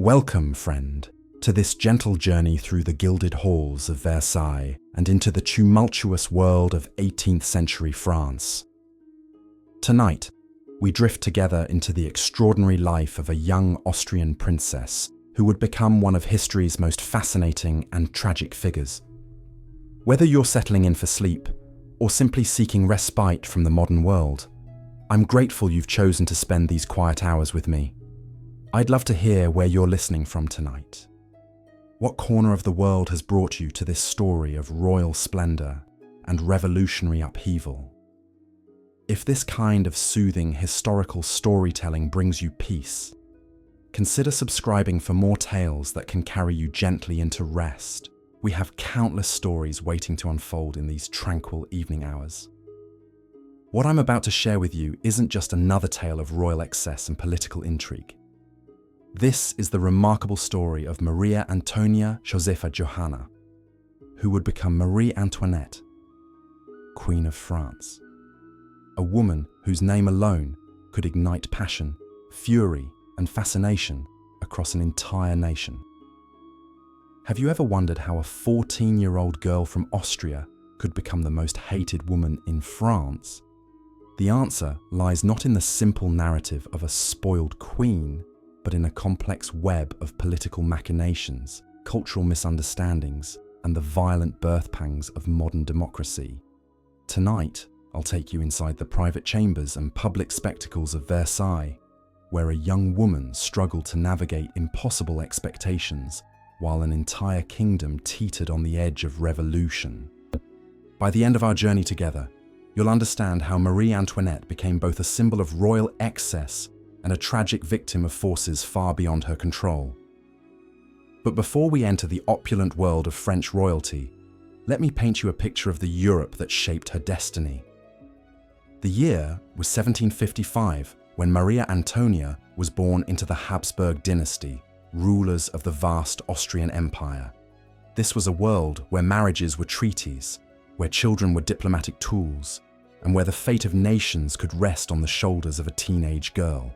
Welcome, friend, to this gentle journey through the gilded halls of Versailles and into the tumultuous world of 18th century France. Tonight, we drift together into the extraordinary life of a young Austrian princess who would become one of history's most fascinating and tragic figures. Whether you're settling in for sleep or simply seeking respite from the modern world, I'm grateful you've chosen to spend these quiet hours with me. I'd love to hear where you're listening from tonight. What corner of the world has brought you to this story of royal splendor and revolutionary upheaval? If this kind of soothing historical storytelling brings you peace, consider subscribing for more tales that can carry you gently into rest. We have countless stories waiting to unfold in these tranquil evening hours. What I'm about to share with you isn't just another tale of royal excess and political intrigue. This is the remarkable story of Maria Antonia Josepha Johanna, who would become Marie Antoinette, Queen of France. A woman whose name alone could ignite passion, fury, and fascination across an entire nation. Have you ever wondered how a 14-year-old girl from Austria could become the most hated woman in France? The answer lies not in the simple narrative of a spoiled queen, but in a complex web of political machinations, cultural misunderstandings, and the violent birth pangs of modern democracy. Tonight, I'll take you inside the private chambers and public spectacles of Versailles, where a young woman struggled to navigate impossible expectations while an entire kingdom teetered on the edge of revolution. By the end of our journey together, you'll understand how Marie Antoinette became both a symbol of royal excess and a tragic victim of forces far beyond her control. But before we enter the opulent world of French royalty, let me paint you a picture of the Europe that shaped her destiny. The year was 1755, when Maria Antonia was born into the Habsburg dynasty, rulers of the vast Austrian Empire. This was a world where marriages were treaties, where children were diplomatic tools, and where the fate of nations could rest on the shoulders of a teenage girl.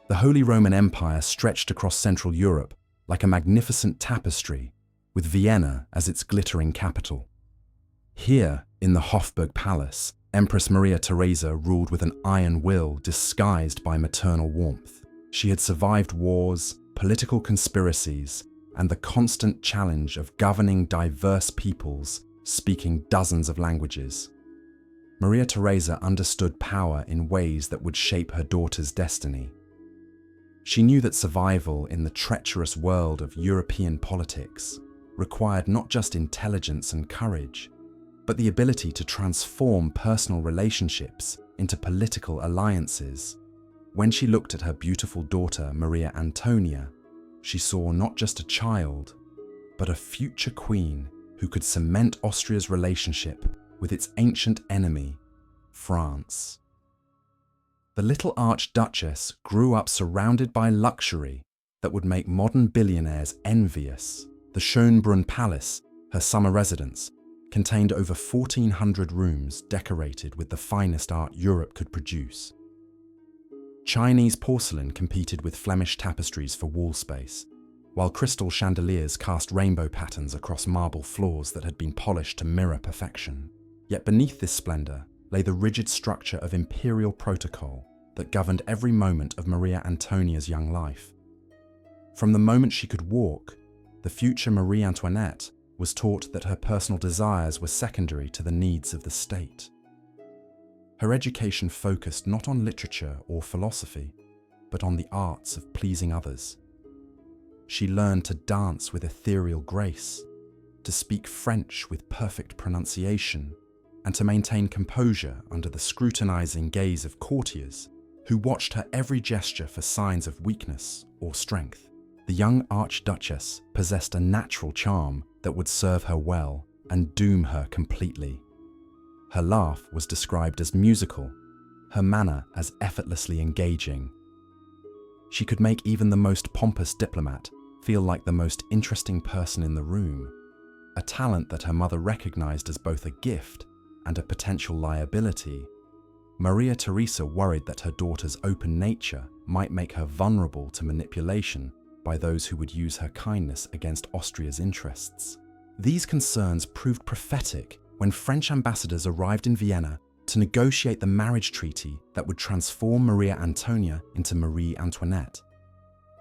The Holy Roman Empire stretched across Central Europe like a magnificent tapestry, with Vienna as its glittering capital. Here, in the Hofburg Palace, Empress Maria Theresa ruled with an iron will disguised by maternal warmth. She had survived wars, political conspiracies, and the constant challenge of governing diverse peoples speaking dozens of languages. Maria Theresa understood power in ways that would shape her daughter's destiny. She knew that survival in the treacherous world of European politics required not just intelligence and courage, but the ability to transform personal relationships into political alliances. When she looked at her beautiful daughter, Maria Antonia, she saw not just a child, but a future queen who could cement Austria's relationship with its ancient enemy, France. The little Archduchess grew up surrounded by luxury that would make modern billionaires envious. The Schönbrunn Palace, her summer residence, contained over 1,400 rooms decorated with the finest art Europe could produce. Chinese porcelain competed with Flemish tapestries for wall space, while crystal chandeliers cast rainbow patterns across marble floors that had been polished to mirror perfection. Yet beneath this splendor lay the rigid structure of imperial protocol that governed every moment of Maria Antonia's young life. From the moment she could walk, the future Marie Antoinette was taught that her personal desires were secondary to the needs of the state. Her education focused not on literature or philosophy, but on the arts of pleasing others. She learned to dance with ethereal grace, to speak French with perfect pronunciation, and to maintain composure under the scrutinizing gaze of courtiers who watched her every gesture for signs of weakness or strength. The young Archduchess possessed a natural charm that would serve her well and doom her completely. Her laugh was described as musical, her manner as effortlessly engaging. She could make even the most pompous diplomat feel like the most interesting person in the room, a talent that her mother recognized as both a gift and a potential liability. Maria Theresa worried that her daughter's open nature might make her vulnerable to manipulation by those who would use her kindness against Austria's interests. These concerns proved prophetic when French ambassadors arrived in Vienna to negotiate the marriage treaty that would transform Maria Antonia into Marie Antoinette.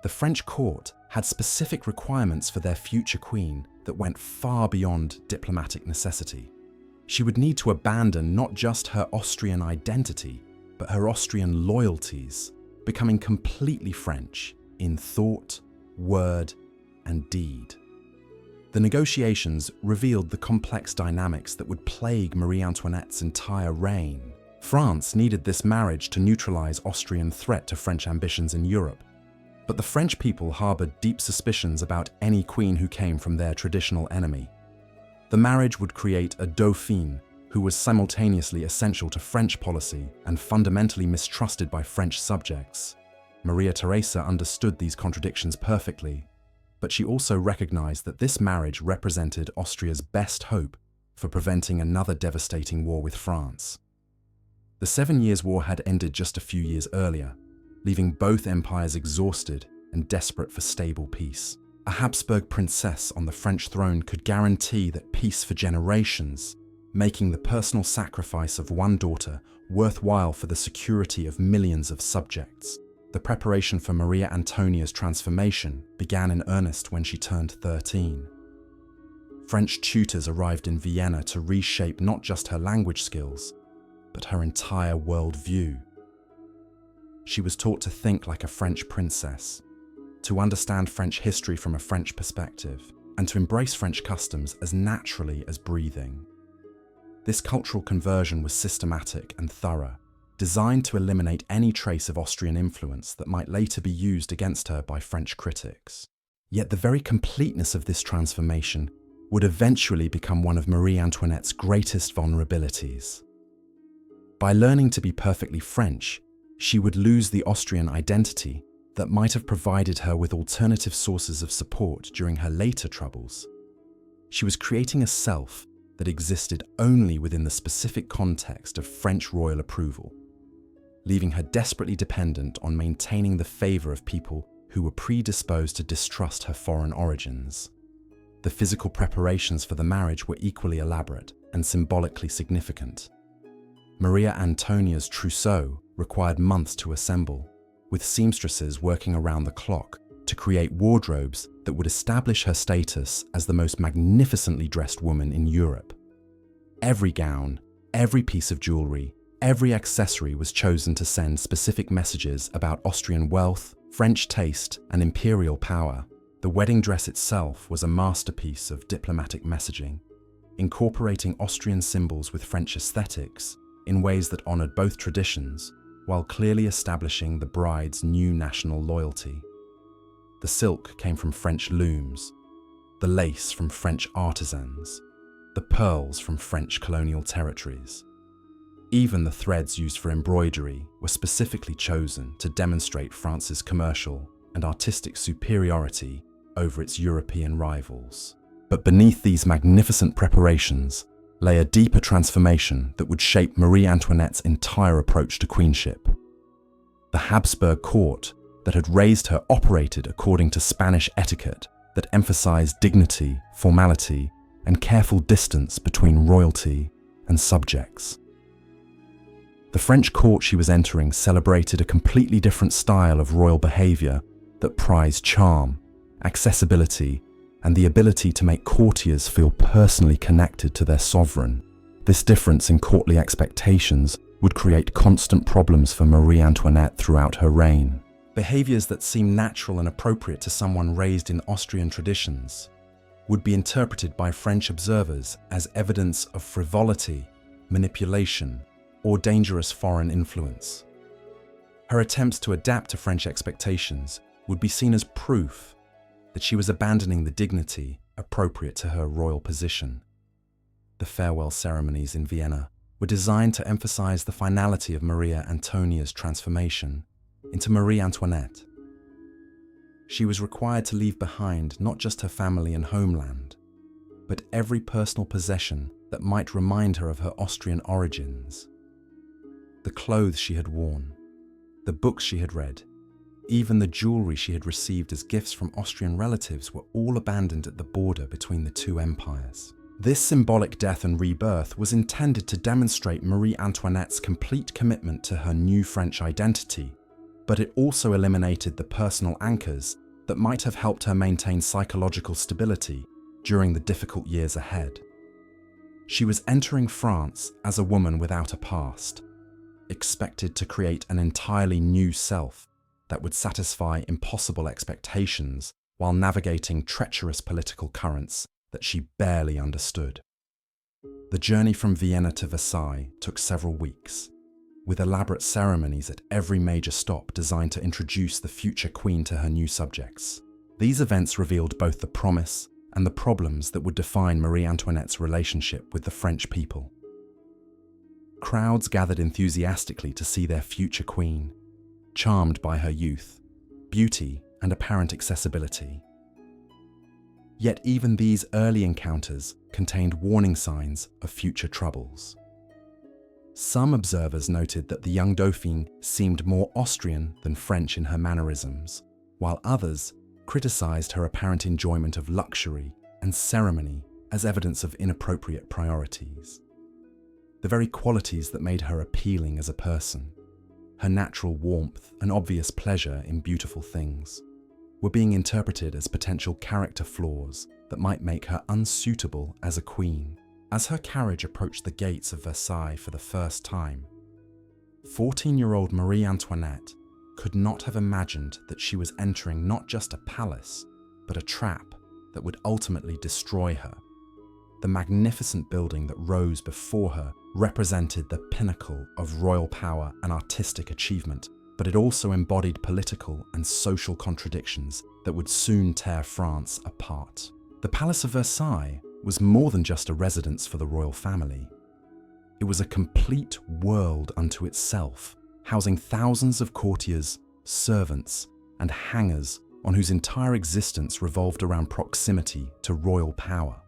The French court had specific requirements for their future queen that went far beyond diplomatic necessity. She would need to abandon not just her Austrian identity, but her Austrian loyalties, becoming completely French in thought, word, and deed. The negotiations revealed the complex dynamics that would plague Marie Antoinette's entire reign. France needed this marriage to neutralize Austrian threat to French ambitions in Europe, but the French people harbored deep suspicions about any queen who came from their traditional enemy. The marriage would create a dauphine who was simultaneously essential to French policy and fundamentally mistrusted by French subjects. Maria Theresa understood these contradictions perfectly, but she also recognized that this marriage represented Austria's best hope for preventing another devastating war with France. The 7 Years' War had ended just a few years earlier, leaving both empires exhausted and desperate for stable peace. A Habsburg princess on the French throne could guarantee that peace for generations, making the personal sacrifice of one daughter worthwhile for the security of millions of subjects. The preparation for Maria Antonia's transformation began in earnest when she turned 13. French tutors arrived in Vienna to reshape not just her language skills, but her entire worldview. She was taught to think like a French princess, to understand French history from a French perspective, and to embrace French customs as naturally as breathing. This cultural conversion was systematic and thorough, designed to eliminate any trace of Austrian influence that might later be used against her by French critics. Yet the very completeness of this transformation would eventually become one of Marie Antoinette's greatest vulnerabilities. By learning to be perfectly French, she would lose the Austrian identity that might have provided her with alternative sources of support during her later troubles. She was creating a self that existed only within the specific context of French royal approval, leaving her desperately dependent on maintaining the favor of people who were predisposed to distrust her foreign origins. The physical preparations for the marriage were equally elaborate and symbolically significant. Maria Antonia's trousseau required months to assemble, with seamstresses working around the clock to create wardrobes that would establish her status as the most magnificently dressed woman in Europe. Every gown, every piece of jewelry, every accessory was chosen to send specific messages about Austrian wealth, French taste, and imperial power. The wedding dress itself was a masterpiece of diplomatic messaging, incorporating Austrian symbols with French aesthetics in ways that honored both traditions, while clearly establishing the bride's new national loyalty. The silk came from French looms, the lace from French artisans, the pearls from French colonial territories. Even the threads used for embroidery were specifically chosen to demonstrate France's commercial and artistic superiority over its European rivals. But beneath these magnificent preparations lay a deeper transformation that would shape Marie Antoinette's entire approach to queenship. The Habsburg court that had raised her operated according to Spanish etiquette that emphasized dignity, formality, and careful distance between royalty and subjects. The French court she was entering celebrated a completely different style of royal behavior that prized charm, accessibility, and the ability to make courtiers feel personally connected to their sovereign. This difference in courtly expectations would create constant problems for Marie Antoinette throughout her reign. Behaviors that seemed natural and appropriate to someone raised in Austrian traditions would be interpreted by French observers as evidence of frivolity, manipulation, or dangerous foreign influence. Her attempts to adapt to French expectations would be seen as proof that she was abandoning the dignity appropriate to her royal position. The farewell ceremonies in Vienna were designed to emphasize the finality of Maria Antonia's transformation into Marie Antoinette. She was required to leave behind not just her family and homeland, but every personal possession that might remind her of her Austrian origins. The clothes she had worn, the books she had read, Even the jewelry she had received as gifts from Austrian relatives were all abandoned at the border between the two empires. This symbolic death and rebirth was intended to demonstrate Marie Antoinette's complete commitment to her new French identity, but it also eliminated the personal anchors that might have helped her maintain psychological stability during the difficult years ahead. She was entering France as a woman without a past, expected to create an entirely new self that would satisfy impossible expectations while navigating treacherous political currents that she barely understood. The journey from Vienna to Versailles took several weeks, with elaborate ceremonies at every major stop designed to introduce the future queen to her new subjects. These events revealed both the promise and the problems that would define Marie Antoinette's relationship with the French people. Crowds gathered enthusiastically to see their future queen, charmed by her youth, beauty, and apparent accessibility. Yet even these early encounters contained warning signs of future troubles. Some observers noted that the young Dauphine seemed more Austrian than French in her mannerisms, while others criticized her apparent enjoyment of luxury and ceremony as evidence of inappropriate priorities. The very qualities that made her appealing as a person, her natural warmth and obvious pleasure in beautiful things, were being interpreted as potential character flaws that might make her unsuitable as a queen. As her carriage approached the gates of Versailles for the first time, 14-year-old Marie Antoinette could not have imagined that she was entering not just a palace, but a trap that would ultimately destroy her. The magnificent building that rose before her represented the pinnacle of royal power and artistic achievement, but it also embodied political and social contradictions that would soon tear France apart. The Palace of Versailles was more than just a residence for the royal family. It was a complete world unto itself, housing thousands of courtiers, servants, and hangers on whose entire existence revolved around proximity to royal power.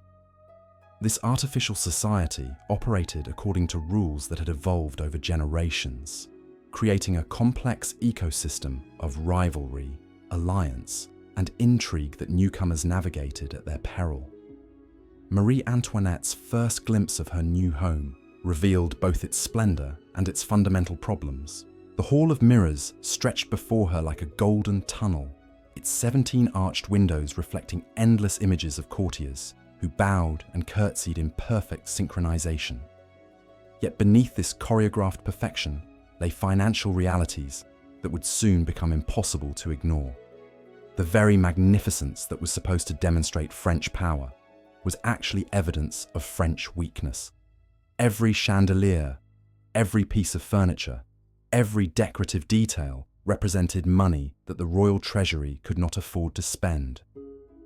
This artificial society operated according to rules that had evolved over generations, creating a complex ecosystem of rivalry, alliance, and intrigue that newcomers navigated at their peril. Marie Antoinette's first glimpse of her new home revealed both its splendor and its fundamental problems. The Hall of Mirrors stretched before her like a golden tunnel, its 17 arched windows reflecting endless images of courtiers who bowed and curtsied in perfect synchronization. Yet beneath this choreographed perfection lay financial realities that would soon become impossible to ignore. The very magnificence that was supposed to demonstrate French power was actually evidence of French weakness. Every chandelier, every piece of furniture, every decorative detail represented money that the royal treasury could not afford to spend.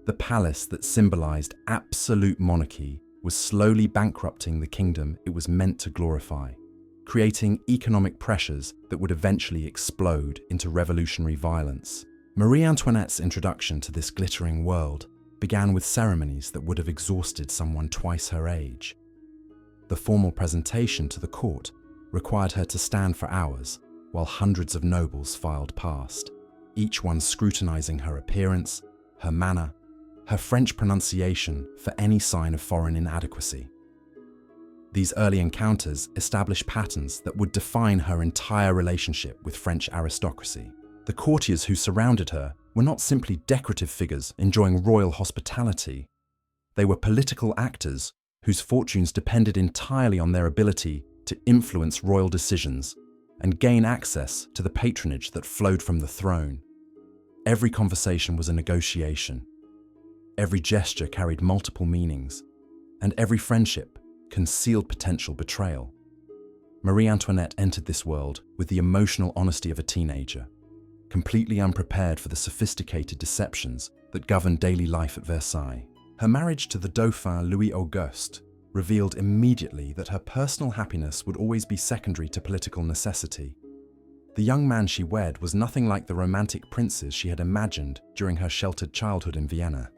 The palace that symbolized absolute monarchy was slowly bankrupting the kingdom it was meant to glorify, creating economic pressures that would eventually explode into revolutionary violence. Marie Antoinette's introduction to this glittering world began with ceremonies that would have exhausted someone twice her age. The formal presentation to the court required her to stand for hours while hundreds of nobles filed past, each one scrutinizing her appearance, her manner, her French pronunciation for any sign of foreign inadequacy. These early encounters established patterns that would define her entire relationship with French aristocracy. The courtiers who surrounded her were not simply decorative figures enjoying royal hospitality. They were political actors whose fortunes depended entirely on their ability to influence royal decisions and gain access to the patronage that flowed from the throne. Every conversation was a negotiation. Every gesture carried multiple meanings, and every friendship concealed potential betrayal. Marie Antoinette entered this world with the emotional honesty of a teenager, completely unprepared for the sophisticated deceptions that governed daily life at Versailles. Her marriage to the Dauphin Louis Auguste revealed immediately that her personal happiness would always be secondary to political necessity. The young man she wed was nothing like the romantic princes she had imagined during her sheltered childhood in Vienna.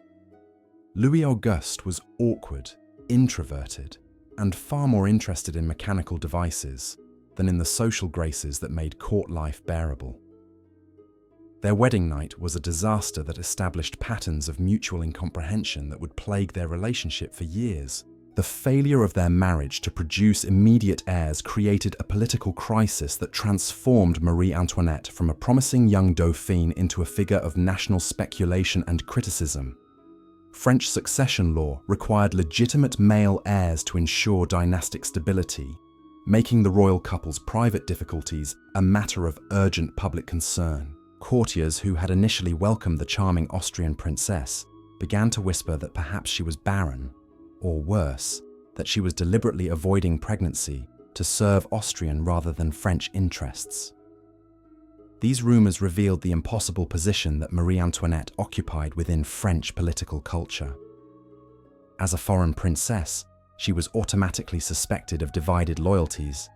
Louis Auguste was awkward, introverted, and far more interested in mechanical devices than in the social graces that made court life bearable. Their wedding night was a disaster that established patterns of mutual incomprehension that would plague their relationship for years. The failure of their marriage to produce immediate heirs created a political crisis that transformed Marie Antoinette from a promising young Dauphine into a figure of national speculation and criticism. French succession law required legitimate male heirs to ensure dynastic stability, making the royal couple's private difficulties a matter of urgent public concern. Courtiers who had initially welcomed the charming Austrian princess began to whisper that perhaps she was barren, or worse, that she was deliberately avoiding pregnancy to serve Austrian rather than French interests. These rumors revealed the impossible position that Marie Antoinette occupied within French political culture. As a foreign princess, she was automatically suspected of divided loyalties,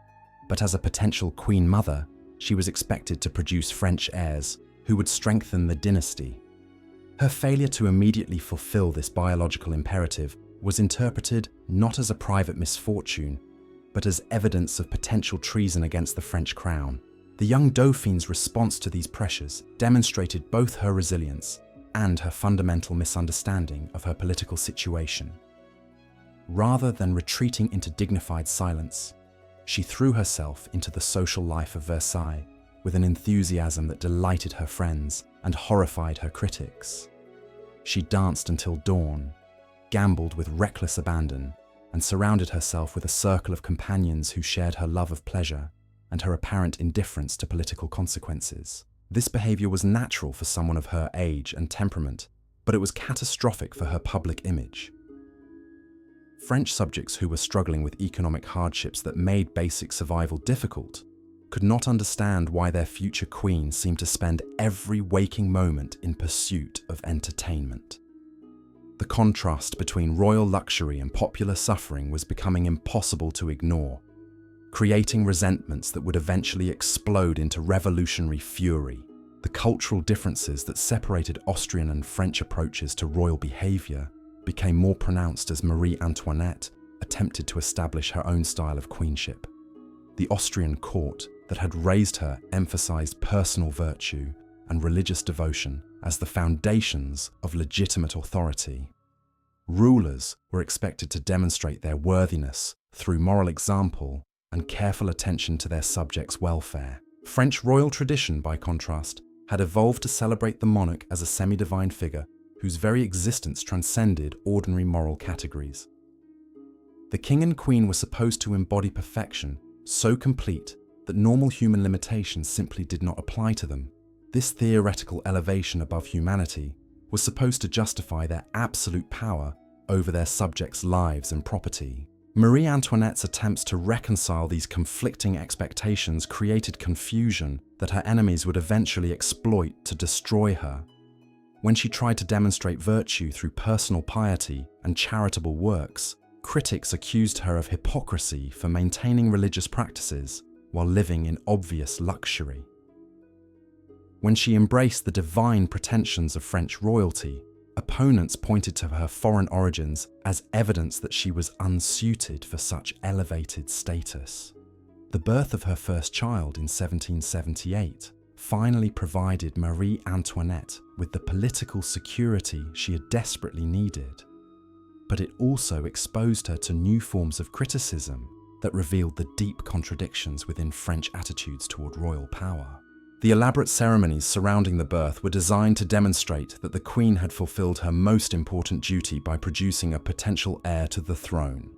but as a potential queen mother, she was expected to produce French heirs who would strengthen the dynasty. Her failure to immediately fulfill this biological imperative was interpreted not as a private misfortune, but as evidence of potential treason against the French crown. The young Dauphine's response to these pressures demonstrated both her resilience and her fundamental misunderstanding of her political situation. Rather than retreating into dignified silence, she threw herself into the social life of Versailles with an enthusiasm that delighted her friends and horrified her critics. She danced until dawn, gambled with reckless abandon, and surrounded herself with a circle of companions who shared her love of pleasure and her apparent indifference to political consequences. This behavior was natural for someone of her age and temperament, but it was catastrophic for her public image. French subjects who were struggling with economic hardships that made basic survival difficult could not understand why their future queen seemed to spend every waking moment in pursuit of entertainment. The contrast between royal luxury and popular suffering was becoming impossible to ignore, creating resentments that would eventually explode into revolutionary fury. The cultural differences that separated Austrian and French approaches to royal behavior became more pronounced as Marie Antoinette attempted to establish her own style of queenship. The Austrian court that had raised her emphasized personal virtue and religious devotion as the foundations of legitimate authority. Rulers were expected to demonstrate their worthiness through moral example and careful attention to their subjects' welfare. French royal tradition, by contrast, had evolved to celebrate the monarch as a semi-divine figure whose very existence transcended ordinary moral categories. The king and queen were supposed to embody perfection so complete that normal human limitations simply did not apply to them. This theoretical elevation above humanity was supposed to justify their absolute power over their subjects' lives and property. Marie Antoinette's attempts to reconcile these conflicting expectations created confusion that her enemies would eventually exploit to destroy her. When she tried to demonstrate virtue through personal piety and charitable works, critics accused her of hypocrisy for maintaining religious practices while living in obvious luxury. When she embraced the divine pretensions of French royalty, opponents pointed to her foreign origins as evidence that she was unsuited for such elevated status. The birth of her first child in 1778 finally provided Marie Antoinette with the political security she had desperately needed. But it also exposed her to new forms of criticism that revealed the deep contradictions within French attitudes toward royal power. The elaborate ceremonies surrounding the birth were designed to demonstrate that the queen had fulfilled her most important duty by producing a potential heir to the throne.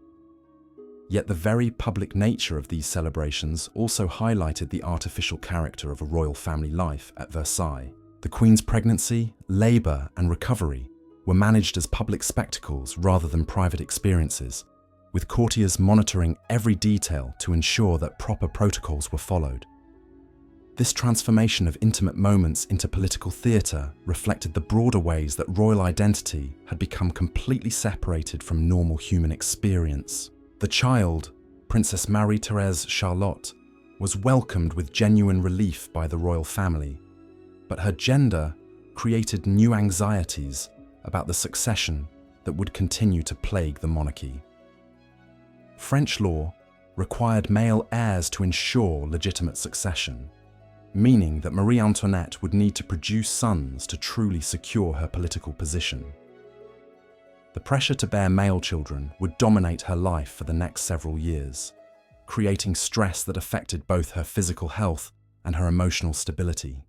Yet the very public nature of these celebrations also highlighted the artificial character of a royal family life at Versailles. The queen's pregnancy, labor, and recovery were managed as public spectacles rather than private experiences, with courtiers monitoring every detail to ensure that proper protocols were followed. This transformation of intimate moments into political theatre reflected the broader ways that royal identity had become completely separated from normal human experience. The child, Princess Marie-Thérèse Charlotte, was welcomed with genuine relief by the royal family, but her gender created new anxieties about the succession that would continue to plague the monarchy. French law required male heirs to ensure legitimate succession. meaning that Marie Antoinette would need to produce sons to truly secure her political position. The pressure to bear male children would dominate her life for the next several years, creating stress that affected both her physical health and her emotional stability.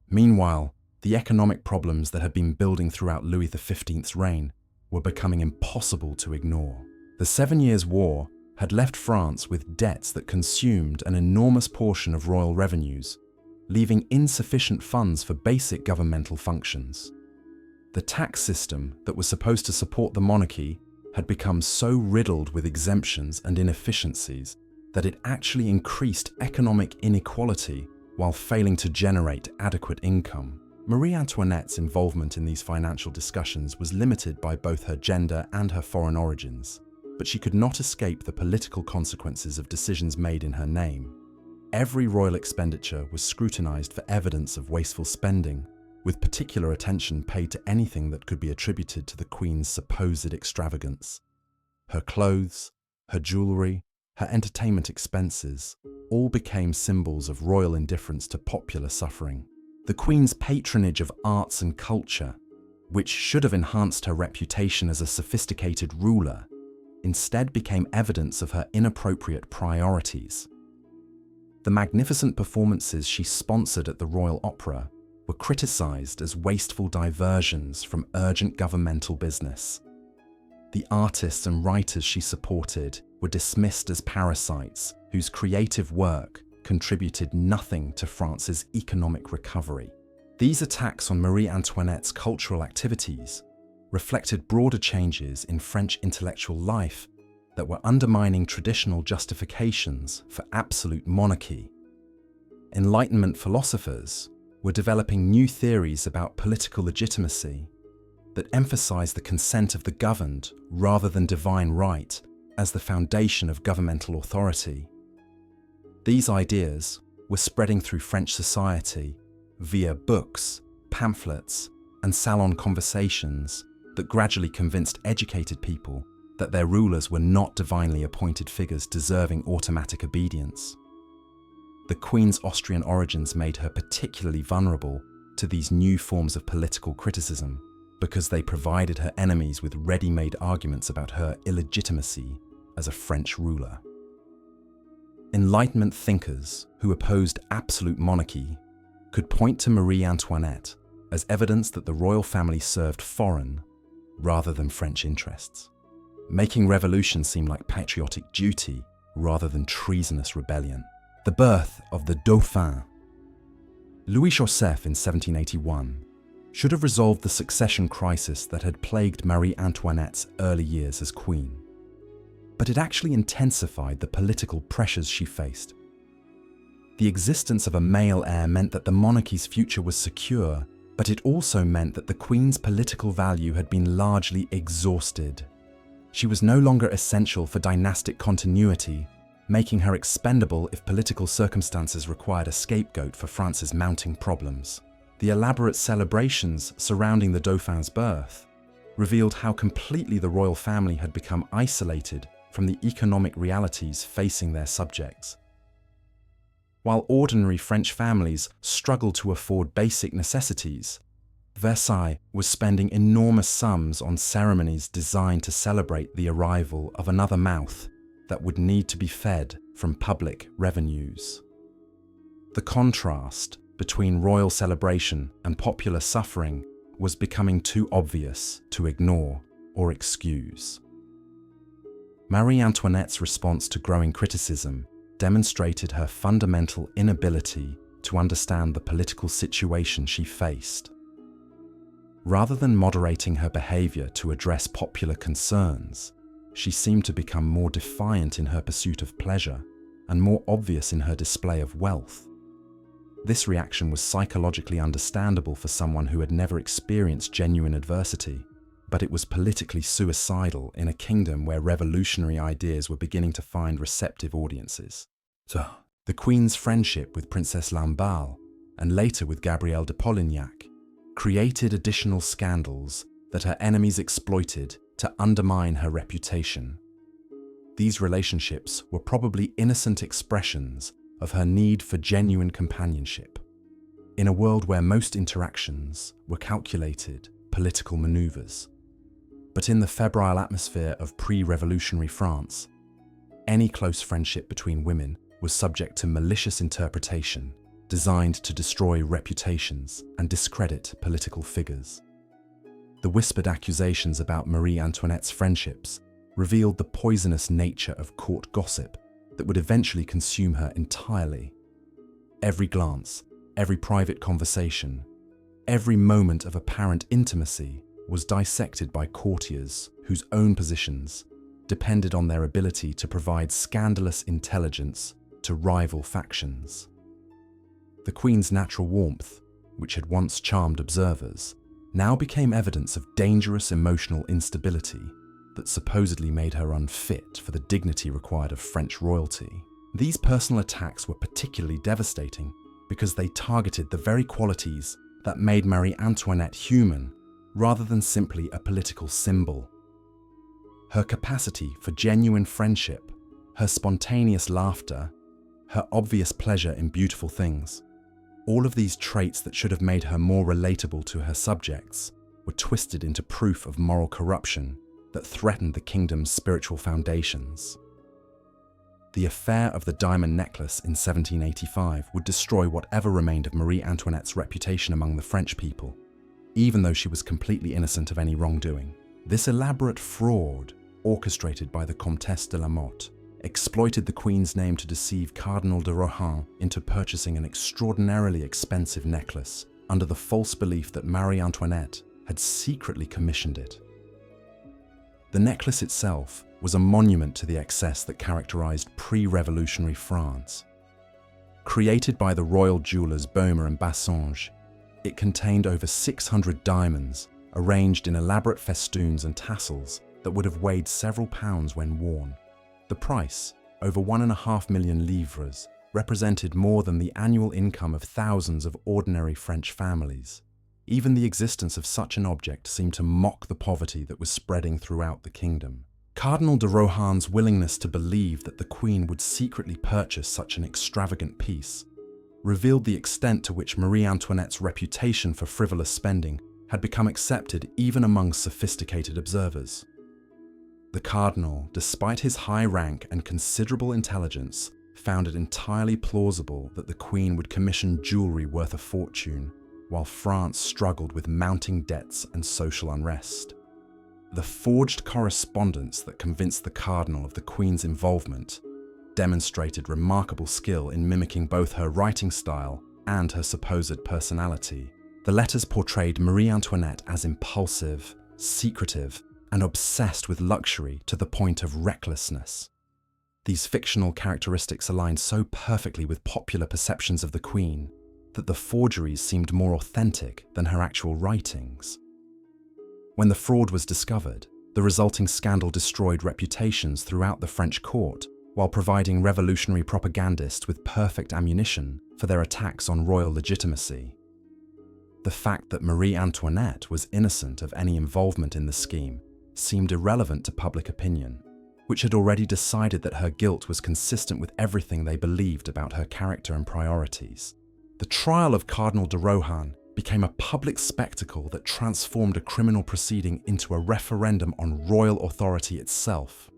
Meanwhile, the economic problems that had been building throughout Louis XV's reign were becoming impossible to ignore. The 7 Years' War had left France with debts that consumed an enormous portion of royal revenues, leaving insufficient funds for basic governmental functions. The tax system that was supposed to support the monarchy had become so riddled with exemptions and inefficiencies that it actually increased economic inequality while failing to generate adequate income. Marie Antoinette's involvement in these financial discussions was limited by both her gender and her foreign origins, but she could not escape the political consequences of decisions made in her name. Every royal expenditure was scrutinized for evidence of wasteful spending, with particular attention paid to anything that could be attributed to the Queen's supposed extravagance. Her clothes, her jewellery, her entertainment expenses all became symbols of royal indifference to popular suffering. The Queen's patronage of arts and culture, which should have enhanced her reputation as a sophisticated ruler, instead became evidence of her inappropriate priorities. The magnificent performances she sponsored at the Royal Opera were criticised as wasteful diversions from urgent governmental business. The artists and writers she supported were dismissed as parasites whose creative work contributed nothing to France's economic recovery. These attacks on Marie Antoinette's cultural activities reflected broader changes in French intellectual life that were undermining traditional justifications for absolute monarchy. Enlightenment philosophers were developing new theories about political legitimacy that emphasized the consent of the governed rather than divine right as the foundation of governmental authority. These ideas were spreading through French society via books, pamphlets, and salon conversations that gradually convinced educated people that their rulers were not divinely appointed figures deserving automatic obedience. The Queen's Austrian origins made her particularly vulnerable to these new forms of political criticism because they provided her enemies with ready-made arguments about her illegitimacy as a French ruler. Enlightenment thinkers who opposed absolute monarchy could point to Marie Antoinette as evidence that the royal family served foreign rather than French interests, making revolution seem like patriotic duty rather than treasonous rebellion. The birth of the Dauphin. Louis Joseph in 1781 should have resolved the succession crisis that had plagued Marie Antoinette's early years as queen, but it actually intensified the political pressures she faced. The existence of a male heir meant that the monarchy's future was secure, but it also meant that the Queen's political value had been largely exhausted. She was no longer essential for dynastic continuity, making her expendable if political circumstances required a scapegoat for France's mounting problems. The elaborate celebrations surrounding the Dauphin's birth revealed how completely the royal family had become isolated from the economic realities facing their subjects. While ordinary French families struggled to afford basic necessities, Versailles was spending enormous sums on ceremonies designed to celebrate the arrival of another mouth that would need to be fed from public revenues. The contrast between royal celebration and popular suffering was becoming too obvious to ignore or excuse. Marie Antoinette's response to growing criticism demonstrated her fundamental inability to understand the political situation she faced. Rather than moderating her behavior to address popular concerns, she seemed to become more defiant in her pursuit of pleasure and more obvious in her display of wealth. This reaction was psychologically understandable for someone who had never experienced genuine adversity, but it was politically suicidal in a kingdom where revolutionary ideas were beginning to find receptive audiences. The Queen's friendship with Princess Lamballe, and later with Gabrielle de Polignac, created additional scandals that her enemies exploited to undermine her reputation. These relationships were probably innocent expressions of her need for genuine companionship. In a world where most interactions were calculated political maneuvers, but in the febrile atmosphere of pre-revolutionary France, any close friendship between women was subject to malicious interpretation designed to destroy reputations and discredit political figures. The whispered accusations about Marie Antoinette's friendships revealed the poisonous nature of court gossip that would eventually consume her entirely. Every glance, every private conversation, every moment of apparent intimacy was dissected by courtiers whose own positions depended on their ability to provide scandalous intelligence to rival factions. The Queen's natural warmth, which had once charmed observers, now became evidence of dangerous emotional instability that supposedly made her unfit for the dignity required of French royalty. These personal attacks were particularly devastating because they targeted the very qualities that made Marie Antoinette human rather than simply a political symbol. Her capacity for genuine friendship, her spontaneous laughter, her obvious pleasure in beautiful things, all of these traits that should have made her more relatable to her subjects were twisted into proof of moral corruption that threatened the kingdom's spiritual foundations. The affair of the diamond necklace in 1785 would destroy whatever remained of Marie Antoinette's reputation among the French people, even though she was completely innocent of any wrongdoing. This elaborate fraud, orchestrated by the Comtesse de la Motte, exploited the Queen's name to deceive Cardinal de Rohan into purchasing an extraordinarily expensive necklace under the false belief that Marie Antoinette had secretly commissioned it. The necklace itself was a monument to the excess that characterized pre-revolutionary France. Created by the royal jewelers Baumer and Bassange, it contained over 600 diamonds arranged in elaborate festoons and tassels that would have weighed several pounds when worn. The price, over 1.5 million livres, represented more than the annual income of thousands of ordinary French families. Even the existence of such an object seemed to mock the poverty that was spreading throughout the kingdom. Cardinal de Rohan's willingness to believe that the Queen would secretly purchase such an extravagant piece revealed the extent to which Marie Antoinette's reputation for frivolous spending had become accepted even among sophisticated observers. The cardinal, despite his high rank and considerable intelligence, found it entirely plausible that the Queen would commission jewelry worth a fortune, while France struggled with mounting debts and social unrest. The forged correspondence that convinced the cardinal of the Queen's involvement demonstrated remarkable skill in mimicking both her writing style and her supposed personality. The letters portrayed Marie Antoinette as impulsive, secretive, and obsessed with luxury to the point of recklessness. These fictional characteristics aligned so perfectly with popular perceptions of the Queen that the forgeries seemed more authentic than her actual writings. When the fraud was discovered, the resulting scandal destroyed reputations throughout the French court, while providing revolutionary propagandists with perfect ammunition for their attacks on royal legitimacy. The fact that Marie Antoinette was innocent of any involvement in the scheme seemed irrelevant to public opinion, which had already decided that her guilt was consistent with everything they believed about her character and priorities. The trial of Cardinal de Rohan became a public spectacle that transformed a criminal proceeding into a referendum on royal authority itself.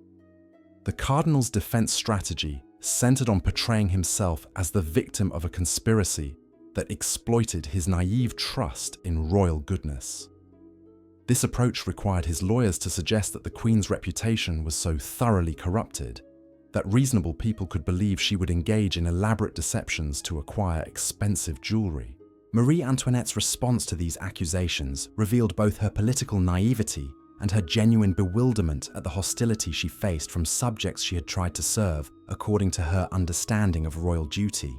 The cardinal's defense strategy centered on portraying himself as the victim of a conspiracy that exploited his naive trust in royal goodness. This approach required his lawyers to suggest that the Queen's reputation was so thoroughly corrupted that reasonable people could believe she would engage in elaborate deceptions to acquire expensive jewelry. Marie Antoinette's response to these accusations revealed both her political naivety and her genuine bewilderment at the hostility she faced from subjects she had tried to serve according to her understanding of royal duty.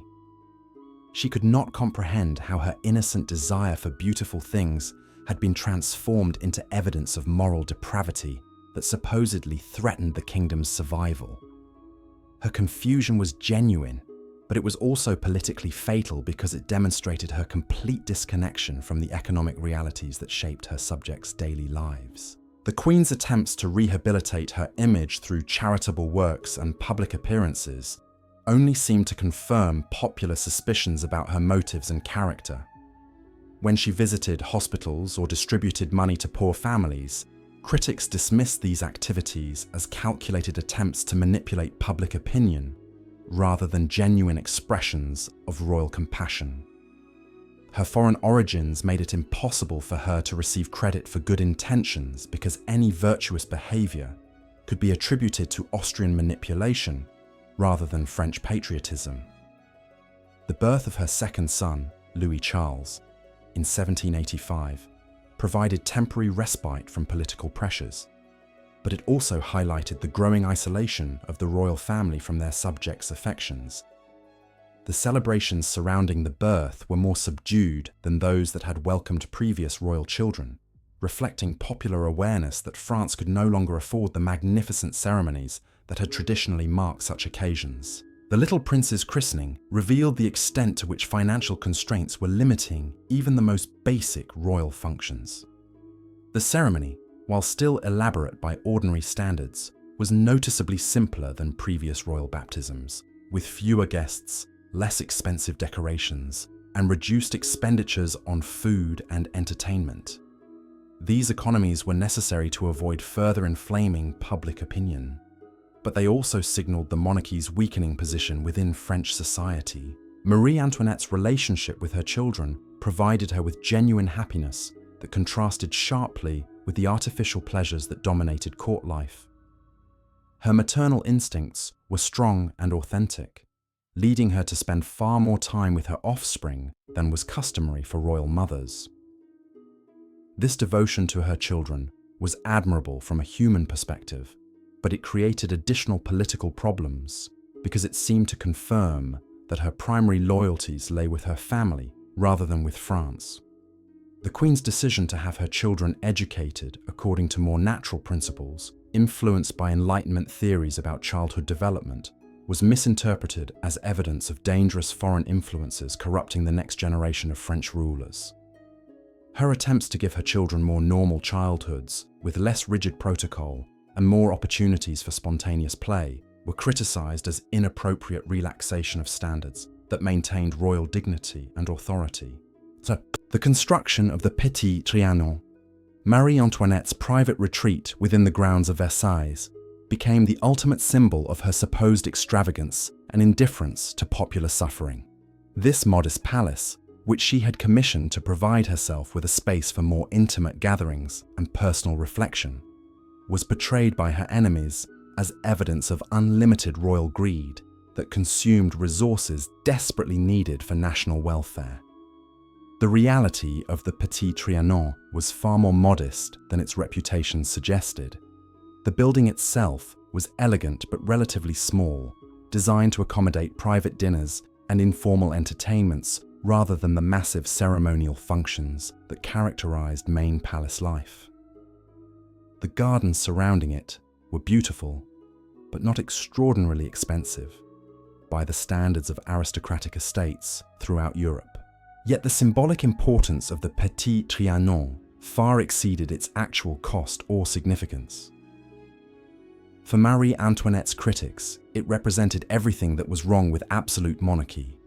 She could not comprehend how her innocent desire for beautiful things had been transformed into evidence of moral depravity that supposedly threatened the kingdom's survival. Her confusion was genuine, but it was also politically fatal because it demonstrated her complete disconnection from the economic realities that shaped her subjects' daily lives. The Queen's attempts to rehabilitate her image through charitable works and public appearances only seemed to confirm popular suspicions about her motives and character. When she visited hospitals or distributed money to poor families, critics dismissed these activities as calculated attempts to manipulate public opinion, rather than genuine expressions of royal compassion. Her foreign origins made it impossible for her to receive credit for good intentions because any virtuous behavior could be attributed to Austrian manipulation rather than French patriotism. The birth of her second son, Louis Charles, in 1785, provided temporary respite from political pressures, but it also highlighted the growing isolation of the royal family from their subjects' affections. The celebrations surrounding the birth were more subdued than those that had welcomed previous royal children, reflecting popular awareness that France could no longer afford the magnificent ceremonies that had traditionally marked such occasions. The little prince's christening revealed the extent to which financial constraints were limiting even the most basic royal functions. The ceremony, while still elaborate by ordinary standards, was noticeably simpler than previous royal baptisms, with fewer guests, less expensive decorations, and reduced expenditures on food and entertainment. These economies were necessary to avoid further inflaming public opinion, but they also signaled the monarchy's weakening position within French society. Marie Antoinette's relationship with her children provided her with genuine happiness that contrasted sharply with the artificial pleasures that dominated court life. Her maternal instincts were strong and authentic, leading her to spend far more time with her offspring than was customary for royal mothers. This devotion to her children was admirable from a human perspective, but it created additional political problems because it seemed to confirm that her primary loyalties lay with her family rather than with France. The Queen's decision to have her children educated according to more natural principles, influenced by Enlightenment theories about childhood development, was misinterpreted as evidence of dangerous foreign influences corrupting the next generation of French rulers. Her attempts to give her children more normal childhoods, with less rigid protocol and more opportunities for spontaneous play, were criticized as inappropriate relaxation of standards that maintained royal dignity and authority. So, the construction of the Petit Trianon, Marie Antoinette's private retreat within the grounds of Versailles, became the ultimate symbol of her supposed extravagance and indifference to popular suffering. This modest palace, which she had commissioned to provide herself with a space for more intimate gatherings and personal reflection, was portrayed by her enemies as evidence of unlimited royal greed that consumed resources desperately needed for national welfare. The reality of the Petit Trianon was far more modest than its reputation suggested. The building itself was elegant but relatively small, designed to accommodate private dinners and informal entertainments rather than the massive ceremonial functions that characterized main palace life. The gardens surrounding it were beautiful, but not extraordinarily expensive by the standards of aristocratic estates throughout Europe. Yet the symbolic importance of the Petit Trianon far exceeded its actual cost or significance. For Marie Antoinette's critics, it represented everything that was wrong with absolute monarchy: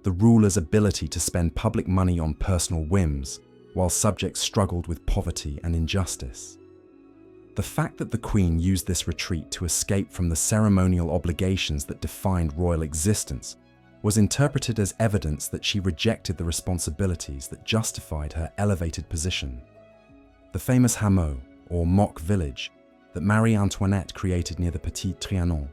the ruler's ability to spend public money on personal whims while subjects struggled with poverty and injustice. The fact that the Queen used this retreat to escape from the ceremonial obligations that defined royal existence was interpreted as evidence that she rejected the responsibilities that justified her elevated position. The famous hameau, or mock village, that Marie Antoinette created near the Petit Trianon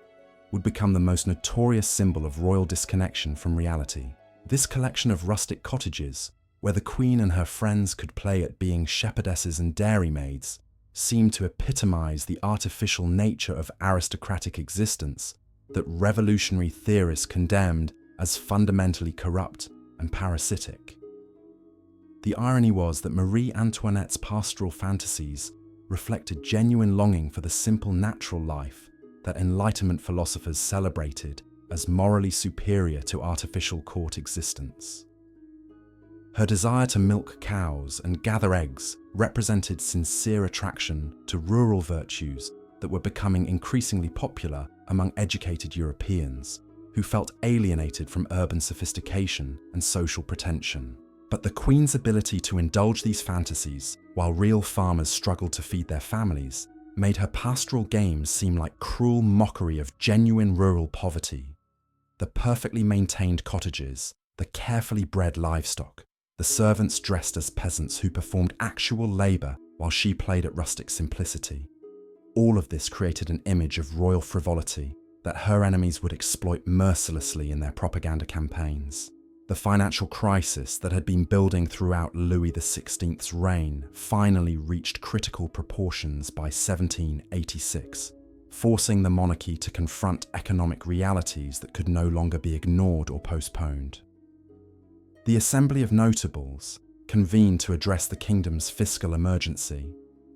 would become the most notorious symbol of royal disconnection from reality. This collection of rustic cottages, where the Queen and her friends could play at being shepherdesses and dairymaids, seemed to epitomize the artificial nature of aristocratic existence that revolutionary theorists condemned as fundamentally corrupt and parasitic. The irony was that Marie Antoinette's pastoral fantasies reflected genuine longing for the simple natural life that Enlightenment philosophers celebrated as morally superior to artificial court existence. Her desire to milk cows and gather eggs represented sincere attraction to rural virtues that were becoming increasingly popular among educated Europeans, who felt alienated from urban sophistication and social pretension. But the Queen's ability to indulge these fantasies while real farmers struggled to feed their families made her pastoral games seem like cruel mockery of genuine rural poverty. The perfectly maintained cottages, the carefully bred livestock, the servants dressed as peasants who performed actual labour while she played at rustic simplicity. All of this created an image of royal frivolity that her enemies would exploit mercilessly in their propaganda campaigns. The financial crisis that had been building throughout Louis XVI's reign finally reached critical proportions by 1786, forcing the monarchy to confront economic realities that could no longer be ignored or postponed. The Assembly of Notables, convened to address the kingdom's fiscal emergency,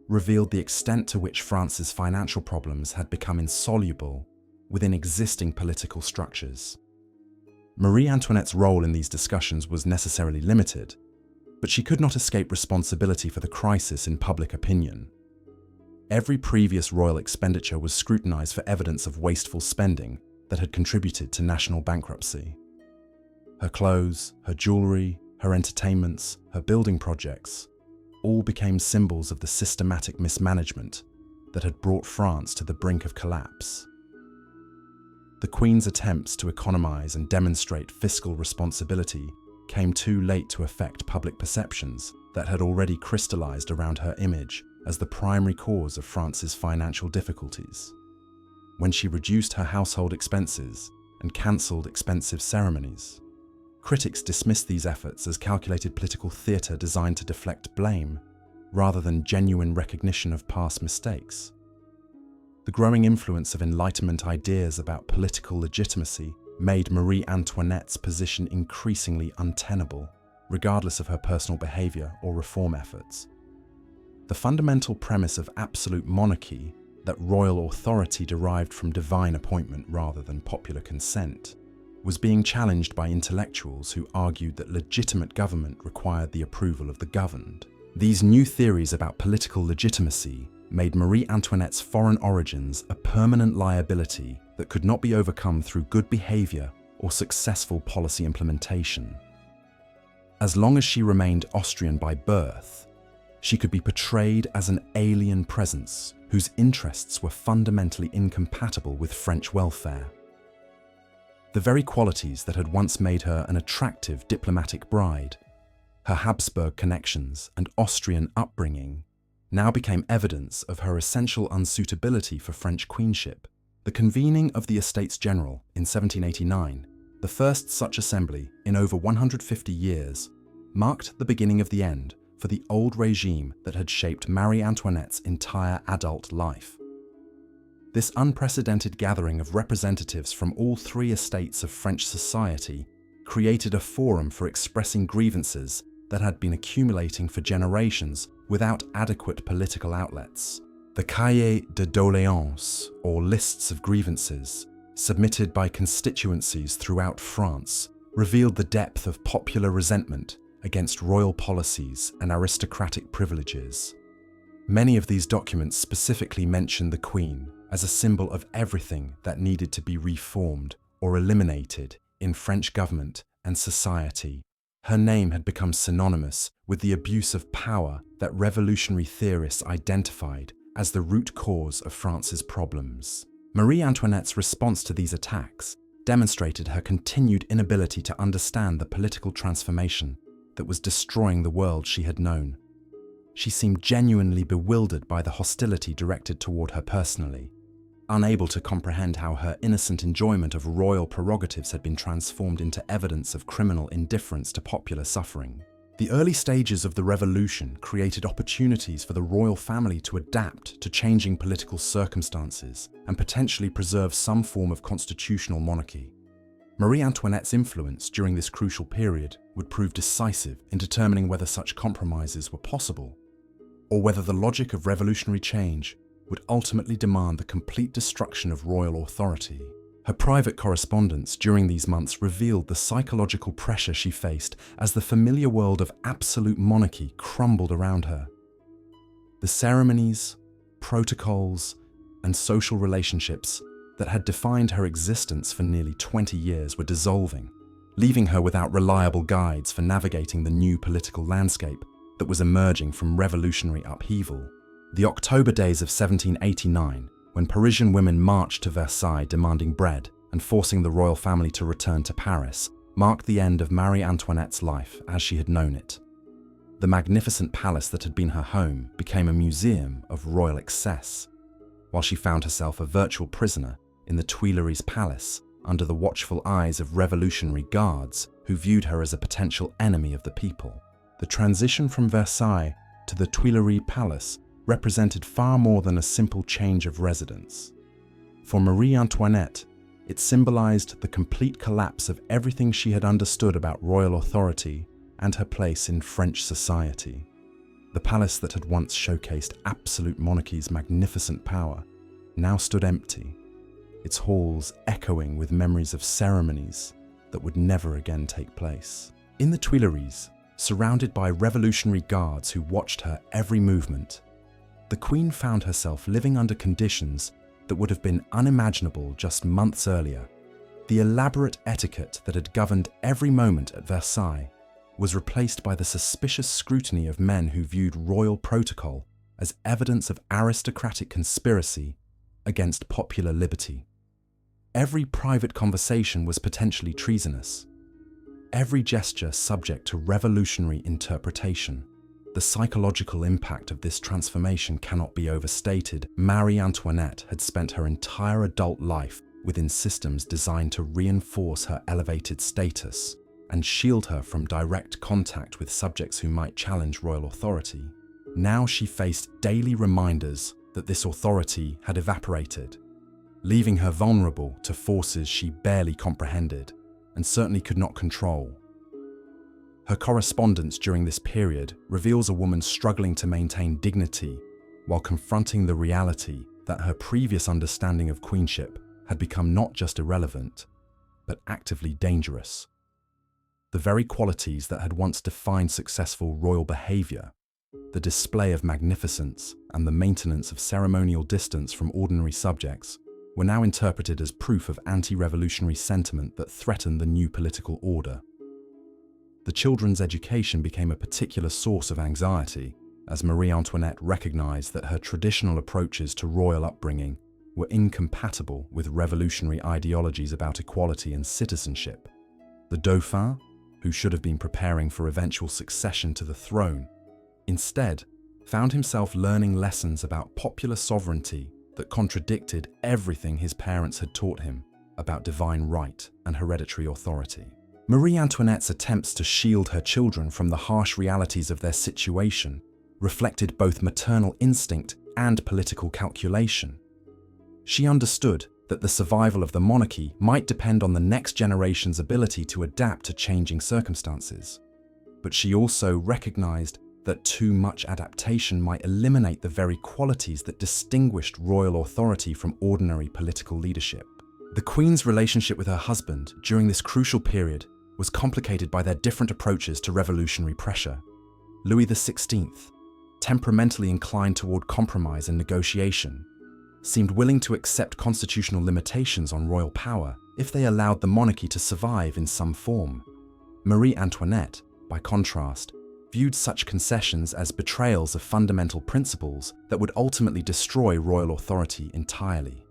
revealed the extent to which France's financial problems had become insoluble within existing political structures. Marie Antoinette's role in these discussions was necessarily limited, but she could not escape responsibility for the crisis in public opinion. Every previous royal expenditure was scrutinized for evidence of wasteful spending that had contributed to national bankruptcy. Her clothes, her jewelry, her entertainments, her building projects all became symbols of the systematic mismanagement that had brought France to the brink of collapse. The Queen's attempts to economize and demonstrate fiscal responsibility came too late to affect public perceptions that had already crystallized around her image as the primary cause of France's financial difficulties. When she reduced her household expenses and cancelled expensive ceremonies, critics dismissed these efforts as calculated political theatre designed to deflect blame, rather than genuine recognition of past mistakes. The growing influence of Enlightenment ideas about political legitimacy made Marie Antoinette's position increasingly untenable, regardless of her personal behaviour or reform efforts. The fundamental premise of absolute monarchy, that royal authority derived from divine appointment rather than popular consent, was being challenged by intellectuals who argued that legitimate government required the approval of the governed. These new theories about political legitimacy made Marie Antoinette's foreign origins a permanent liability that could not be overcome through good behaviour or successful policy implementation. As long as she remained Austrian by birth, she could be portrayed as an alien presence whose interests were fundamentally incompatible with French welfare. The very qualities that had once made her an attractive diplomatic bride, her Habsburg connections and Austrian upbringing, now became evidence of her essential unsuitability for French queenship. The convening of the Estates General in 1789, the first such assembly in over 150 years, marked the beginning of the end for the old regime that had shaped Marie Antoinette's entire adult life. This unprecedented gathering of representatives from all three estates of French society created a forum for expressing grievances that had been accumulating for generations without adequate political outlets. The Cahiers de doléances, or lists of grievances, submitted by constituencies throughout France, revealed the depth of popular resentment against royal policies and aristocratic privileges. Many of these documents specifically mention the Queen as a symbol of everything that needed to be reformed or eliminated in French government and society. Her name had become synonymous with the abuse of power that revolutionary theorists identified as the root cause of France's problems. Marie Antoinette's response to these attacks demonstrated her continued inability to understand the political transformation that was destroying the world she had known. She seemed genuinely bewildered by the hostility directed toward her personally, unable to comprehend how her innocent enjoyment of royal prerogatives had been transformed into evidence of criminal indifference to popular suffering. The early stages of the revolution created opportunities for the royal family to adapt to changing political circumstances and potentially preserve some form of constitutional monarchy. Marie Antoinette's influence during this crucial period would prove decisive in determining whether such compromises were possible, or whether the logic of revolutionary change would ultimately demand the complete destruction of royal authority. Her private correspondence during these months revealed the psychological pressure she faced as the familiar world of absolute monarchy crumbled around her. The ceremonies, protocols, and social relationships that had defined her existence for nearly 20 years were dissolving, leaving her without reliable guides for navigating the new political landscape that was emerging from revolutionary upheaval. The October days of 1789, when Parisian women marched to Versailles demanding bread and forcing the royal family to return to Paris, marked the end of Marie Antoinette's life as she had known it. The magnificent palace that had been her home became a museum of royal excess, while she found herself a virtual prisoner in the Tuileries Palace under the watchful eyes of revolutionary guards who viewed her as a potential enemy of the people. The transition from Versailles to the Tuileries Palace represented far more than a simple change of residence. For Marie Antoinette, it symbolized the complete collapse of everything she had understood about royal authority and her place in French society. The palace that had once showcased absolute monarchy's magnificent power now stood empty, its halls echoing with memories of ceremonies that would never again take place. In the Tuileries, surrounded by revolutionary guards who watched her every movement, the Queen found herself living under conditions that would have been unimaginable just months earlier. The elaborate etiquette that had governed every moment at Versailles was replaced by the suspicious scrutiny of men who viewed royal protocol as evidence of aristocratic conspiracy against popular liberty. Every private conversation was potentially treasonous, every gesture subject to revolutionary interpretation. The psychological impact of this transformation cannot be overstated. Marie Antoinette had spent her entire adult life within systems designed to reinforce her elevated status and shield her from direct contact with subjects who might challenge royal authority. Now she faced daily reminders that this authority had evaporated, leaving her vulnerable to forces she barely comprehended and certainly could not control. Her correspondence during this period reveals a woman struggling to maintain dignity while confronting the reality that her previous understanding of queenship had become not just irrelevant, but actively dangerous. The very qualities that had once defined successful royal behavior, the display of magnificence and the maintenance of ceremonial distance from ordinary subjects, were now interpreted as proof of anti-revolutionary sentiment that threatened the new political order. The children's education became a particular source of anxiety, as Marie Antoinette recognized that her traditional approaches to royal upbringing were incompatible with revolutionary ideologies about equality and citizenship. The Dauphin, who should have been preparing for eventual succession to the throne, instead found himself learning lessons about popular sovereignty that contradicted everything his parents had taught him about divine right and hereditary authority. Marie Antoinette's attempts to shield her children from the harsh realities of their situation reflected both maternal instinct and political calculation. She understood that the survival of the monarchy might depend on the next generation's ability to adapt to changing circumstances. But she also recognized that too much adaptation might eliminate the very qualities that distinguished royal authority from ordinary political leadership. The Queen's relationship with her husband during this crucial period was complicated by their different approaches to revolutionary pressure. Louis XVI, temperamentally inclined toward compromise and negotiation, seemed willing to accept constitutional limitations on royal power if they allowed the monarchy to survive in some form. Marie Antoinette, by contrast, viewed such concessions as betrayals of fundamental principles that would ultimately destroy royal authority entirely.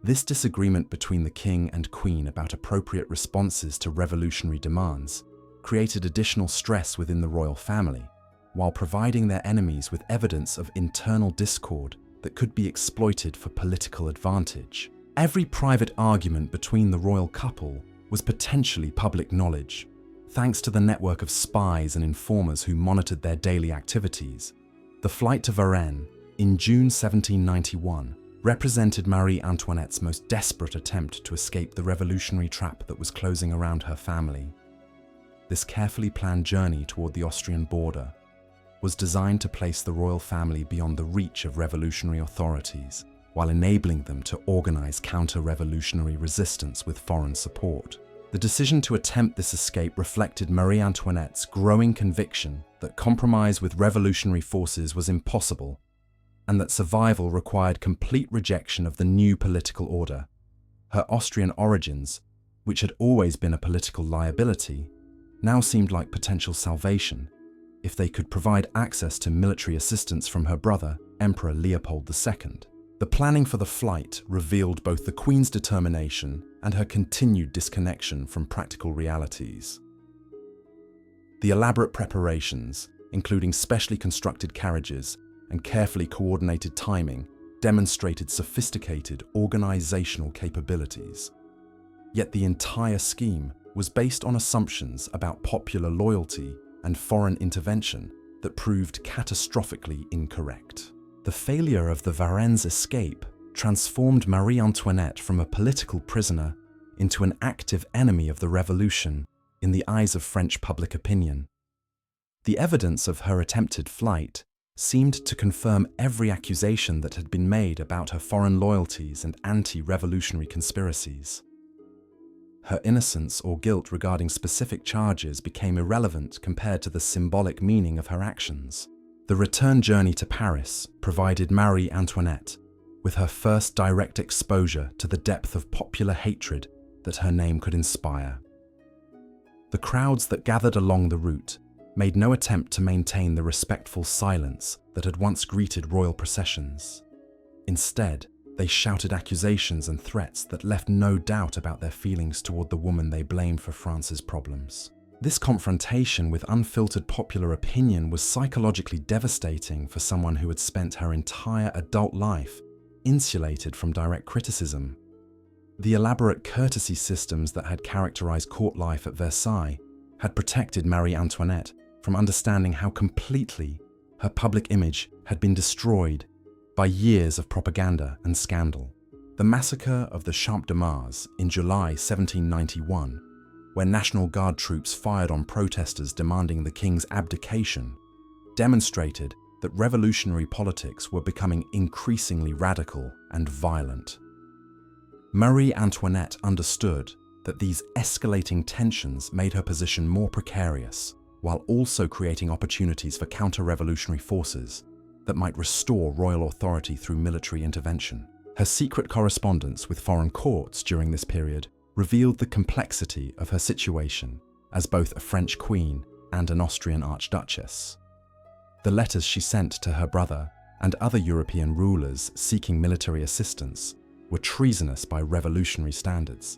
This disagreement between the king and queen about appropriate responses to revolutionary demands created additional stress within the royal family, while providing their enemies with evidence of internal discord that could be exploited for political advantage. Every private argument between the royal couple was potentially public knowledge, thanks to the network of spies and informers who monitored their daily activities. The flight to Varennes in June 1791 represented Marie Antoinette's most desperate attempt to escape the revolutionary trap that was closing around her family. This carefully planned journey toward the Austrian border was designed to place the royal family beyond the reach of revolutionary authorities, while enabling them to organize counter-revolutionary resistance with foreign support. The decision to attempt this escape reflected Marie Antoinette's growing conviction that compromise with revolutionary forces was impossible, and that survival required complete rejection of the new political order. Her Austrian origins, which had always been a political liability, now seemed like potential salvation if they could provide access to military assistance from her brother, Emperor Leopold II. The planning for the flight revealed both the Queen's determination and her continued disconnection from practical realities. The elaborate preparations, including specially constructed carriages and carefully coordinated timing, demonstrated sophisticated organizational capabilities. Yet the entire scheme was based on assumptions about popular loyalty and foreign intervention that proved catastrophically incorrect. The failure of the Varennes escape transformed Marie Antoinette from a political prisoner into an active enemy of the revolution in the eyes of French public opinion. The evidence of her attempted flight seemed to confirm every accusation that had been made about her foreign loyalties and anti-revolutionary conspiracies. Her innocence or guilt regarding specific charges became irrelevant compared to the symbolic meaning of her actions. The return journey to Paris provided Marie Antoinette with her first direct exposure to the depth of popular hatred that her name could inspire. The crowds that gathered along the route made no attempt to maintain the respectful silence that had once greeted royal processions. Instead, they shouted accusations and threats that left no doubt about their feelings toward the woman they blamed for France's problems. This confrontation with unfiltered popular opinion was psychologically devastating for someone who had spent her entire adult life insulated from direct criticism. The elaborate courtesy systems that had characterized court life at Versailles had protected Marie Antoinette from understanding how completely her public image had been destroyed by years of propaganda and scandal. The massacre of the Champ de Mars in July 1791, where National Guard troops fired on protesters demanding the king's abdication, demonstrated that revolutionary politics were becoming increasingly radical and violent. Marie Antoinette understood that these escalating tensions made her position more precarious, while also creating opportunities for counter-revolutionary forces that might restore royal authority through military intervention. Her secret correspondence with foreign courts during this period revealed the complexity of her situation as both a French queen and an Austrian archduchess. The letters she sent to her brother and other European rulers seeking military assistance were treasonous by revolutionary standards,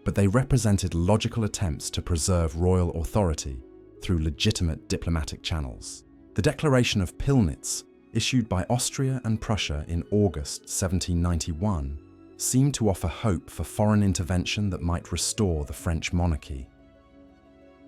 but they represented logical attempts to preserve royal authority through legitimate diplomatic channels. The Declaration of Pillnitz, issued by Austria and Prussia in August 1791, seemed to offer hope for foreign intervention that might restore the French monarchy.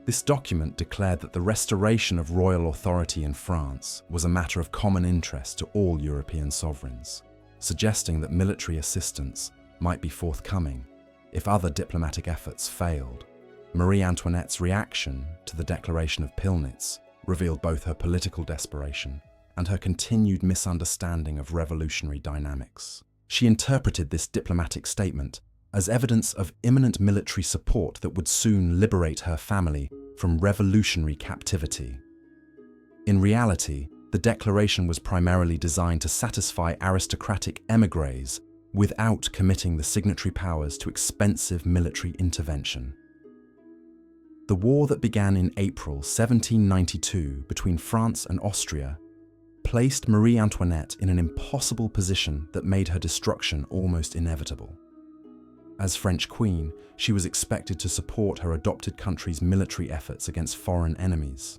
This document declared that the restoration of royal authority in France was a matter of common interest to all European sovereigns, suggesting that military assistance might be forthcoming if other diplomatic efforts failed. Marie Antoinette's reaction to the Declaration of Pillnitz revealed both her political desperation and her continued misunderstanding of revolutionary dynamics. She interpreted this diplomatic statement as evidence of imminent military support that would soon liberate her family from revolutionary captivity. In reality, the declaration was primarily designed to satisfy aristocratic émigrés without committing the signatory powers to expensive military intervention. The war that began in April 1792 between France and Austria placed Marie Antoinette in an impossible position that made her destruction almost inevitable. As French queen, she was expected to support her adopted country's military efforts against foreign enemies.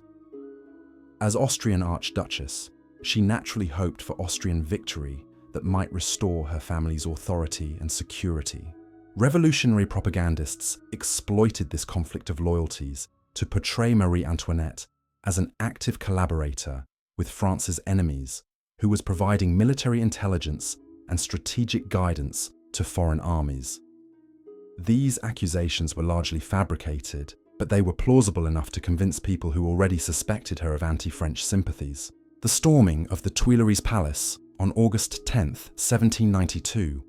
As Austrian Archduchess, she naturally hoped for Austrian victory that might restore her family's authority and security. Revolutionary propagandists exploited this conflict of loyalties to portray Marie Antoinette as an active collaborator with France's enemies, who was providing military intelligence and strategic guidance to foreign armies. These accusations were largely fabricated, but they were plausible enough to convince people who already suspected her of anti-French sympathies. The storming of the Tuileries Palace on August 10, 1792,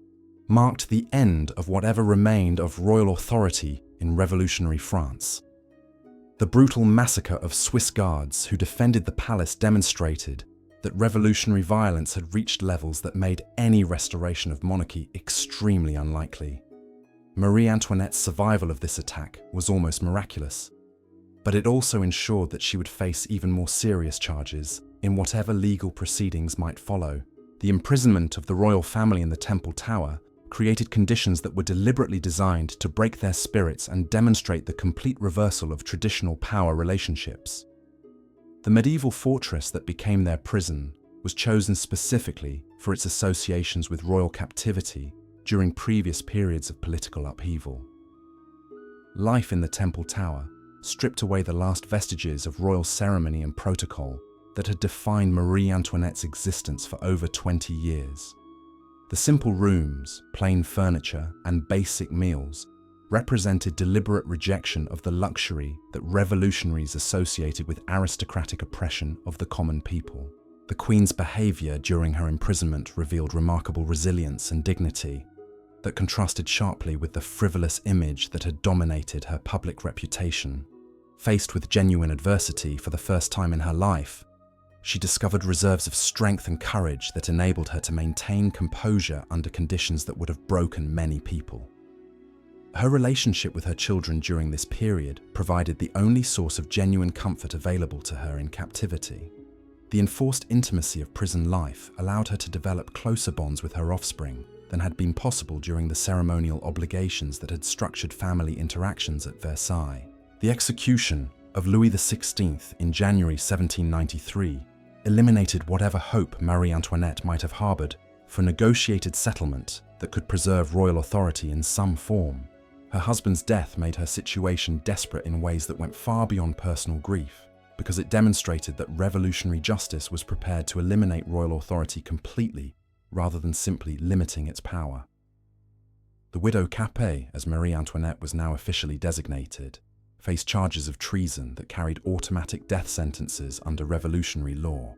marked the end of whatever remained of royal authority in revolutionary France. The brutal massacre of Swiss guards who defended the palace demonstrated that revolutionary violence had reached levels that made any restoration of monarchy extremely unlikely. Marie Antoinette's survival of this attack was almost miraculous, but it also ensured that she would face even more serious charges in whatever legal proceedings might follow. The imprisonment of the royal family in the Temple Tower created conditions that were deliberately designed to break their spirits and demonstrate the complete reversal of traditional power relationships. The medieval fortress that became their prison was chosen specifically for its associations with royal captivity during previous periods of political upheaval. Life in the Temple Tower stripped away the last vestiges of royal ceremony and protocol that had defined Marie Antoinette's existence for over 20 years. The simple rooms, plain furniture, and basic meals represented deliberate rejection of the luxury that revolutionaries associated with aristocratic oppression of the common people. The Queen's behavior during her imprisonment revealed remarkable resilience and dignity that contrasted sharply with the frivolous image that had dominated her public reputation. Faced with genuine adversity for the first time in her life, she discovered reserves of strength and courage that enabled her to maintain composure under conditions that would have broken many people. Her relationship with her children during this period provided the only source of genuine comfort available to her in captivity. The enforced intimacy of prison life allowed her to develop closer bonds with her offspring than had been possible during the ceremonial obligations that had structured family interactions at Versailles. The execution of Louis XVI in January 1793 eliminated whatever hope Marie Antoinette might have harbored for negotiated settlement that could preserve royal authority in some form. Her husband's death made her situation desperate in ways that went far beyond personal grief, because it demonstrated that revolutionary justice was prepared to eliminate royal authority completely rather than simply limiting its power. The widow Capet, as Marie Antoinette was now officially designated, faced charges of treason that carried automatic death sentences under revolutionary law.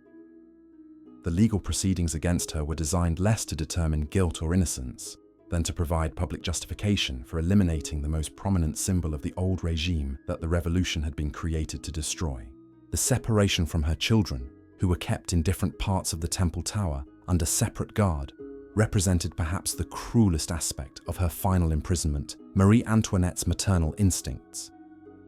The legal proceedings against her were designed less to determine guilt or innocence than to provide public justification for eliminating the most prominent symbol of the old regime that the revolution had been created to destroy. The separation from her children, who were kept in different parts of the Temple Tower under separate guard, represented perhaps the cruelest aspect of her final imprisonment. Marie Antoinette's maternal instincts,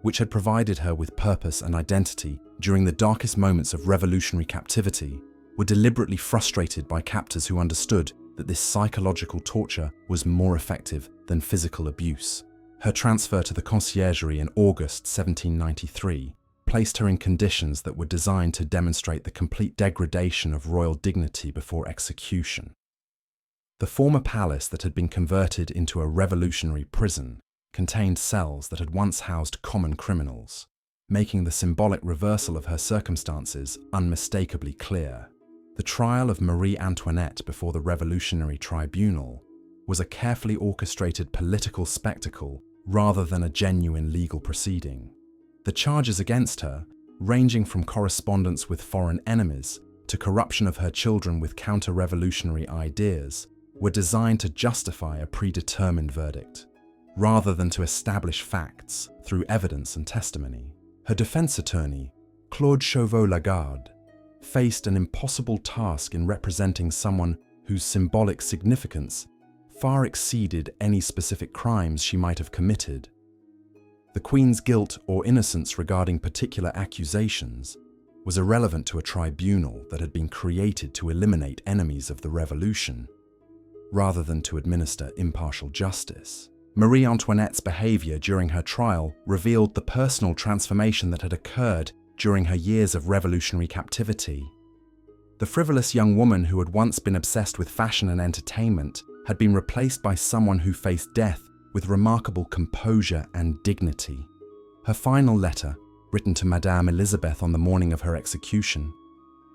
which had provided her with purpose and identity during the darkest moments of revolutionary captivity, were deliberately frustrated by captors who understood that this psychological torture was more effective than physical abuse. Her transfer to the conciergerie in August 1793 placed her in conditions that were designed to demonstrate the complete degradation of royal dignity before execution. The former palace that had been converted into a revolutionary prison contained cells that had once housed common criminals, making the symbolic reversal of her circumstances unmistakably clear. The trial of Marie Antoinette before the Revolutionary Tribunal was a carefully orchestrated political spectacle rather than a genuine legal proceeding. The charges against her, ranging from correspondence with foreign enemies to corruption of her children with counter-revolutionary ideas, were designed to justify a predetermined verdict, rather than to establish facts through evidence and testimony. Her defense attorney, Claude Chauveau-Lagarde, faced an impossible task in representing someone whose symbolic significance far exceeded any specific crimes she might have committed. The Queen's guilt or innocence regarding particular accusations was irrelevant to a tribunal that had been created to eliminate enemies of the revolution, rather than to administer impartial justice. Marie Antoinette's behavior during her trial revealed the personal transformation that had occurred during her years of revolutionary captivity. The frivolous young woman who had once been obsessed with fashion and entertainment had been replaced by someone who faced death with remarkable composure and dignity. Her final letter, written to Madame Elizabeth on the morning of her execution,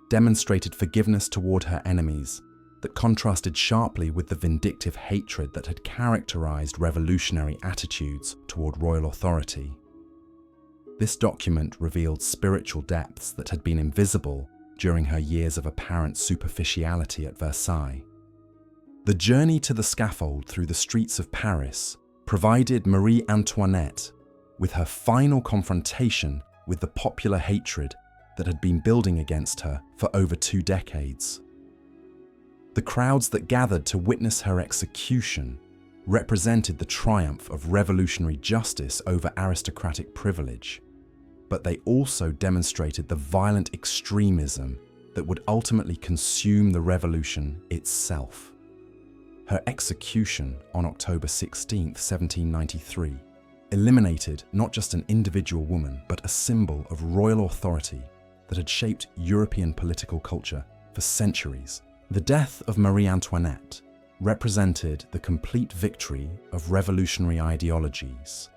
demonstrated forgiveness toward her enemies that contrasted sharply with the vindictive hatred that had characterized revolutionary attitudes toward royal authority. This document revealed spiritual depths that had been invisible during her years of apparent superficiality at Versailles. The journey to the scaffold through the streets of Paris provided Marie Antoinette with her final confrontation with the popular hatred that had been building against her for over 2 decades. The crowds that gathered to witness her execution represented the triumph of revolutionary justice over aristocratic privilege, but they also demonstrated the violent extremism that would ultimately consume the revolution itself. Her execution on October 16, 1793, eliminated not just an individual woman, but a symbol of royal authority that had shaped European political culture for centuries. The death of Marie Antoinette represented the complete victory of revolutionary ideologies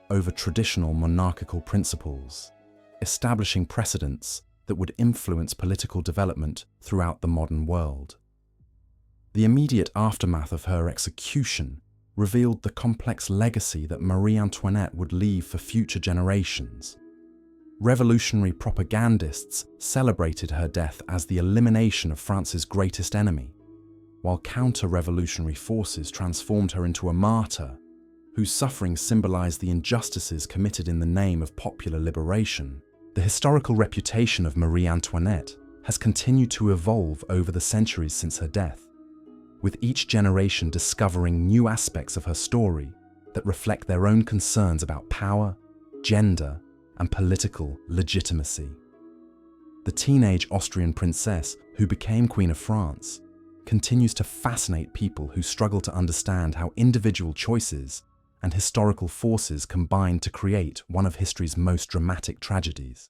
over traditional monarchical principles, establishing precedents that would influence political development throughout the modern world. The immediate aftermath of her execution revealed the complex legacy that Marie Antoinette would leave for future generations. Revolutionary propagandists celebrated her death as the elimination of France's greatest enemy, while counter-revolutionary forces transformed her into a martyr, whose suffering symbolized the injustices committed in the name of popular liberation. The historical reputation of Marie Antoinette has continued to evolve over the centuries since her death, with each generation discovering new aspects of her story that reflect their own concerns about power, gender, and political legitimacy. The teenage Austrian princess who became Queen of France continues to fascinate people who struggle to understand how individual choices and historical forces combined to create one of history's most dramatic tragedies.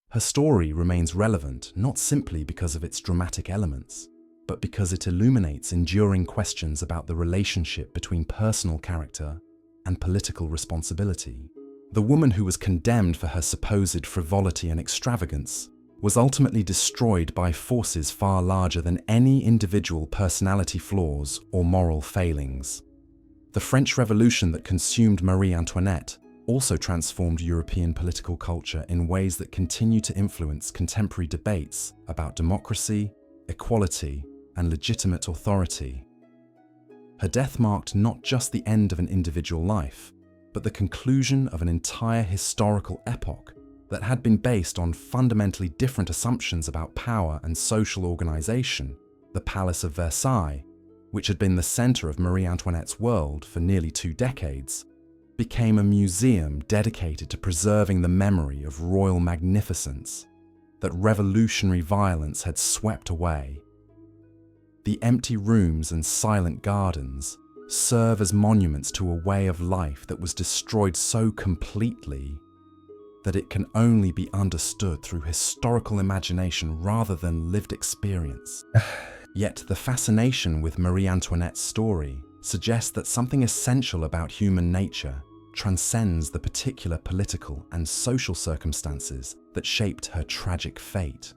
Her story remains relevant not simply because of its dramatic elements, but because it illuminates enduring questions about the relationship between personal character and political responsibility. The woman who was condemned for her supposed frivolity and extravagance was ultimately destroyed by forces far larger than any individual personality flaws or moral failings. The French Revolution that consumed Marie Antoinette also transformed European political culture in ways that continue to influence contemporary debates about democracy, equality, and legitimate authority. Her death marked not just the end of an individual life, but the conclusion of an entire historical epoch that had been based on fundamentally different assumptions about power and social organization. The Palace of Versailles, which had been the center of Marie Antoinette's world for nearly 2 decades, became a museum dedicated to preserving the memory of royal magnificence that revolutionary violence had swept away. The empty rooms and silent gardens serve as monuments to a way of life that was destroyed so completely that it can only be understood through historical imagination rather than lived experience. Yet the fascination with Marie Antoinette's story suggests that something essential about human nature transcends the particular political and social circumstances that shaped her tragic fate.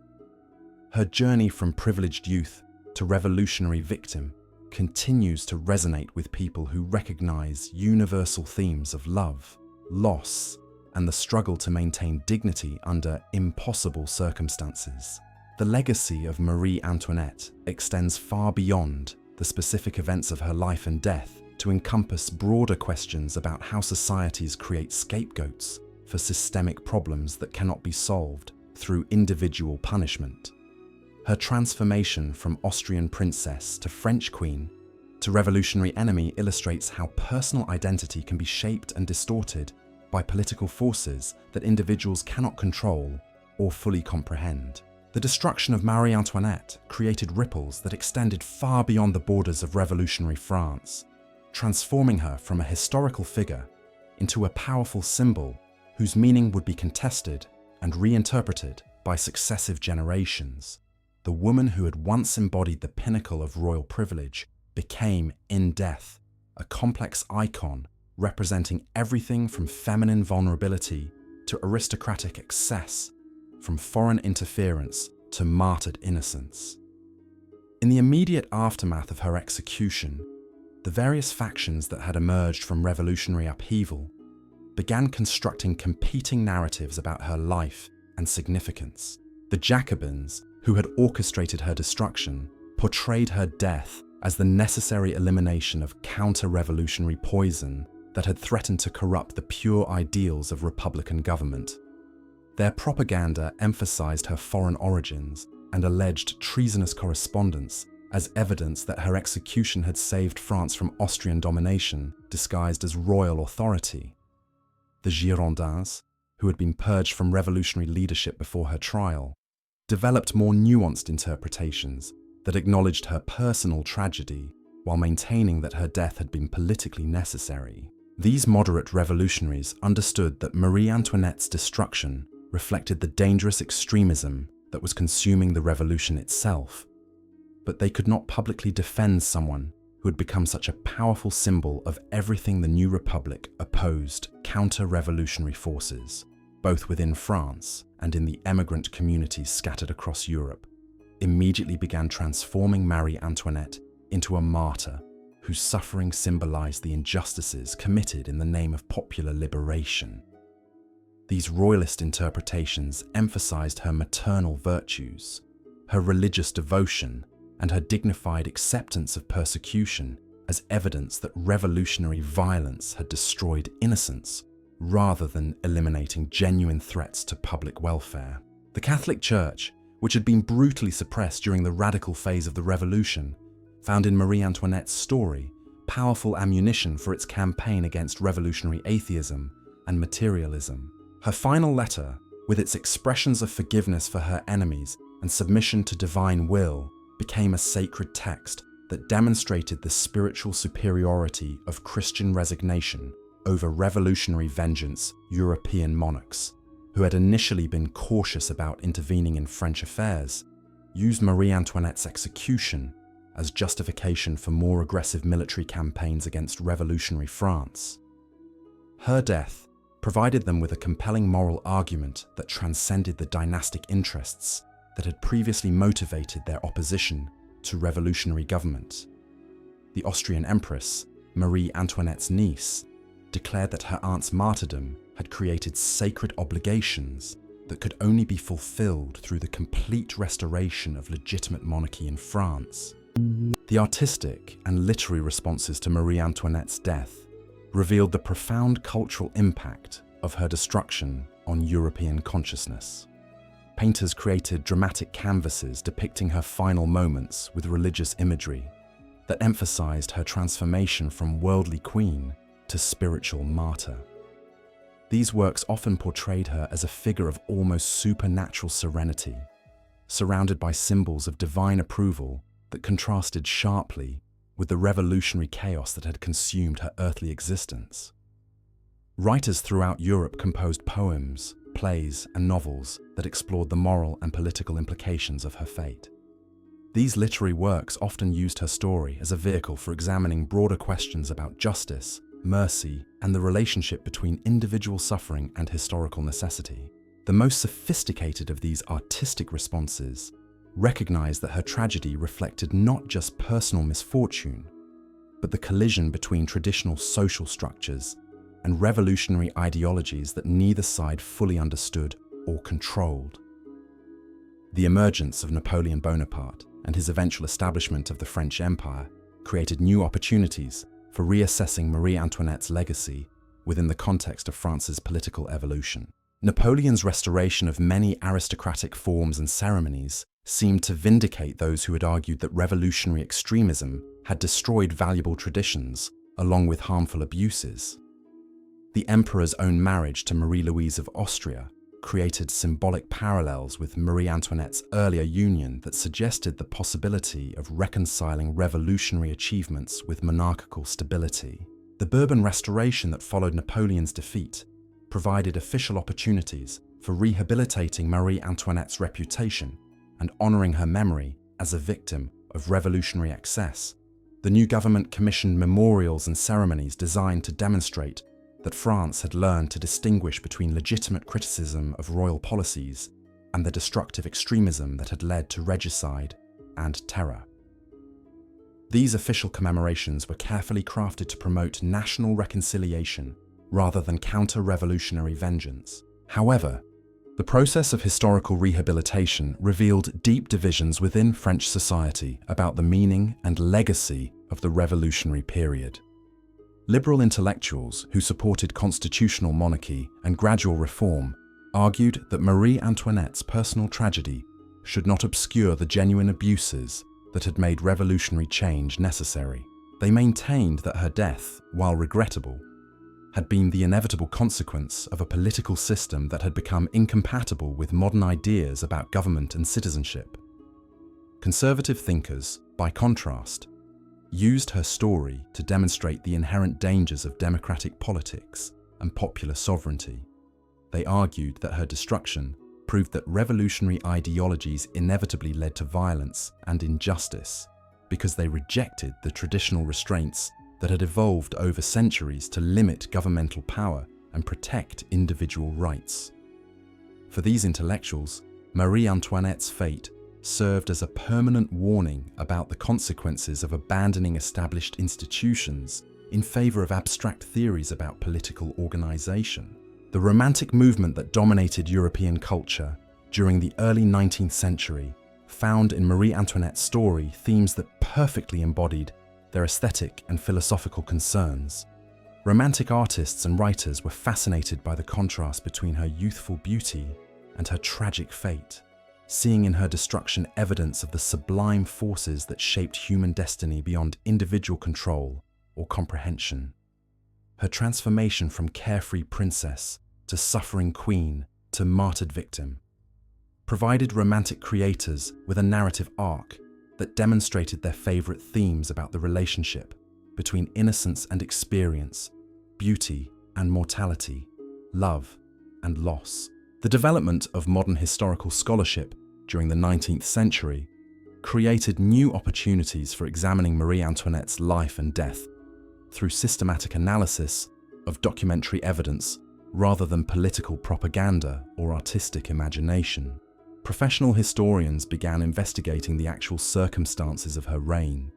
Her journey from privileged youth to revolutionary victim continues to resonate with people who recognize universal themes of love, loss, and the struggle to maintain dignity under impossible circumstances. The legacy of Marie Antoinette extends far beyond the specific events of her life and death to encompass broader questions about how societies create scapegoats for systemic problems that cannot be solved through individual punishment. Her transformation from Austrian princess to French queen to revolutionary enemy illustrates how personal identity can be shaped and distorted by political forces that individuals cannot control or fully comprehend. The destruction of Marie Antoinette created ripples that extended far beyond the borders of revolutionary France, transforming her from a historical figure into a powerful symbol whose meaning would be contested and reinterpreted by successive generations. The woman who had once embodied the pinnacle of royal privilege became, in death, a complex icon representing everything from feminine vulnerability to aristocratic excess, from foreign interference to martyred innocence. In the immediate aftermath of her execution, the various factions that had emerged from revolutionary upheaval began constructing competing narratives about her life and significance. The Jacobins, who had orchestrated her destruction, portrayed her death as the necessary elimination of counter-revolutionary poison that had threatened to corrupt the pure ideals of republican government. Their propaganda emphasized her foreign origins and alleged treasonous correspondence as evidence that her execution had saved France from Austrian domination disguised as royal authority. The Girondins, who had been purged from revolutionary leadership before her trial, developed more nuanced interpretations that acknowledged her personal tragedy while maintaining that her death had been politically necessary. These moderate revolutionaries understood that Marie Antoinette's destruction reflected the dangerous extremism that was consuming the revolution itself, but they could not publicly defend someone who had become such a powerful symbol of everything the new republic opposed counter-revolutionary forces, both within France and in the emigrant communities scattered across Europe, immediately began transforming Marie Antoinette into a martyr whose suffering symbolized the injustices committed in the name of popular liberation. These royalist interpretations emphasized her maternal virtues, her religious devotion, and her dignified acceptance of persecution as evidence that revolutionary violence had destroyed innocence rather than eliminating genuine threats to public welfare. The Catholic Church, which had been brutally suppressed during the radical phase of the revolution, found in Marie Antoinette's story powerful ammunition for its campaign against revolutionary atheism and materialism. Her final letter, with its expressions of forgiveness for her enemies and submission to divine will, became a sacred text that demonstrated the spiritual superiority of Christian resignation over revolutionary vengeance European monarchs, who had initially been cautious about intervening in French affairs, used Marie Antoinette's execution as justification for more aggressive military campaigns against revolutionary France. Her death provided them with a compelling moral argument that transcended the dynastic interests that had previously motivated their opposition to revolutionary government. The Austrian Empress, Marie Antoinette's niece, declared that her aunt's martyrdom had created sacred obligations that could only be fulfilled through the complete restoration of legitimate monarchy in France. The artistic and literary responses to Marie Antoinette's death revealed the profound cultural impact of her destruction on European consciousness. Painters created dramatic canvases depicting her final moments with religious imagery that emphasized her transformation from worldly queen to spiritual martyr. These works often portrayed her as a figure of almost supernatural serenity, surrounded by symbols of divine approval that contrasted sharply with the revolutionary chaos that had consumed her earthly existence. Writers throughout Europe composed poems, plays, and novels that explored the moral and political implications of her fate. These literary works often used her story as a vehicle for examining broader questions about justice, mercy, and the relationship between individual suffering and historical necessity. The most sophisticated of these artistic responses recognized that her tragedy reflected not just personal misfortune, but the collision between traditional social structures and revolutionary ideologies that neither side fully understood or controlled. The emergence of Napoleon Bonaparte and his eventual establishment of the French Empire created new opportunities for reassessing Marie Antoinette's legacy within the context of France's political evolution. Napoleon's restoration of many aristocratic forms and ceremonies seemed to vindicate those who had argued that revolutionary extremism had destroyed valuable traditions along with harmful abuses. The emperor's own marriage to Marie-Louise of Austria created symbolic parallels with Marie Antoinette's earlier union that suggested the possibility of reconciling revolutionary achievements with monarchical stability. The Bourbon Restoration that followed Napoleon's defeat provided official opportunities for rehabilitating Marie Antoinette's reputation and honoring her memory as a victim of revolutionary excess. The new government commissioned memorials and ceremonies designed to demonstrate that France had learned to distinguish between legitimate criticism of royal policies and the destructive extremism that had led to regicide and terror. These official commemorations were carefully crafted to promote national reconciliation rather than counter-revolutionary vengeance. However, the process of historical rehabilitation revealed deep divisions within French society about the meaning and legacy of the revolutionary period. Liberal intellectuals who supported constitutional monarchy and gradual reform argued that Marie Antoinette's personal tragedy should not obscure the genuine abuses that had made revolutionary change necessary. They maintained that her death, while regrettable, had been the inevitable consequence of a political system that had become incompatible with modern ideas about government and citizenship. Conservative thinkers, by contrast, used her story to demonstrate the inherent dangers of democratic politics and popular sovereignty. They argued that her destruction proved that revolutionary ideologies inevitably led to violence and injustice because they rejected the traditional restraints that had evolved over centuries to limit governmental power and protect individual rights. For these intellectuals, Marie Antoinette's fate served as a permanent warning about the consequences of abandoning established institutions in favor of abstract theories about political organization. The Romantic movement that dominated European culture during the early 19th century found in Marie Antoinette's story themes that perfectly embodied their aesthetic and philosophical concerns. Romantic artists and writers were fascinated by the contrast between her youthful beauty and her tragic fate, seeing in her destruction evidence of the sublime forces that shaped human destiny beyond individual control or comprehension. Her transformation from carefree princess to suffering queen to martyred victim provided Romantic creators with a narrative arc that demonstrated their favorite themes about the relationship between innocence and experience, beauty and mortality, love and loss. The development of modern historical scholarship during the 19th century created new opportunities for examining Marie Antoinette's life and death through systematic analysis of documentary evidence rather than political propaganda or artistic imagination. Professional historians began investigating the actual circumstances of her reign,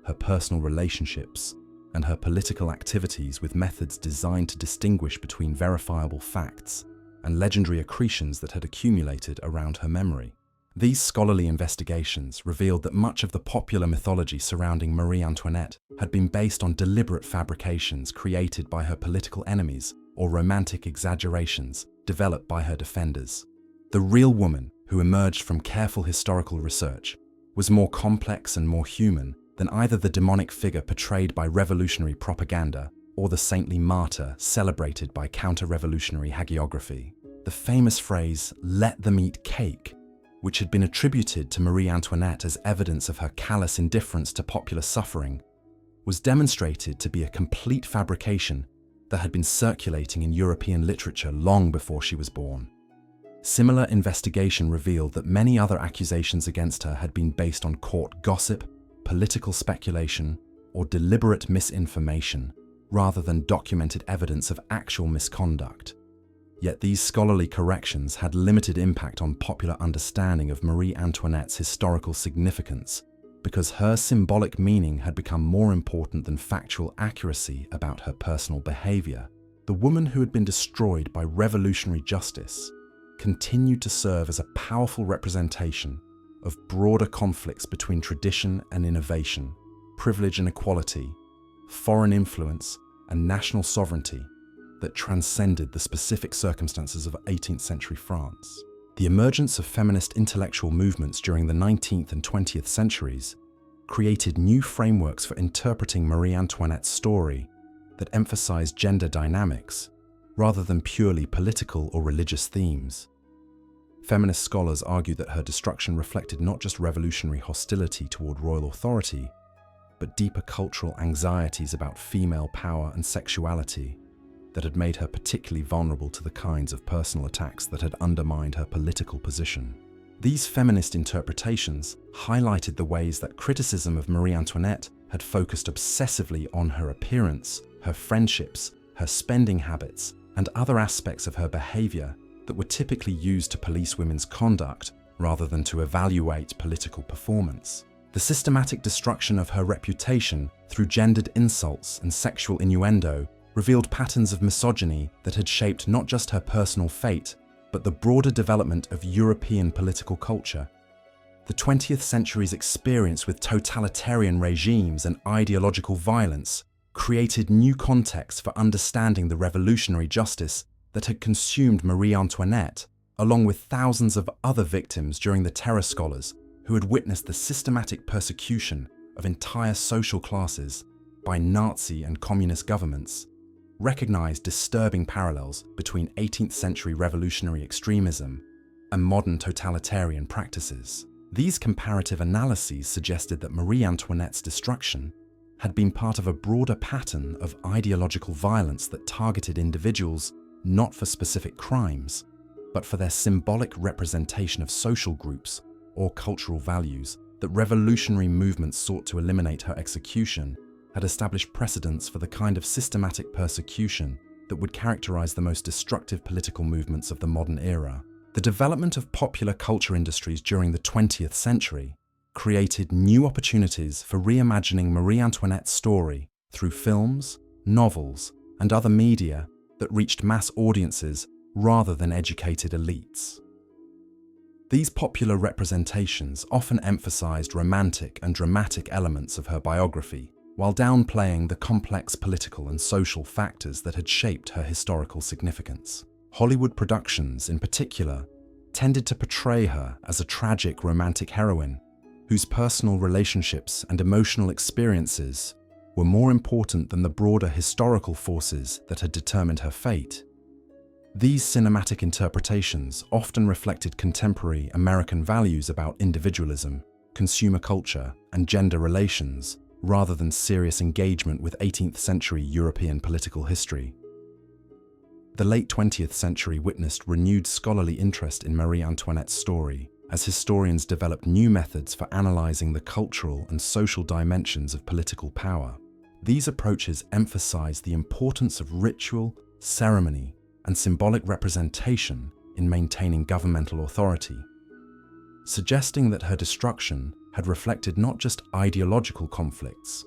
her personal relationships, and her political activities with methods designed to distinguish between verifiable facts and legendary accretions that had accumulated around her memory. These scholarly investigations revealed that much of the popular mythology surrounding Marie Antoinette had been based on deliberate fabrications created by her political enemies or romantic exaggerations developed by her defenders. The real woman, who emerged from careful historical research, was more complex and more human than either the demonic figure portrayed by revolutionary propaganda or the saintly martyr celebrated by counter-revolutionary hagiography. The famous phrase, "let them eat cake," which had been attributed to Marie Antoinette as evidence of her callous indifference to popular suffering, was demonstrated to be a complete fabrication that had been circulating in European literature long before she was born. Similar investigation revealed that many other accusations against her had been based on court gossip, political speculation, or deliberate misinformation, rather than documented evidence of actual misconduct. Yet these scholarly corrections had limited impact on popular understanding of Marie Antoinette's historical significance, because her symbolic meaning had become more important than factual accuracy about her personal behavior. The woman who had been destroyed by revolutionary justice continued to serve as a powerful representation of broader conflicts between tradition and innovation, privilege and equality, foreign influence and national sovereignty that transcended the specific circumstances of 18th century France. The emergence of feminist intellectual movements during the 19th and 20th centuries created new frameworks for interpreting Marie Antoinette's story that emphasized gender dynamics rather than purely political or religious themes. Feminist scholars argue that her destruction reflected not just revolutionary hostility toward royal authority, but deeper cultural anxieties about female power and sexuality that had made her particularly vulnerable to the kinds of personal attacks that had undermined her political position. These feminist interpretations highlighted the ways that criticism of Marie Antoinette had focused obsessively on her appearance, her friendships, her spending habits, and other aspects of her behavior that were typically used to police women's conduct rather than to evaluate political performance. The systematic destruction of her reputation through gendered insults and sexual innuendo revealed patterns of misogyny that had shaped not just her personal fate, but the broader development of European political culture. The 20th century's experience with totalitarian regimes and ideological violence created new contexts for understanding the revolutionary justice that had consumed Marie Antoinette, along with thousands of other victims during the Terror Scholars who had witnessed the systematic persecution of entire social classes by Nazi and communist governments, recognized disturbing parallels between 18th century revolutionary extremism and modern totalitarian practices. These comparative analyses suggested that Marie Antoinette's destruction had been part of a broader pattern of ideological violence that targeted individuals not for specific crimes, but for their symbolic representation of social groups or cultural values. That revolutionary movements sought to eliminate her execution had established precedents for the kind of systematic persecution that would characterize the most destructive political movements of the modern era. The development of popular culture industries during the 20th century created new opportunities for reimagining Marie Antoinette's story through films, novels, and other media that reached mass audiences rather than educated elites. These popular representations often emphasized romantic and dramatic elements of her biography, while downplaying the complex political and social factors that had shaped her historical significance. Hollywood productions, in particular, tended to portray her as a tragic romantic heroine whose personal relationships and emotional experiences were more important than the broader historical forces that had determined her fate. These cinematic interpretations often reflected contemporary American values about individualism, consumer culture, and gender relations, rather than serious engagement with 18th century European political history. The late 20th century witnessed renewed scholarly interest in Marie Antoinette's story, as historians developed new methods for analyzing the cultural and social dimensions of political power. These approaches emphasized the importance of ritual, ceremony, and symbolic representation in maintaining governmental authority, suggesting that her destruction had reflected not just ideological conflicts,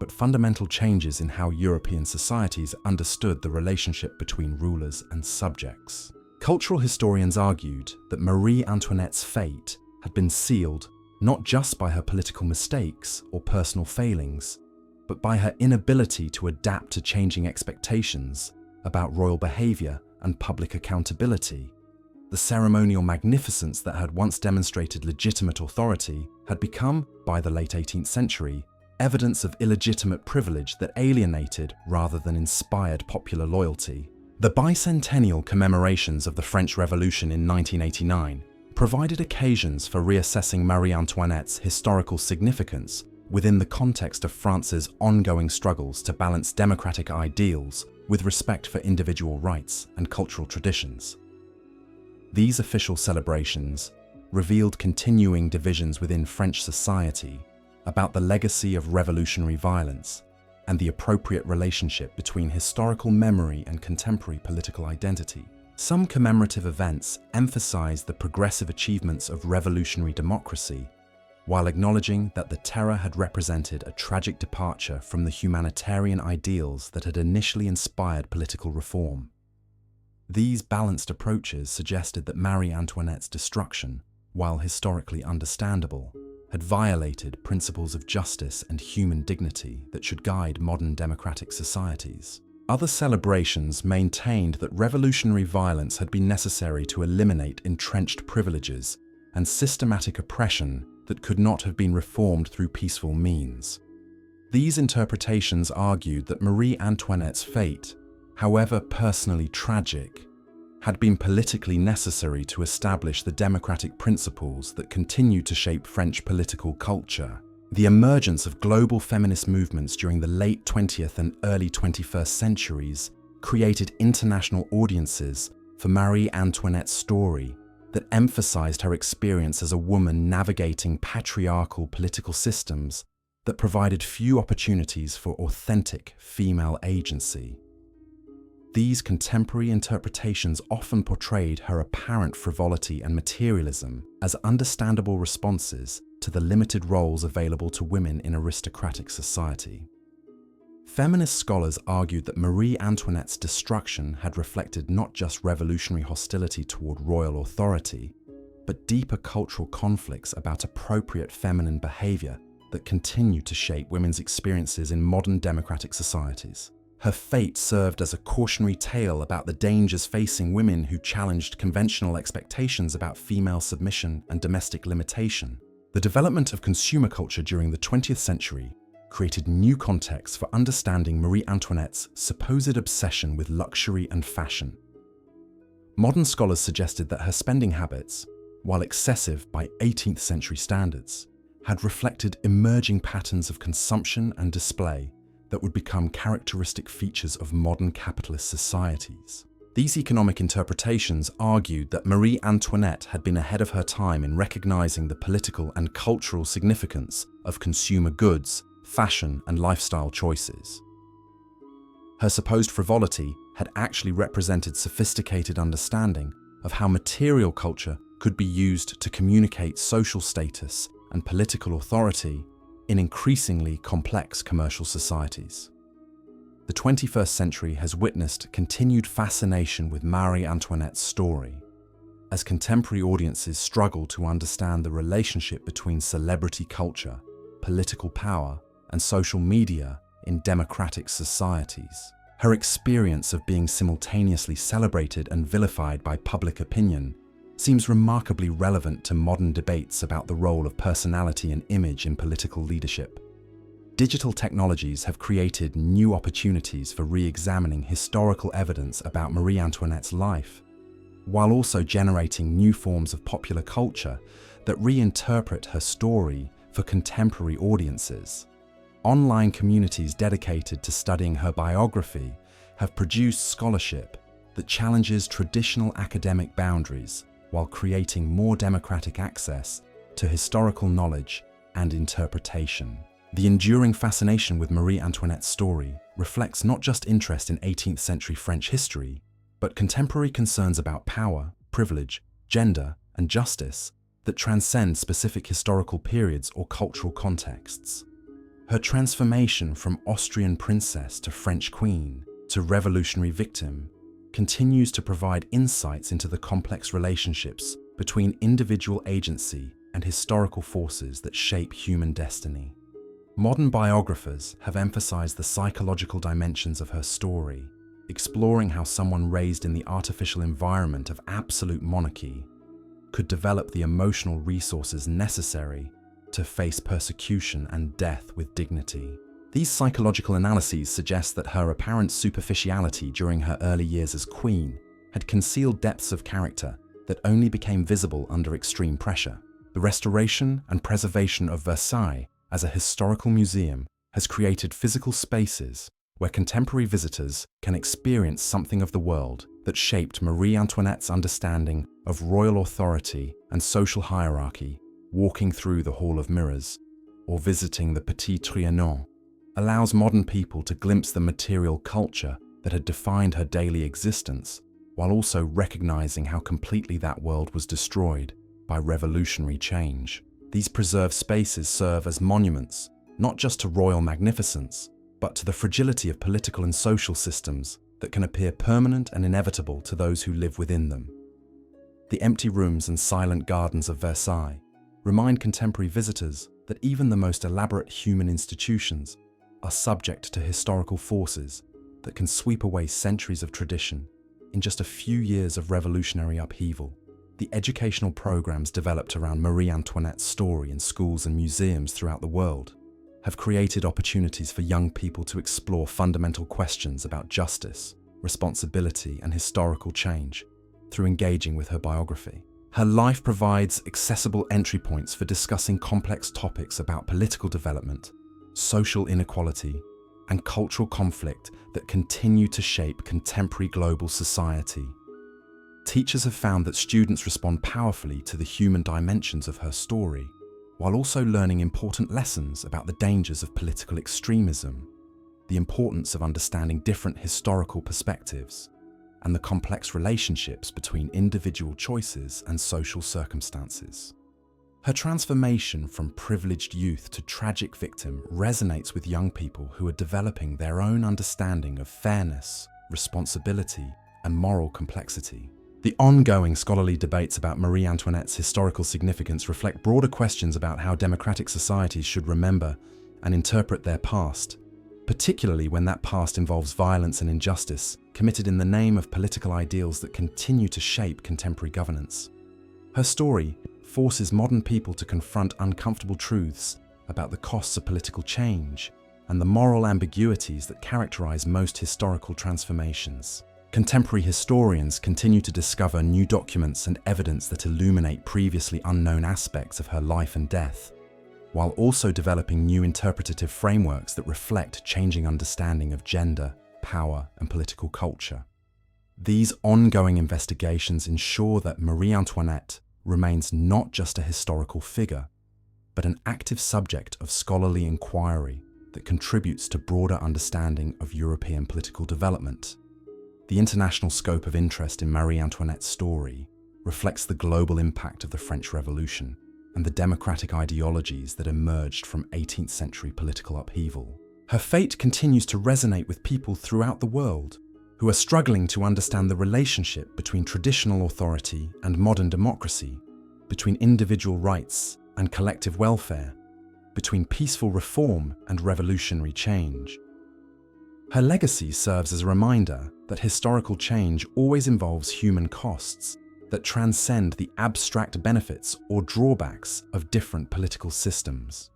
but fundamental changes in how European societies understood the relationship between rulers and subjects. Cultural historians argued that Marie Antoinette's fate had been sealed not just by her political mistakes or personal failings, but by her inability to adapt to changing expectations about royal behavior and public accountability. The ceremonial magnificence that had once demonstrated legitimate authority had become, by the late 18th century, evidence of illegitimate privilege that alienated rather than inspired popular loyalty. The bicentennial commemorations of the French Revolution in 1989 provided occasions for reassessing Marie Antoinette's historical significance within the context of France's ongoing struggles to balance democratic ideals with respect for individual rights and cultural traditions. These official celebrations revealed continuing divisions within French society about the legacy of revolutionary violence and the appropriate relationship between historical memory and contemporary political identity. Some commemorative events emphasized the progressive achievements of revolutionary democracy, while acknowledging that the terror had represented a tragic departure from the humanitarian ideals that had initially inspired political reform. These balanced approaches suggested that Marie Antoinette's destruction, while historically understandable, had violated principles of justice and human dignity that should guide modern democratic societies. Other celebrations maintained that revolutionary violence had been necessary to eliminate entrenched privileges and systematic oppression that could not have been reformed through peaceful means. These interpretations argued that Marie Antoinette's fate, however personally tragic, had been politically necessary to establish the democratic principles that continue to shape French political culture. The emergence of global feminist movements during the late 20th and early 21st centuries created international audiences for Marie Antoinette's story that emphasized her experience as a woman navigating patriarchal political systems that provided few opportunities for authentic female agency. These contemporary interpretations often portrayed her apparent frivolity and materialism as understandable responses to the limited roles available to women in aristocratic society. Feminist scholars argued that Marie Antoinette's destruction had reflected not just revolutionary hostility toward royal authority, but deeper cultural conflicts about appropriate feminine behavior that continue to shape women's experiences in modern democratic societies. Her fate served as a cautionary tale about the dangers facing women who challenged conventional expectations about female submission and domestic limitation, The development of consumer culture during the 20th century created new contexts for understanding Marie Antoinette's supposed obsession with luxury and fashion. Modern scholars suggested that her spending habits, while excessive by 18th century standards, had reflected emerging patterns of consumption and display that would become characteristic features of modern capitalist societies. These economic interpretations argued that Marie Antoinette had been ahead of her time in recognizing the political and cultural significance of consumer goods, fashion, and lifestyle choices. Her supposed frivolity had actually represented sophisticated understanding of how material culture could be used to communicate social status and political authority in increasingly complex commercial societies. The 21st century has witnessed continued fascination with Marie Antoinette's story, as contemporary audiences struggle to understand the relationship between celebrity culture, political power, and social media in democratic societies. Her experience of being simultaneously celebrated and vilified by public opinion seems remarkably relevant to modern debates about the role of personality and image in political leadership. Digital technologies have created new opportunities for re-examining historical evidence about Marie Antoinette's life, while also generating new forms of popular culture that reinterpret her story for contemporary audiences. Online communities dedicated to studying her biography have produced scholarship that challenges traditional academic boundaries while creating more democratic access to historical knowledge and interpretation. The enduring fascination with Marie Antoinette's story reflects not just interest in 18th century French history, but contemporary concerns about power, privilege, gender, and justice that transcend specific historical periods or cultural contexts. Her transformation from Austrian princess to French queen to revolutionary victim continues to provide insights into the complex relationships between individual agency and historical forces that shape human destiny. Modern biographers have emphasized the psychological dimensions of her story, exploring how someone raised in the artificial environment of absolute monarchy could develop the emotional resources necessary to face persecution and death with dignity. These psychological analyses suggest that her apparent superficiality during her early years as queen had concealed depths of character that only became visible under extreme pressure. The restoration and preservation of Versailles as a historical museum has created physical spaces where contemporary visitors can experience something of the world that shaped Marie Antoinette's understanding of royal authority and social hierarchy. Walking through the Hall of Mirrors or visiting the Petit Trianon allows modern people to glimpse the material culture that had defined her daily existence, while also recognizing how completely that world was destroyed by revolutionary change. These preserved spaces serve as monuments, not just to royal magnificence, but to the fragility of political and social systems that can appear permanent and inevitable to those who live within them. The empty rooms and silent gardens of Versailles remind contemporary visitors that even the most elaborate human institutions are subject to historical forces that can sweep away centuries of tradition in just a few years of revolutionary upheaval. The educational programs developed around Marie Antoinette's story in schools and museums throughout the world have created opportunities for young people to explore fundamental questions about justice, responsibility, and historical change through engaging with her biography. Her life provides accessible entry points for discussing complex topics about political development, social inequality, and cultural conflict that continue to shape contemporary global society. Teachers have found that students respond powerfully to the human dimensions of her story, while also learning important lessons about the dangers of political extremism, the importance of understanding different historical perspectives, and the complex relationships between individual choices and social circumstances. Her transformation from privileged youth to tragic victim resonates with young people who are developing their own understanding of fairness, responsibility, and moral complexity. The ongoing scholarly debates about Marie Antoinette's historical significance reflect broader questions about how democratic societies should remember and interpret their past, particularly when that past involves violence and injustice committed in the name of political ideals that continue to shape contemporary governance. Her story forces modern people to confront uncomfortable truths about the costs of political change and the moral ambiguities that characterize most historical transformations. Contemporary historians continue to discover new documents and evidence that illuminate previously unknown aspects of her life and death, while also developing new interpretative frameworks that reflect changing understanding of gender, power, and political culture. These ongoing investigations ensure that Marie Antoinette remains not just a historical figure, but an active subject of scholarly inquiry that contributes to broader understanding of European political development. The international scope of interest in Marie Antoinette's story reflects the global impact of the French Revolution and the democratic ideologies that emerged from 18th century political upheaval. Her fate continues to resonate with people throughout the world who are struggling to understand the relationship between traditional authority and modern democracy, between individual rights and collective welfare, between peaceful reform and revolutionary change. Her legacy serves as a reminder that historical change always involves human costs that transcend the abstract benefits or drawbacks of different political systems.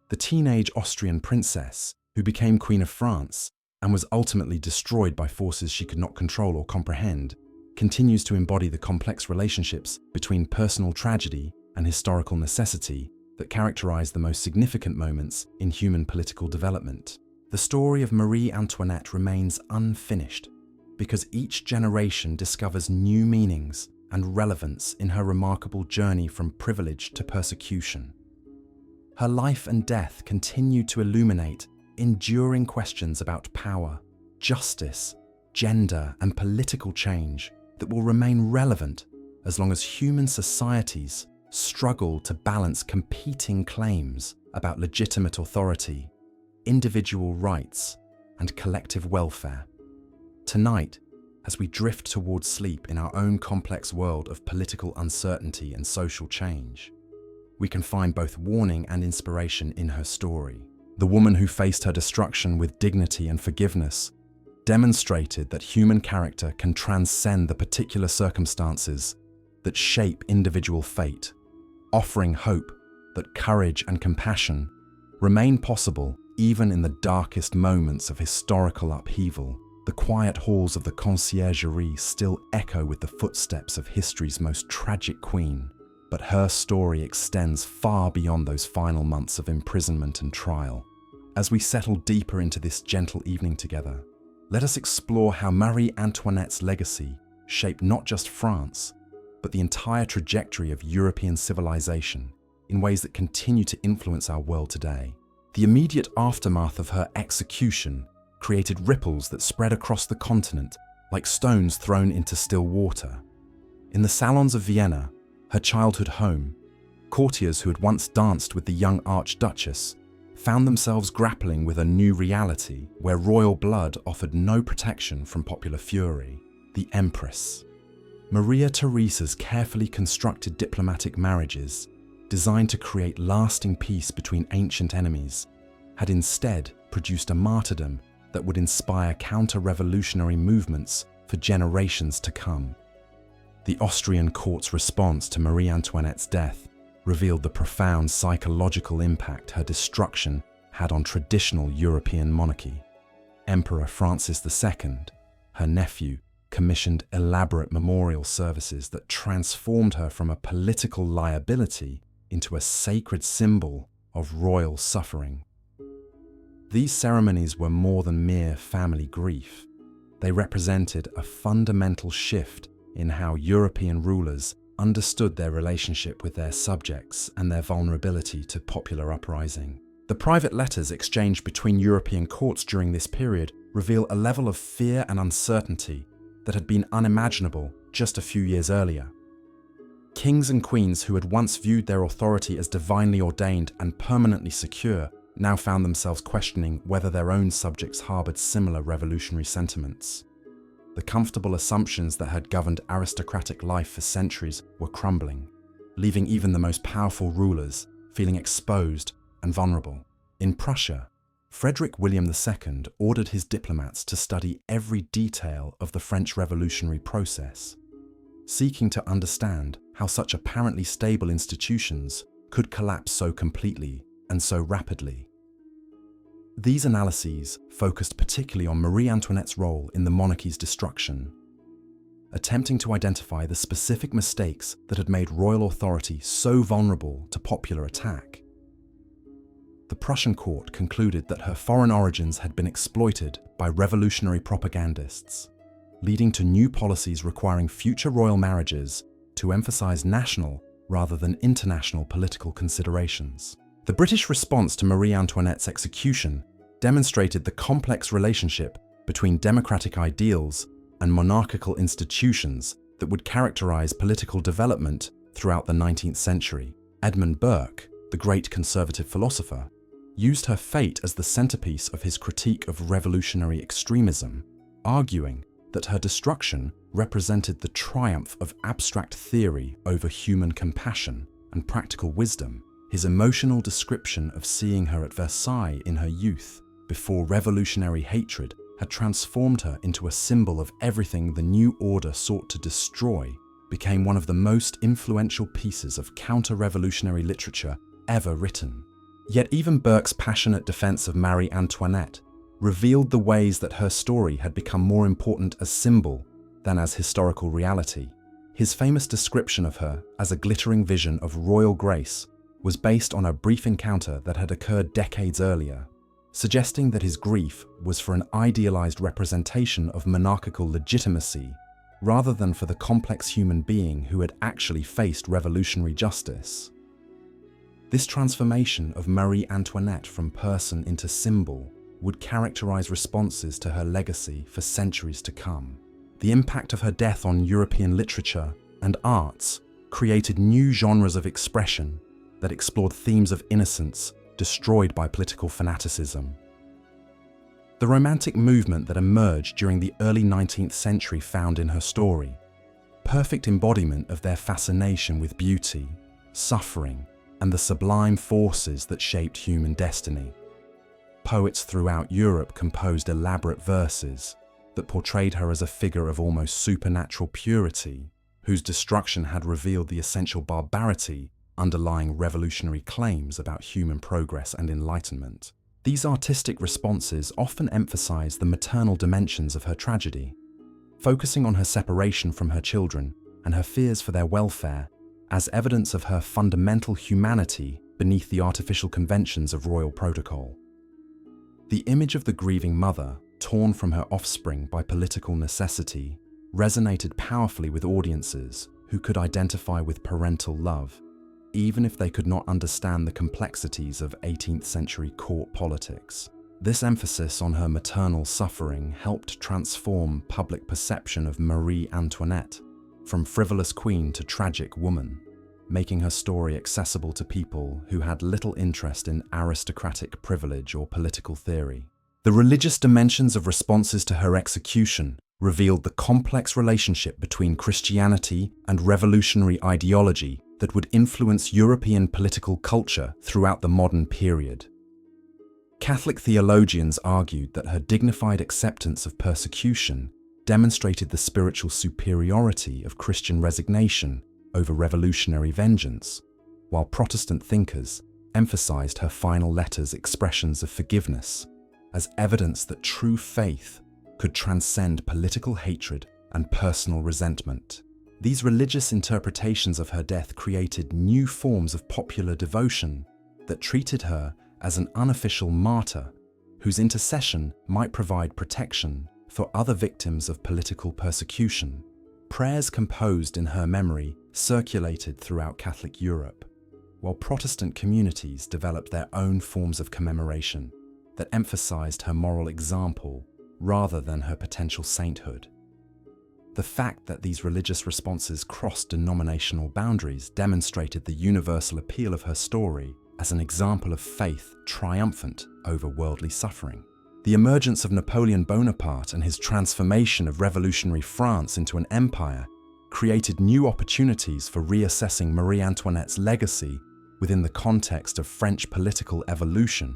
The teenage Austrian princess, who became Queen of France and was ultimately destroyed by forces she could not control or comprehend, continues to embody the complex relationships between personal tragedy and historical necessity that characterize the most significant moments in human political development. The story of Marie Antoinette remains unfinished because each generation discovers new meanings and relevance in her remarkable journey from privilege to persecution. Her life and death continue to illuminate enduring questions about power, justice, gender, and political change that will remain relevant as long as human societies struggle to balance competing claims about legitimate authority, individual rights, and collective welfare. Tonight, as we drift towards sleep in our own complex world of political uncertainty and social change, we can find both warning and inspiration in her story. The woman who faced her destruction with dignity and forgiveness demonstrated that human character can transcend the particular circumstances that shape individual fate, offering hope that courage and compassion remain possible even in the darkest moments of historical upheaval. The quiet halls of the Conciergerie still echo with the footsteps of history's most tragic queen, but her story extends far beyond those final months of imprisonment and trial. As we settle deeper into this gentle evening together, let us explore how Marie Antoinette's legacy shaped not just France, but the entire trajectory of European civilization in ways that continue to influence our world today. The immediate aftermath of her execution created ripples that spread across the continent like stones thrown into still water. In the salons of Vienna, her childhood home, courtiers who had once danced with the young Archduchess found themselves grappling with a new reality where royal blood offered no protection from popular fury. The Empress. Maria Theresa's carefully constructed diplomatic marriages, designed to create lasting peace between ancient enemies, had instead produced a martyrdom that would inspire counter-revolutionary movements for generations to come. The Austrian court's response to Marie Antoinette's death revealed the profound psychological impact her destruction had on traditional European monarchy. Emperor Francis II, her nephew, commissioned elaborate memorial services that transformed her from a political liability into a sacred symbol of royal suffering. These ceremonies were more than mere family grief. They represented a fundamental shift in how European rulers understood their relationship with their subjects and their vulnerability to popular uprising. The private letters exchanged between European courts during this period reveal a level of fear and uncertainty that had been unimaginable just a few years earlier. Kings and queens who had once viewed their authority as divinely ordained and permanently secure now found themselves questioning whether their own subjects harbored similar revolutionary sentiments. The comfortable assumptions that had governed aristocratic life for centuries were crumbling, leaving even the most powerful rulers feeling exposed and vulnerable. In Prussia, Frederick William II ordered his diplomats to study every detail of the French revolutionary process. seeking to understand how such apparently stable institutions could collapse so completely and so rapidly. These analyses focused particularly on Marie Antoinette's role in the monarchy's destruction, attempting to identify the specific mistakes that had made royal authority so vulnerable to popular attack. The Prussian court concluded that her foreign origins had been exploited by revolutionary propagandists, leading to new policies requiring future royal marriages to emphasize national rather than international political considerations. The British response to Marie Antoinette's execution demonstrated the complex relationship between democratic ideals and monarchical institutions that would characterize political development throughout the 19th century. Edmund Burke, the great conservative philosopher, used her fate as the centerpiece of his critique of revolutionary extremism, arguing that her destruction represented the triumph of abstract theory over human compassion and practical wisdom. His emotional description of seeing her at Versailles in her youth, before revolutionary hatred had transformed her into a symbol of everything the new order sought to destroy, became one of the most influential pieces of counter-revolutionary literature ever written. Yet even Burke's passionate defense of Marie Antoinette revealed the ways that her story had become more important as symbol than as historical reality. His famous description of her as a glittering vision of royal grace was based on a brief encounter that had occurred decades earlier, suggesting that his grief was for an idealized representation of monarchical legitimacy rather than for the complex human being who had actually faced revolutionary justice. This transformation of Marie Antoinette from person into symbol would characterize responses to her legacy for centuries to come. The impact of her death on European literature and arts created new genres of expression that explored themes of innocence destroyed by political fanaticism. The Romantic movement that emerged during the early 19th century found in her story perfect embodiment of their fascination with beauty, suffering, and the sublime forces that shaped human destiny. Poets throughout Europe composed elaborate verses that portrayed her as a figure of almost supernatural purity, whose destruction had revealed the essential barbarity underlying revolutionary claims about human progress and enlightenment. These artistic responses often emphasize the maternal dimensions of her tragedy, focusing on her separation from her children and her fears for their welfare as evidence of her fundamental humanity beneath the artificial conventions of royal protocol. The image of the grieving mother, torn from her offspring by political necessity, resonated powerfully with audiences who could identify with parental love, even if they could not understand the complexities of 18th century court politics. This emphasis on her maternal suffering helped transform public perception of Marie Antoinette, from frivolous queen to tragic woman, making her story accessible to people who had little interest in aristocratic privilege or political theory. The religious dimensions of responses to her execution revealed the complex relationship between Christianity and revolutionary ideology that would influence European political culture throughout the modern period. Catholic theologians argued that her dignified acceptance of persecution demonstrated the spiritual superiority of Christian resignation over revolutionary vengeance, while Protestant thinkers emphasized her final letters' expressions of forgiveness as evidence that true faith could transcend political hatred and personal resentment. These religious interpretations of her death created new forms of popular devotion that treated her as an unofficial martyr whose intercession might provide protection for other victims of political persecution. Prayers composed in her memory circulated throughout Catholic Europe, while Protestant communities developed their own forms of commemoration that emphasized her moral example rather than her potential sainthood. The fact that these religious responses crossed denominational boundaries demonstrated the universal appeal of her story as an example of faith triumphant over worldly suffering. The emergence of Napoleon Bonaparte and his transformation of revolutionary France into an empire created new opportunities for reassessing Marie Antoinette's legacy within the context of French political evolution.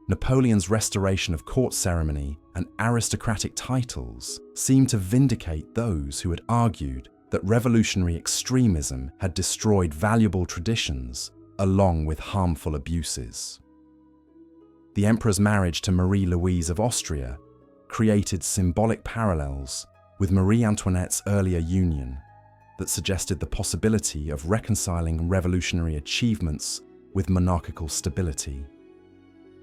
Napoleon's restoration of court ceremony and aristocratic titles seemed to vindicate those who had argued that revolutionary extremism had destroyed valuable traditions along with harmful abuses. The emperor's marriage to Marie Louise of Austria created symbolic parallels with Marie Antoinette's earlier union that suggested the possibility of reconciling revolutionary achievements with monarchical stability.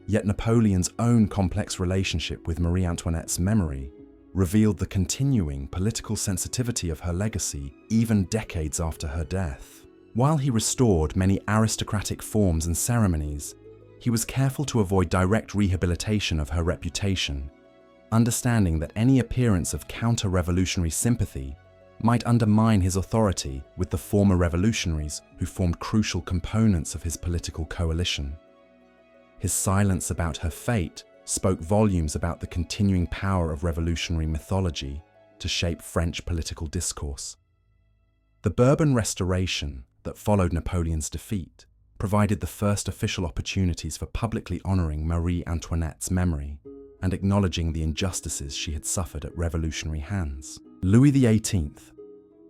Yet Napoleon's own complex relationship with Marie Antoinette's memory revealed the continuing political sensitivity of her legacy even decades after her death. While he restored many aristocratic forms and ceremonies, he was careful to avoid direct rehabilitation of her reputation, understanding that any appearance of counter-revolutionary sympathy might undermine his authority with the former revolutionaries who formed crucial components of his political coalition. His silence about her fate spoke volumes about the continuing power of revolutionary mythology to shape French political discourse. The Bourbon Restoration that followed Napoleon's defeat provided the first official opportunities for publicly honoring Marie Antoinette's memory and acknowledging the injustices she had suffered at revolutionary hands. Louis XVIII,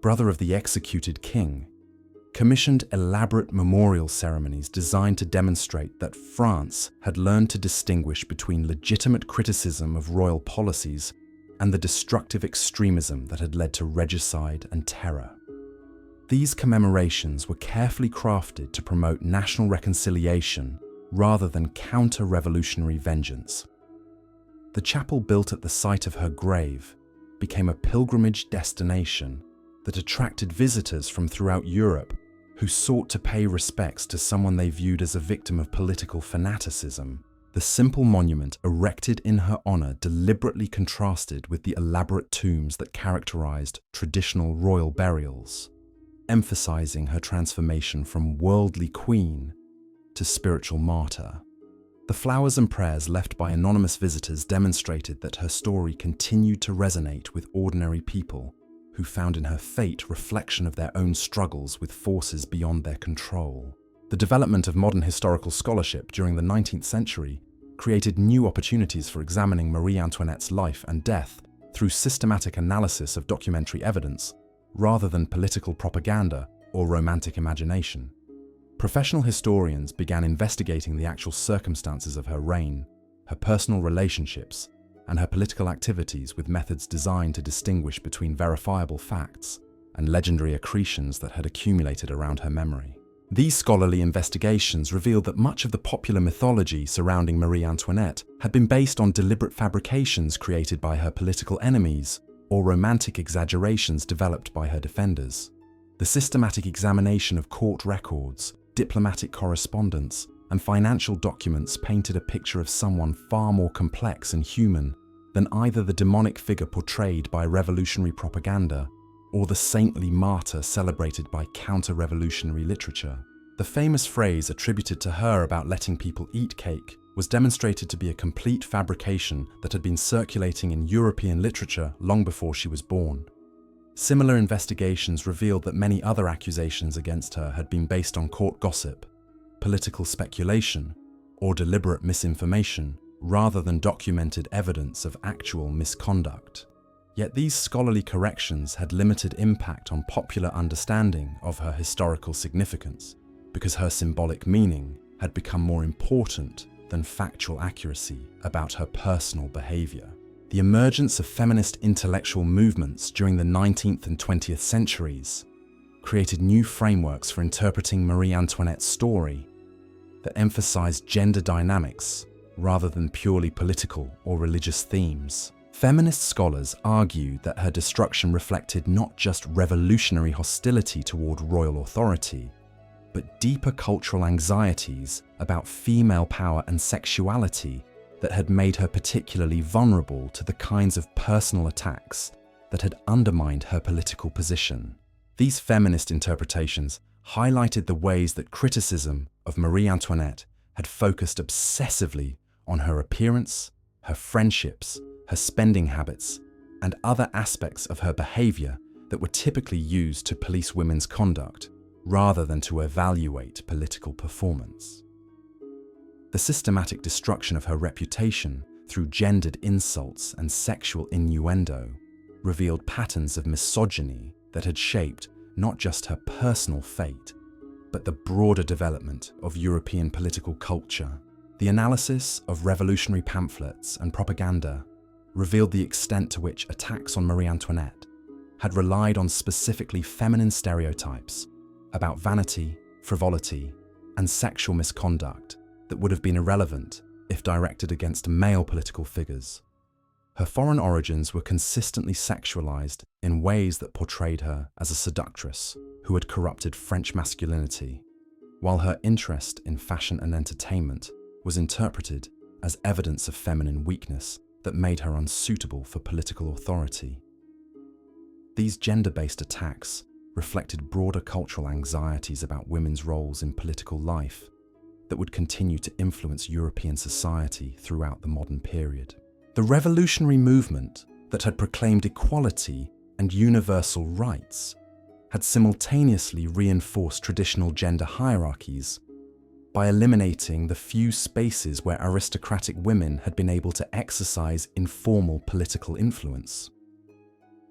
brother of the executed king, commissioned elaborate memorial ceremonies designed to demonstrate that France had learned to distinguish between legitimate criticism of royal policies and the destructive extremism that had led to regicide and terror. These commemorations were carefully crafted to promote national reconciliation rather than counter-revolutionary vengeance. The chapel built at the site of her grave became a pilgrimage destination that attracted visitors from throughout Europe who sought to pay respects to someone they viewed as a victim of political fanaticism. The simple monument erected in her honor deliberately contrasted with the elaborate tombs that characterized traditional royal burials, emphasizing her transformation from worldly queen to spiritual martyr. The flowers and prayers left by anonymous visitors demonstrated that her story continued to resonate with ordinary people who found in her fate reflection of their own struggles with forces beyond their control. The development of modern historical scholarship during the 19th century created new opportunities for examining Marie Antoinette's life and death through systematic analysis of documentary evidence rather than political propaganda or romantic imagination. Professional historians began investigating the actual circumstances of her reign, her personal relationships, and her political activities with methods designed to distinguish between verifiable facts and legendary accretions that had accumulated around her memory. These scholarly investigations revealed that much of the popular mythology surrounding Marie Antoinette had been based on deliberate fabrications created by her political enemies or romantic exaggerations developed by her defenders. The systematic examination of court records, diplomatic correspondence, and financial documents painted a picture of someone far more complex and human than either the demonic figure portrayed by revolutionary propaganda or the saintly martyr celebrated by counter-revolutionary literature. The famous phrase attributed to her about letting people eat cake was demonstrated to be a complete fabrication that had been circulating in European literature long before she was born. Similar investigations revealed that many other accusations against her had been based on court gossip, political speculation, or deliberate misinformation, rather than documented evidence of actual misconduct. Yet these scholarly corrections had limited impact on popular understanding of her historical significance, because her symbolic meaning had become more important than factual accuracy about her personal behavior. The emergence of feminist intellectual movements during the 19th and 20th centuries created new frameworks for interpreting Marie Antoinette's story that emphasized gender dynamics rather than purely political or religious themes. Feminist scholars argued that her destruction reflected not just revolutionary hostility toward royal authority, but deeper cultural anxieties about female power and sexuality that had made her particularly vulnerable to the kinds of personal attacks that had undermined her political position. These feminist interpretations highlighted the ways that criticism of Marie Antoinette had focused obsessively on her appearance, her friendships, her spending habits, and other aspects of her behavior that were typically used to police women's conduct, rather than to evaluate political performance. The systematic destruction of her reputation through gendered insults and sexual innuendo revealed patterns of misogyny that had shaped not just her personal fate, but the broader development of European political culture. The analysis of revolutionary pamphlets and propaganda revealed the extent to which attacks on Marie Antoinette had relied on specifically feminine stereotypes about vanity, frivolity, and sexual misconduct that would have been irrelevant if directed against male political figures. Her foreign origins were consistently sexualized in ways that portrayed her as a seductress who had corrupted French masculinity, while her interest in fashion and entertainment was interpreted as evidence of feminine weakness that made her unsuitable for political authority. These gender-based attacks reflected broader cultural anxieties about women's roles in political life that would continue to influence European society throughout the modern period. The revolutionary movement that had proclaimed equality and universal rights had simultaneously reinforced traditional gender hierarchies by eliminating the few spaces where aristocratic women had been able to exercise informal political influence.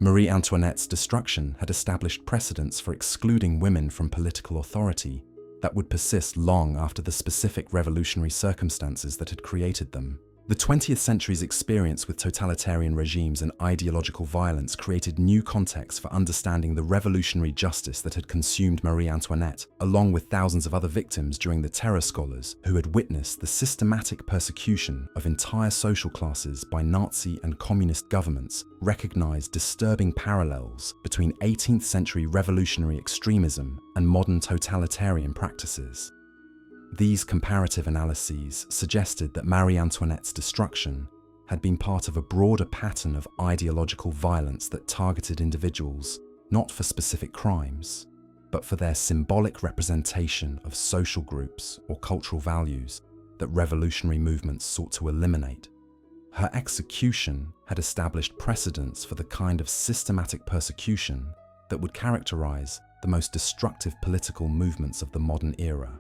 Marie Antoinette's destruction had established precedents for excluding women from political authority that would persist long after the specific revolutionary circumstances that had created them. The 20th century's experience with totalitarian regimes and ideological violence created new contexts for understanding the revolutionary justice that had consumed Marie Antoinette, along with thousands of other victims during the Terror scholars who had witnessed the systematic persecution of entire social classes by Nazi and communist governments, recognized disturbing parallels between 18th century revolutionary extremism and modern totalitarian practices. These comparative analyses suggested that Marie Antoinette's destruction had been part of a broader pattern of ideological violence that targeted individuals not for specific crimes, but for their symbolic representation of social groups or cultural values that revolutionary movements sought to eliminate. Her execution had established precedents for the kind of systematic persecution that would characterize the most destructive political movements of the modern era.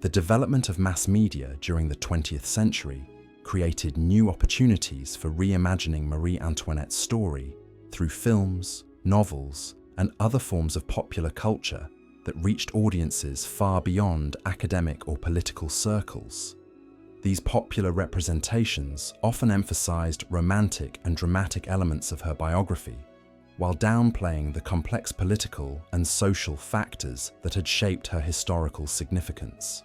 The development of mass media during the 20th century created new opportunities for reimagining Marie Antoinette's story through films, novels, and other forms of popular culture that reached audiences far beyond academic or political circles. These popular representations often emphasized romantic and dramatic elements of her biography, while downplaying the complex political and social factors that had shaped her historical significance.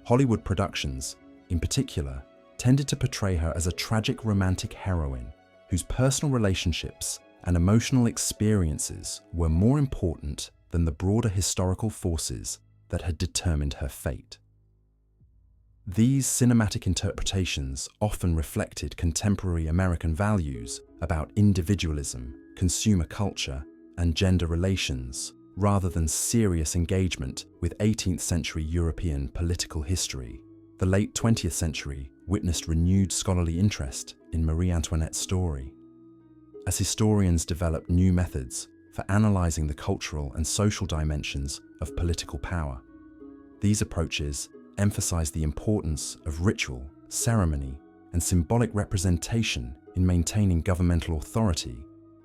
Hollywood productions, in particular, tended to portray her as a tragic romantic heroine whose personal relationships and emotional experiences were more important than the broader historical forces that had determined her fate. These cinematic interpretations often reflected contemporary American values about individualism, consumer culture, and gender relations, rather than serious engagement with 18th century European political history. The late 20th century witnessed renewed scholarly interest in Marie Antoinette's story, as historians developed new methods for analyzing the cultural and social dimensions of political power. These approaches emphasized the importance of ritual, ceremony, and symbolic representation in maintaining governmental authority,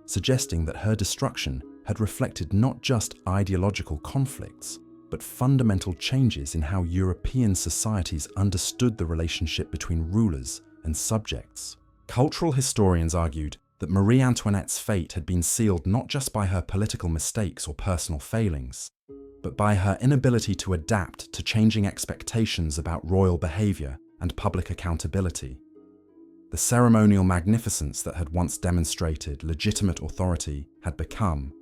suggesting that her destruction had reflected not just ideological conflicts, but fundamental changes in how European societies understood the relationship between rulers and subjects. Cultural historians argued that Marie Antoinette's fate had been sealed not just by her political mistakes or personal failings, but by her inability to adapt to changing expectations about royal behavior and public accountability. The ceremonial magnificence that had once demonstrated legitimate authority had become,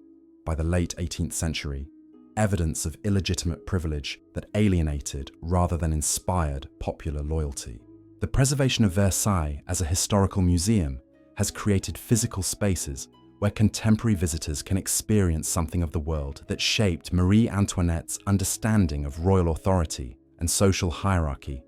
by the late 18th century, evidence of illegitimate privilege that alienated rather than inspired popular loyalty. The preservation of Versailles as a historical museum has created physical spaces where contemporary visitors can experience something of the world that shaped Marie Antoinette's understanding of royal authority and social hierarchy.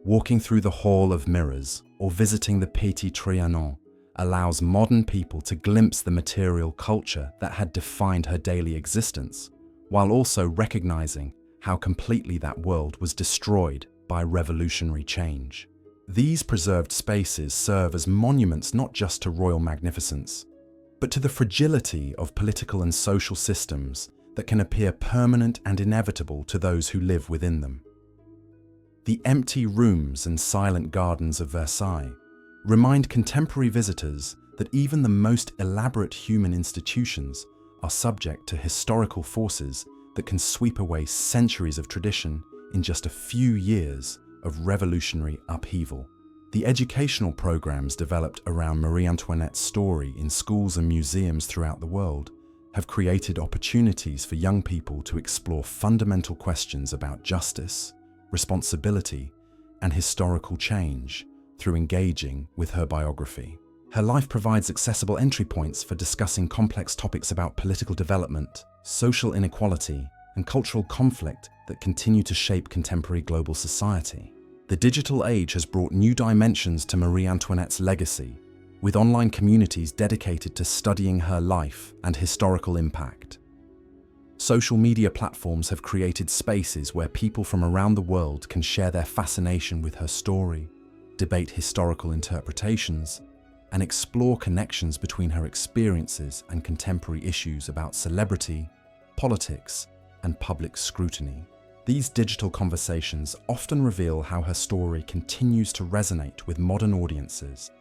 Walking through the Hall of Mirrors or visiting the Petit Trianon allows modern people to glimpse the material culture that had defined her daily existence, while also recognizing how completely that world was destroyed by revolutionary change. These preserved spaces serve as monuments not just to royal magnificence, but to the fragility of political and social systems that can appear permanent and inevitable to those who live within them. The empty rooms and silent gardens of Versailles remind contemporary visitors that even the most elaborate human institutions are subject to historical forces that can sweep away centuries of tradition in just a few years of revolutionary upheaval. The educational programs developed around Marie Antoinette's story in schools and museums throughout the world have created opportunities for young people to explore fundamental questions about justice, responsibility, and historical change through engaging with her biography. Her life provides accessible entry points for discussing complex topics about political development, social inequality, and cultural conflict that continue to shape contemporary global society. The digital age has brought new dimensions to Marie Antoinette's legacy, with online communities dedicated to studying her life and historical impact. Social media platforms have created spaces where people from around the world can share their fascination with her story, debate historical interpretations, and explore connections between her experiences and contemporary issues about celebrity, politics, and public scrutiny. These digital conversations often reveal how her story continues to resonate with modern audiences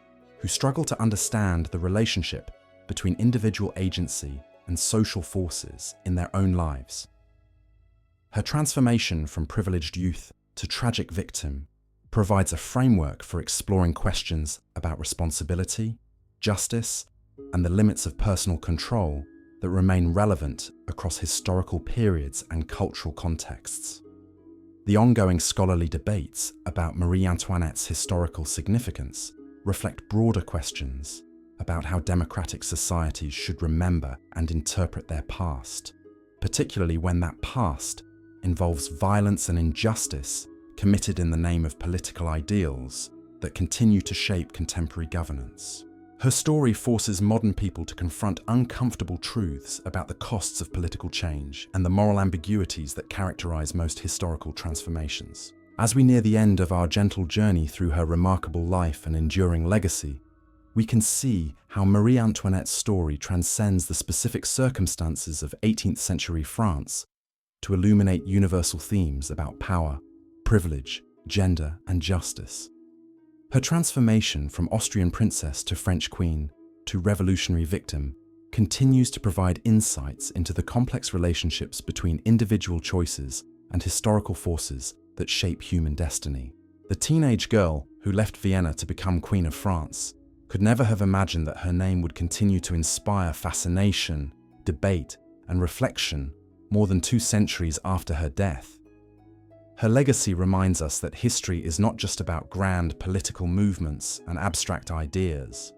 who struggle to understand the relationship between individual agency and social forces in their own lives. Her transformation from privileged youth to tragic victim provides a framework for exploring questions about responsibility, justice, and the limits of personal control that remain relevant across historical periods and cultural contexts. The ongoing scholarly debates about Marie Antoinette's historical significance reflect broader questions about how democratic societies should remember and interpret their past, particularly when that past involves violence and injustice committed in the name of political ideals that continue to shape contemporary governance. Her story forces modern people to confront uncomfortable truths about the costs of political change and the moral ambiguities that characterize most historical transformations. As we near the end of our gentle journey through her remarkable life and enduring legacy, we can see how Marie Antoinette's story transcends the specific circumstances of 18th century France to illuminate universal themes about power, privilege, gender, and justice. Her transformation from Austrian princess to French queen to revolutionary victim continues to provide insights into the complex relationships between individual choices and historical forces that shape human destiny. The teenage girl who left Vienna to become Queen of France could never have imagined that her name would continue to inspire fascination, debate, and reflection more than 2 centuries after her death. Her legacy reminds us that history is not just about grand political movements and abstract ideas,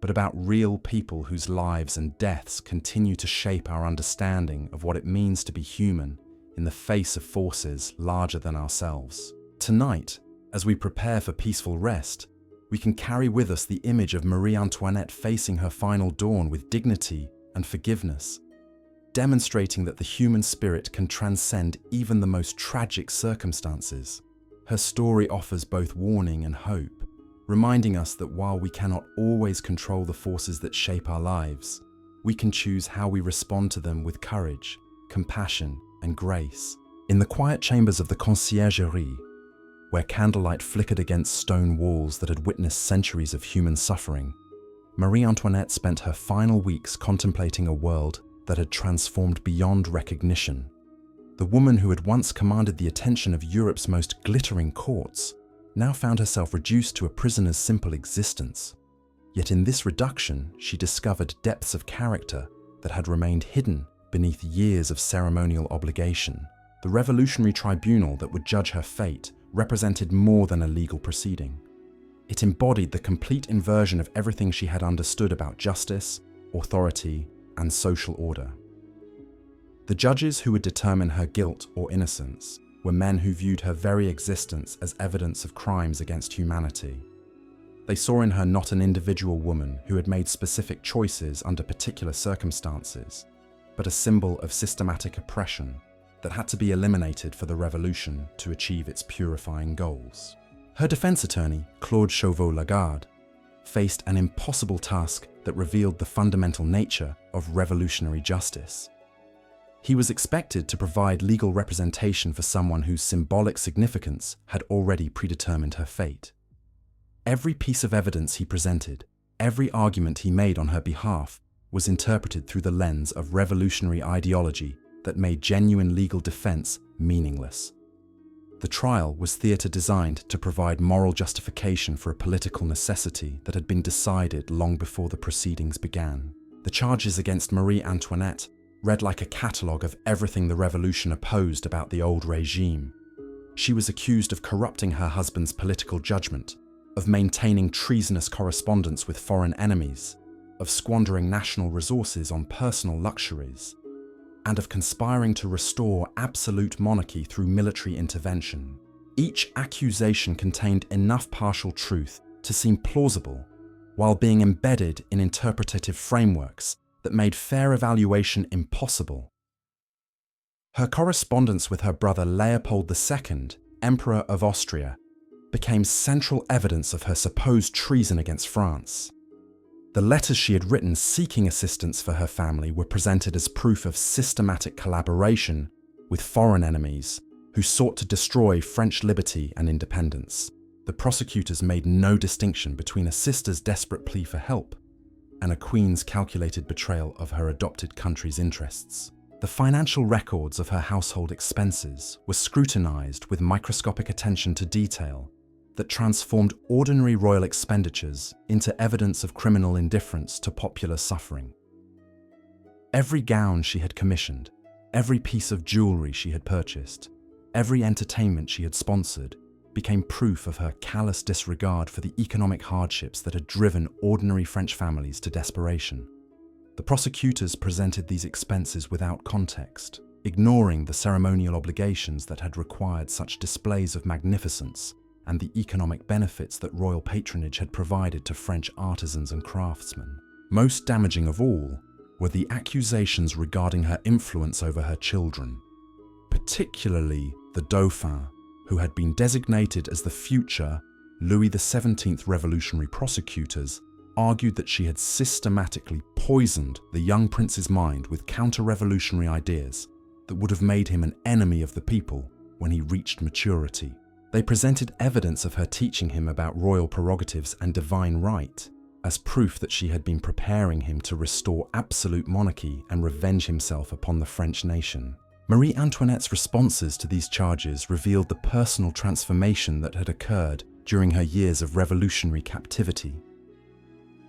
but about real people whose lives and deaths continue to shape our understanding of what it means to be human in the face of forces larger than ourselves. Tonight, as we prepare for peaceful rest, we can carry with us the image of Marie Antoinette facing her final dawn with dignity and forgiveness, demonstrating that the human spirit can transcend even the most tragic circumstances. Her story offers both warning and hope, reminding us that while we cannot always control the forces that shape our lives, we can choose how we respond to them with courage, compassion, and grace. In the quiet chambers of the Conciergerie, where candlelight flickered against stone walls that had witnessed centuries of human suffering, Marie Antoinette spent her final weeks contemplating a world that had transformed beyond recognition. The woman who had once commanded the attention of Europe's most glittering courts now found herself reduced to a prisoner's simple existence. Yet in this reduction, she discovered depths of character that had remained hidden beneath years of ceremonial obligation. The revolutionary tribunal that would judge her fate represented more than a legal proceeding. It embodied the complete inversion of everything she had understood about justice, authority, and social order. The judges who would determine her guilt or innocence were men who viewed her very existence as evidence of crimes against humanity. They saw in her not an individual woman who had made specific choices under particular circumstances, but a symbol of systematic oppression that had to be eliminated for the revolution to achieve its purifying goals. Her defense attorney, Claude Chauveau-Lagarde, faced an impossible task that revealed the fundamental nature of revolutionary justice. He was expected to provide legal representation for someone whose symbolic significance had already predetermined her fate. Every piece of evidence he presented, every argument he made on her behalf, was interpreted through the lens of revolutionary ideology that made genuine legal defense meaningless. The trial was theatre designed to provide moral justification for a political necessity that had been decided long before the proceedings began. The charges against Marie Antoinette read like a catalogue of everything the revolution opposed about the old regime. She was accused of corrupting her husband's political judgment, of maintaining treasonous correspondence with foreign enemies, of squandering national resources on personal luxuries, and of conspiring to restore absolute monarchy through military intervention. Each accusation contained enough partial truth to seem plausible, while being embedded in interpretative frameworks that made fair evaluation impossible. Her correspondence with her brother Leopold II, Emperor of Austria, became central evidence of her supposed treason against France. The letters she had written seeking assistance for her family were presented as proof of systematic collaboration with foreign enemies who sought to destroy French liberty and independence. The prosecutors made no distinction between a sister's desperate plea for help and a queen's calculated betrayal of her adopted country's interests. The financial records of her household expenses were scrutinized with microscopic attention to detail that transformed ordinary royal expenditures into evidence of criminal indifference to popular suffering. Every gown she had commissioned, every piece of jewelry she had purchased, every entertainment she had sponsored became proof of her callous disregard for the economic hardships that had driven ordinary French families to desperation. The prosecutors presented these expenses without context, ignoring the ceremonial obligations that had required such displays of magnificence and the economic benefits that royal patronage had provided to French artisans and craftsmen. Most damaging of all were the accusations regarding her influence over her children, particularly the Dauphin, who had been designated as the future Louis XVII revolutionary prosecutors, argued that she had systematically poisoned the young prince's mind with counter-revolutionary ideas that would have made him an enemy of the people when he reached maturity. They presented evidence of her teaching him about royal prerogatives and divine right as proof that she had been preparing him to restore absolute monarchy and revenge himself upon the French nation. Marie Antoinette's responses to these charges revealed the personal transformation that had occurred during her years of revolutionary captivity.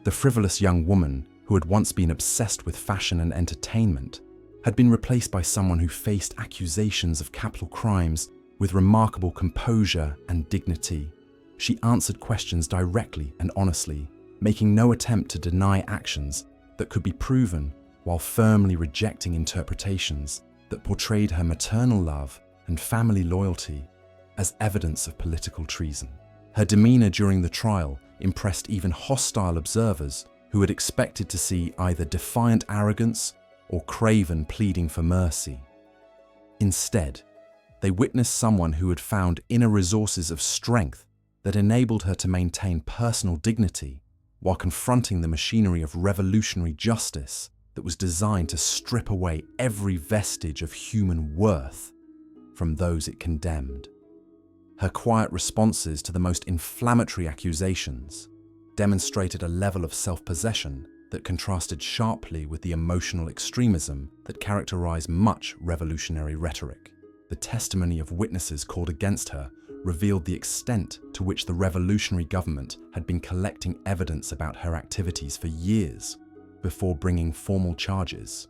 The frivolous young woman, who had once been obsessed with fashion and entertainment, had been replaced by someone who faced accusations of capital crimes with remarkable composure and dignity. She answered questions directly and honestly, making no attempt to deny actions that could be proven while firmly rejecting interpretations that portrayed her maternal love and family loyalty as evidence of political treason. Her demeanor during the trial impressed even hostile observers who had expected to see either defiant arrogance or craven pleading for mercy. Instead, they witnessed someone who had found inner resources of strength that enabled her to maintain personal dignity while confronting the machinery of revolutionary justice that was designed to strip away every vestige of human worth from those it condemned. Her quiet responses to the most inflammatory accusations demonstrated a level of self-possession that contrasted sharply with the emotional extremism that characterized much revolutionary rhetoric. The testimony of witnesses called against her revealed the extent to which the revolutionary government had been collecting evidence about her activities for years before bringing formal charges.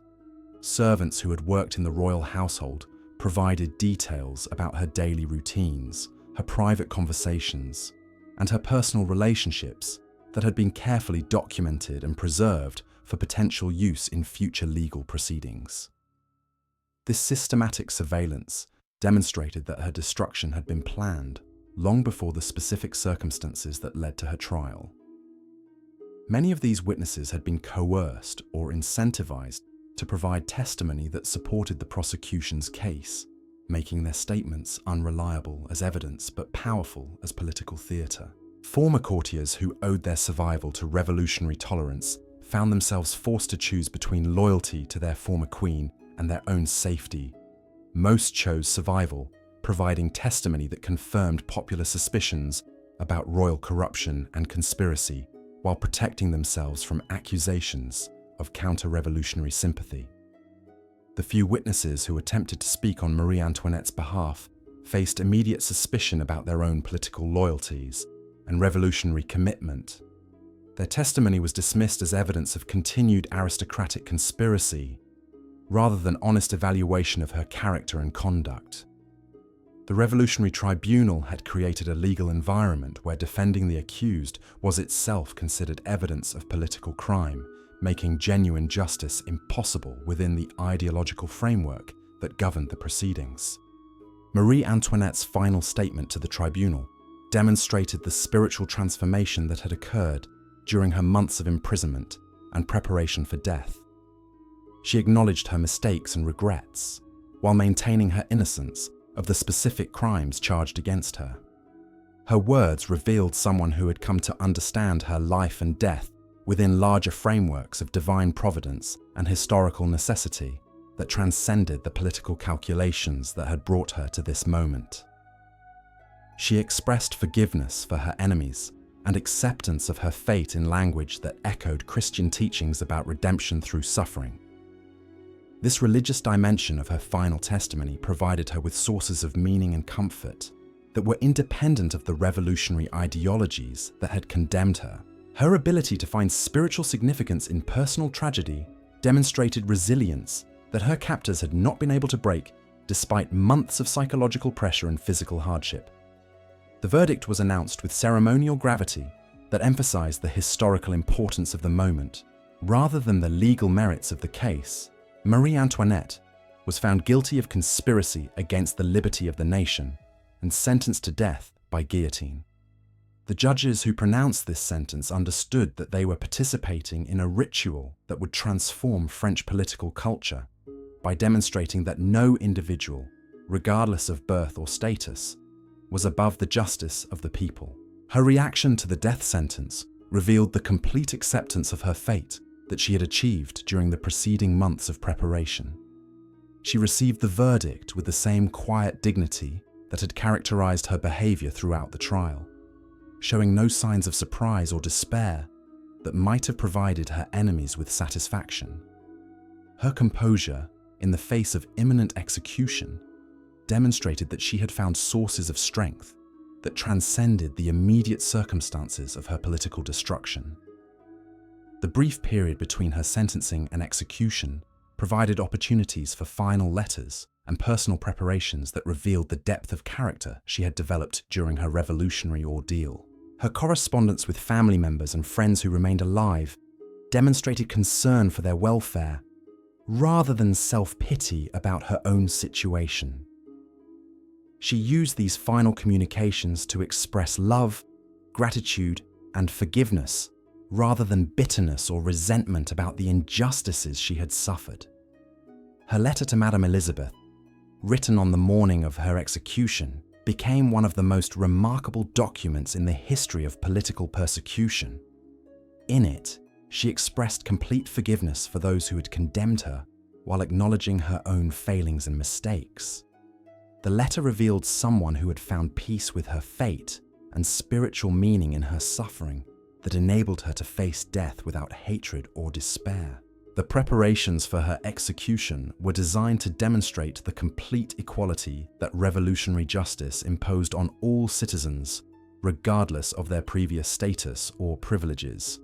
Servants who had worked in the royal household provided details about her daily routines, her private conversations, and her personal relationships that had been carefully documented and preserved for potential use in future legal proceedings. This systematic surveillance demonstrated that her destruction had been planned long before the specific circumstances that led to her trial. Many of these witnesses had been coerced or incentivized to provide testimony that supported the prosecution's case, making their statements unreliable as evidence but powerful as political theatre. Former courtiers who owed their survival to revolutionary tolerance found themselves forced to choose between loyalty to their former queen and their own safety. Most chose survival, providing testimony that confirmed popular suspicions about royal corruption and conspiracy, while protecting themselves from accusations of counter-revolutionary sympathy. The few witnesses who attempted to speak on Marie Antoinette's behalf faced immediate suspicion about their own political loyalties and revolutionary commitment. Their testimony was dismissed as evidence of continued aristocratic conspiracy, rather than honest evaluation of her character and conduct. The Revolutionary Tribunal had created a legal environment where defending the accused was itself considered evidence of political crime, making genuine justice impossible within the ideological framework that governed the proceedings. Marie Antoinette's final statement to the tribunal demonstrated the spiritual transformation that had occurred during her months of imprisonment and preparation for death. She acknowledged her mistakes and regrets, while maintaining her innocence of the specific crimes charged against her. Her words revealed someone who had come to understand her life and death within larger frameworks of divine providence and historical necessity that transcended the political calculations that had brought her to this moment. She expressed forgiveness for her enemies and acceptance of her fate in language that echoed Christian teachings about redemption through suffering. This religious dimension of her final testimony provided her with sources of meaning and comfort that were independent of the revolutionary ideologies that had condemned her. Her ability to find spiritual significance in personal tragedy demonstrated resilience that her captors had not been able to break despite months of psychological pressure and physical hardship. The verdict was announced with ceremonial gravity that emphasized the historical importance of the moment, rather than the legal merits of the case. Marie Antoinette was found guilty of conspiracy against the liberty of the nation and sentenced to death by guillotine. The judges who pronounced this sentence understood that they were participating in a ritual that would transform French political culture by demonstrating that no individual, regardless of birth or status, was above the justice of the people. Her reaction to the death sentence revealed the complete acceptance of her fate that she had achieved during the preceding months of preparation. She received the verdict with the same quiet dignity that had characterized her behavior throughout the trial, showing no signs of surprise or despair that might have provided her enemies with satisfaction. Her composure in the face of imminent execution demonstrated that she had found sources of strength that transcended the immediate circumstances of her political destruction. The brief period between her sentencing and execution provided opportunities for final letters and personal preparations that revealed the depth of character she had developed during her revolutionary ordeal. Her correspondence with family members and friends who remained alive demonstrated concern for their welfare rather than self-pity about her own situation. She used these final communications to express love, gratitude, and forgiveness, rather than bitterness or resentment about the injustices she had suffered. Her letter to Madame Elizabeth, written on the morning of her execution, became one of the most remarkable documents in the history of political persecution. In it, she expressed complete forgiveness for those who had condemned her, while acknowledging her own failings and mistakes. The letter revealed someone who had found peace with her fate and spiritual meaning in her suffering that enabled her to face death without hatred or despair. The preparations for her execution were designed to demonstrate the complete equality that revolutionary justice imposed on all citizens, regardless of their previous status or privileges.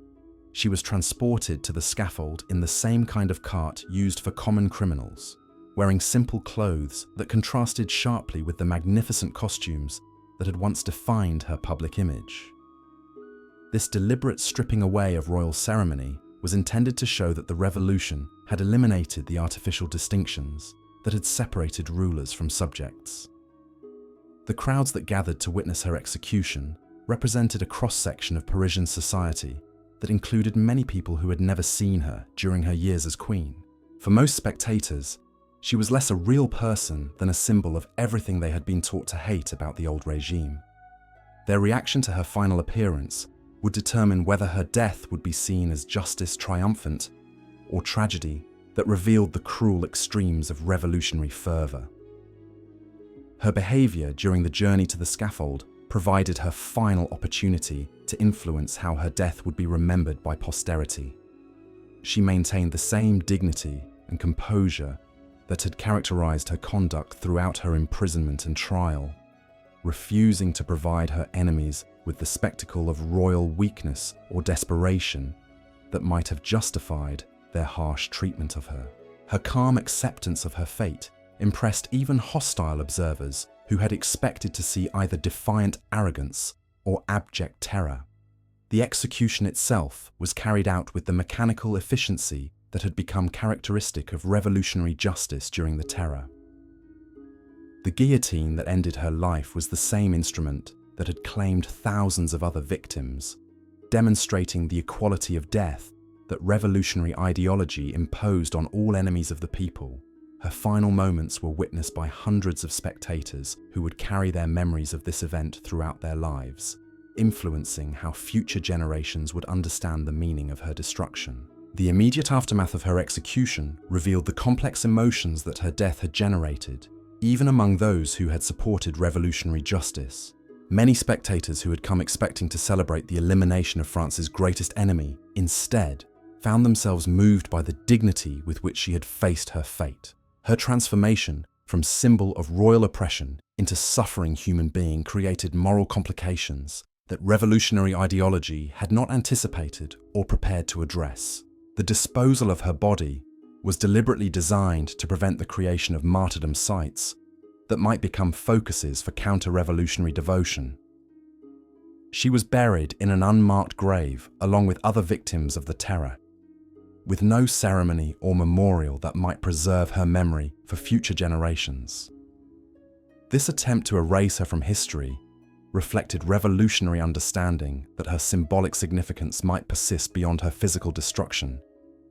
She was transported to the scaffold in the same kind of cart used for common criminals, wearing simple clothes that contrasted sharply with the magnificent costumes that had once defined her public image. This deliberate stripping away of royal ceremony was intended to show that the revolution had eliminated the artificial distinctions that had separated rulers from subjects. The crowds that gathered to witness her execution represented a cross-section of Parisian society that included many people who had never seen her during her years as queen. For most spectators, she was less a real person than a symbol of everything they had been taught to hate about the old regime. Their reaction to her final appearance would determine whether her death would be seen as justice triumphant or tragedy that revealed the cruel extremes of revolutionary fervor. Her behavior during the journey to the scaffold provided her final opportunity to influence how her death would be remembered by posterity. She maintained the same dignity and composure that had characterized her conduct throughout her imprisonment and trial, refusing to provide her enemies with the spectacle of royal weakness or desperation that might have justified their harsh treatment of her. Her calm acceptance of her fate impressed even hostile observers who had expected to see either defiant arrogance or abject terror. The execution itself was carried out with the mechanical efficiency that had become characteristic of revolutionary justice during the Terror. The guillotine that ended her life was the same instrument that had claimed thousands of other victims, demonstrating the equality of death that revolutionary ideology imposed on all enemies of the people. Her final moments were witnessed by hundreds of spectators who would carry their memories of this event throughout their lives, influencing how future generations would understand the meaning of her destruction. The immediate aftermath of her execution revealed the complex emotions that her death had generated, even among those who had supported revolutionary justice. Many spectators who had come expecting to celebrate the elimination of France's greatest enemy, instead, found themselves moved by the dignity with which she had faced her fate. Her transformation from symbol of royal oppression into suffering human being created moral complications that revolutionary ideology had not anticipated or prepared to address. The disposal of her body was deliberately designed to prevent the creation of martyrdom sites that might become focuses for counter-revolutionary devotion. She was buried in an unmarked grave along with other victims of the Terror, with no ceremony or memorial that might preserve her memory for future generations. This attempt to erase her from history reflected revolutionary understanding that her symbolic significance might persist beyond her physical destruction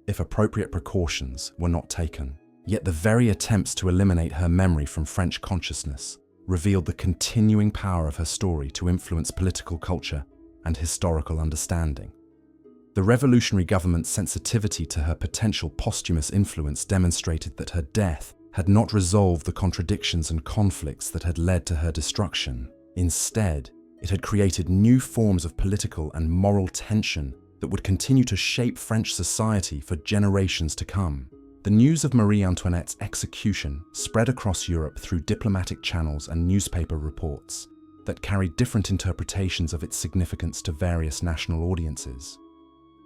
if appropriate precautions were not taken. Yet the very attempts to eliminate her memory from French consciousness revealed the continuing power of her story to influence political culture and historical understanding. The revolutionary government's sensitivity to her potential posthumous influence demonstrated that her death had not resolved the contradictions and conflicts that had led to her destruction. Instead, it had created new forms of political and moral tension that would continue to shape French society for generations to come. The news of Marie Antoinette's execution spread across Europe through diplomatic channels and newspaper reports that carried different interpretations of its significance to various national audiences.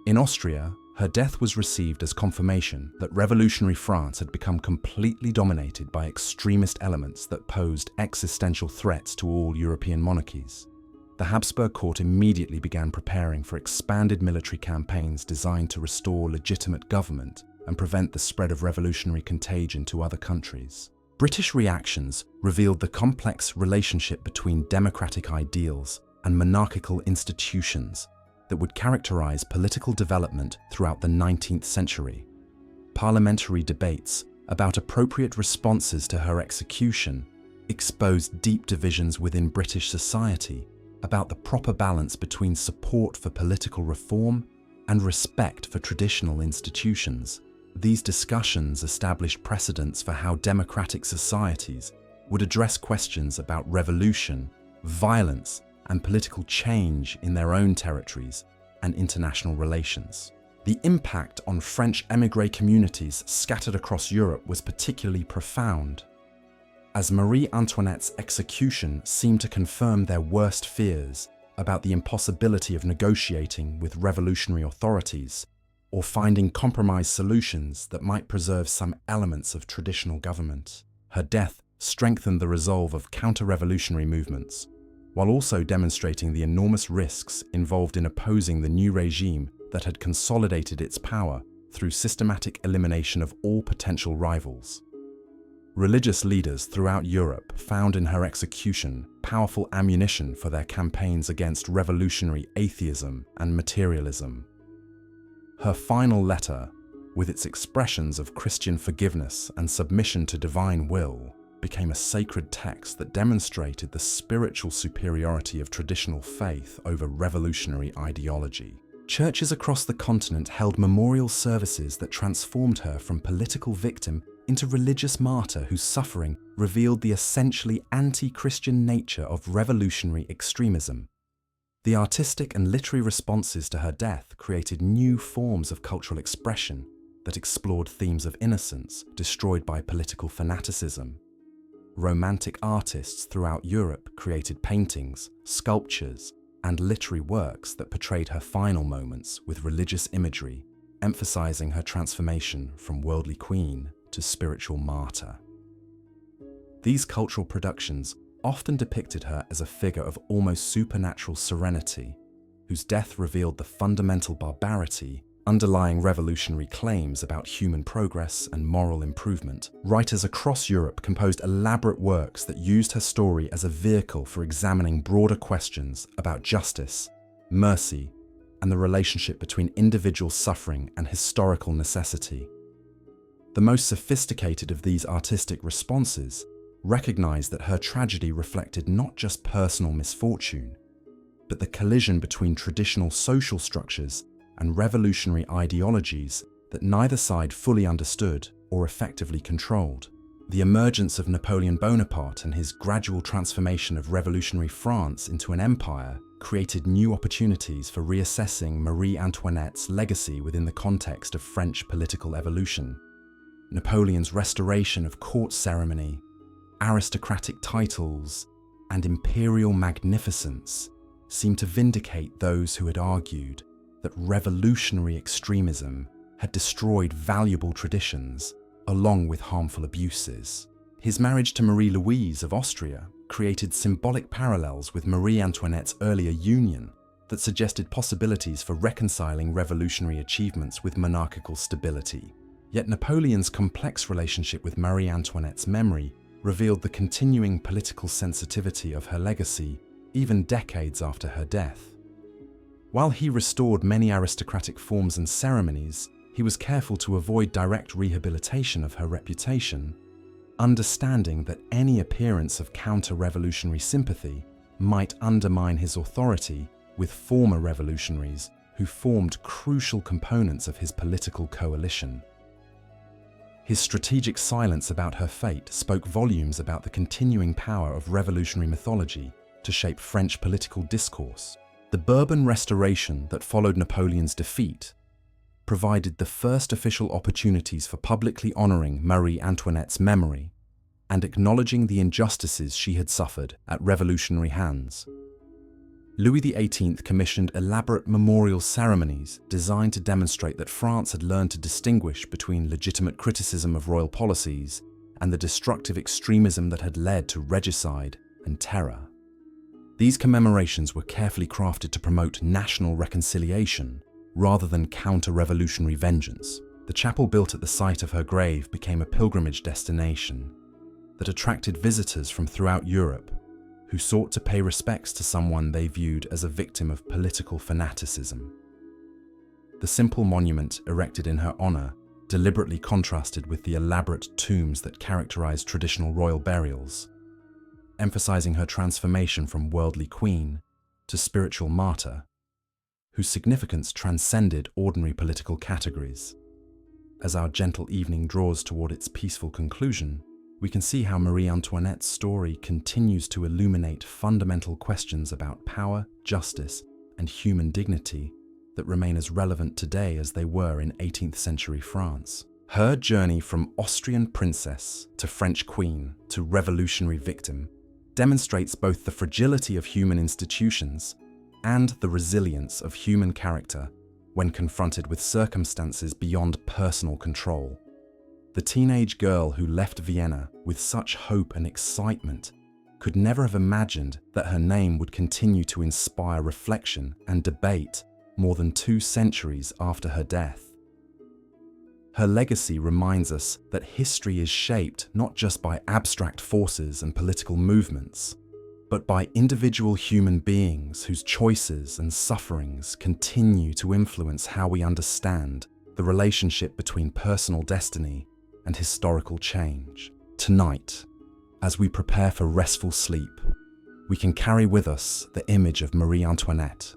In Austria, her death was received as confirmation that revolutionary France had become completely dominated by extremist elements that posed existential threats to all European monarchies. The Habsburg court immediately began preparing for expanded military campaigns designed to restore legitimate government and prevent the spread of revolutionary contagion to other countries. British reactions revealed the complex relationship between democratic ideals and monarchical institutions that would characterize political development throughout the 19th century. Parliamentary debates about appropriate responses to her execution exposed deep divisions within British society about the proper balance between support for political reform and respect for traditional institutions. These discussions established precedents for how democratic societies would address questions about revolution, violence, and political change in their own territories and international relations. The impact on French émigré communities scattered across Europe was particularly profound, as Marie Antoinette's execution seemed to confirm their worst fears about the impossibility of negotiating with revolutionary authorities or finding compromise solutions that might preserve some elements of traditional government. Her death strengthened the resolve of counter-revolutionary movements, while also demonstrating the enormous risks involved in opposing the new regime that had consolidated its power through systematic elimination of all potential rivals. Religious leaders throughout Europe found in her execution powerful ammunition for their campaigns against revolutionary atheism and materialism. Her final letter, with its expressions of Christian forgiveness and submission to divine will, became a sacred text that demonstrated the spiritual superiority of traditional faith over revolutionary ideology. Churches across the continent held memorial services that transformed her from political victim into religious martyr whose suffering revealed the essentially anti-Christian nature of revolutionary extremism. The artistic and literary responses to her death created new forms of cultural expression that explored themes of innocence destroyed by political fanaticism. Romantic artists throughout Europe created paintings, sculptures, and literary works that portrayed her final moments with religious imagery, emphasizing her transformation from worldly queen to spiritual martyr. These cultural productions often depicted her as a figure of almost supernatural serenity, whose death revealed the fundamental barbarity underlying revolutionary claims about human progress and moral improvement. Writers across Europe composed elaborate works that used her story as a vehicle for examining broader questions about justice, mercy, and the relationship between individual suffering and historical necessity. The most sophisticated of these artistic responses recognized that her tragedy reflected not just personal misfortune, but the collision between traditional social structures and revolutionary ideologies that neither side fully understood or effectively controlled. The emergence of Napoleon Bonaparte and his gradual transformation of revolutionary France into an empire created new opportunities for reassessing Marie Antoinette's legacy within the context of French political evolution. Napoleon's restoration of court ceremony, aristocratic titles, and imperial magnificence seemed to vindicate those who had argued that revolutionary extremism had destroyed valuable traditions along with harmful abuses. His marriage to Marie-Louise of Austria created symbolic parallels with Marie Antoinette's earlier union that suggested possibilities for reconciling revolutionary achievements with monarchical stability. Yet Napoleon's complex relationship with Marie Antoinette's memory revealed the continuing political sensitivity of her legacy even decades after her death. While he restored many aristocratic forms and ceremonies, he was careful to avoid direct rehabilitation of her reputation, understanding that any appearance of counter-revolutionary sympathy might undermine his authority with former revolutionaries who formed crucial components of his political coalition. His strategic silence about her fate spoke volumes about the continuing power of revolutionary mythology to shape French political discourse. The Bourbon Restoration that followed Napoleon's defeat provided the first official opportunities for publicly honoring Marie Antoinette's memory and acknowledging the injustices she had suffered at revolutionary hands. Louis XVIII commissioned elaborate memorial ceremonies designed to demonstrate that France had learned to distinguish between legitimate criticism of royal policies and the destructive extremism that had led to regicide and terror. These commemorations were carefully crafted to promote national reconciliation rather than counter-revolutionary vengeance. The chapel built at the site of her grave became a pilgrimage destination that attracted visitors from throughout Europe who sought to pay respects to someone they viewed as a victim of political fanaticism. The simple monument erected in her honor deliberately contrasted with the elaborate tombs that characterized traditional royal burials, emphasizing her transformation from worldly queen to spiritual martyr, whose significance transcended ordinary political categories. As our gentle evening draws toward its peaceful conclusion, we can see how Marie Antoinette's story continues to illuminate fundamental questions about power, justice, and human dignity that remain as relevant today as they were in 18th century France. Her journey from Austrian princess to French queen to revolutionary victim demonstrates both the fragility of human institutions and the resilience of human character when confronted with circumstances beyond personal control. The teenage girl who left Vienna with such hope and excitement could never have imagined that her name would continue to inspire reflection and debate more than 2 centuries after her death. Her legacy reminds us that history is shaped not just by abstract forces and political movements, but by individual human beings whose choices and sufferings continue to influence how we understand the relationship between personal destiny and historical change. Tonight, As we prepare for restful sleep, we can carry with us the image of Marie Antoinette,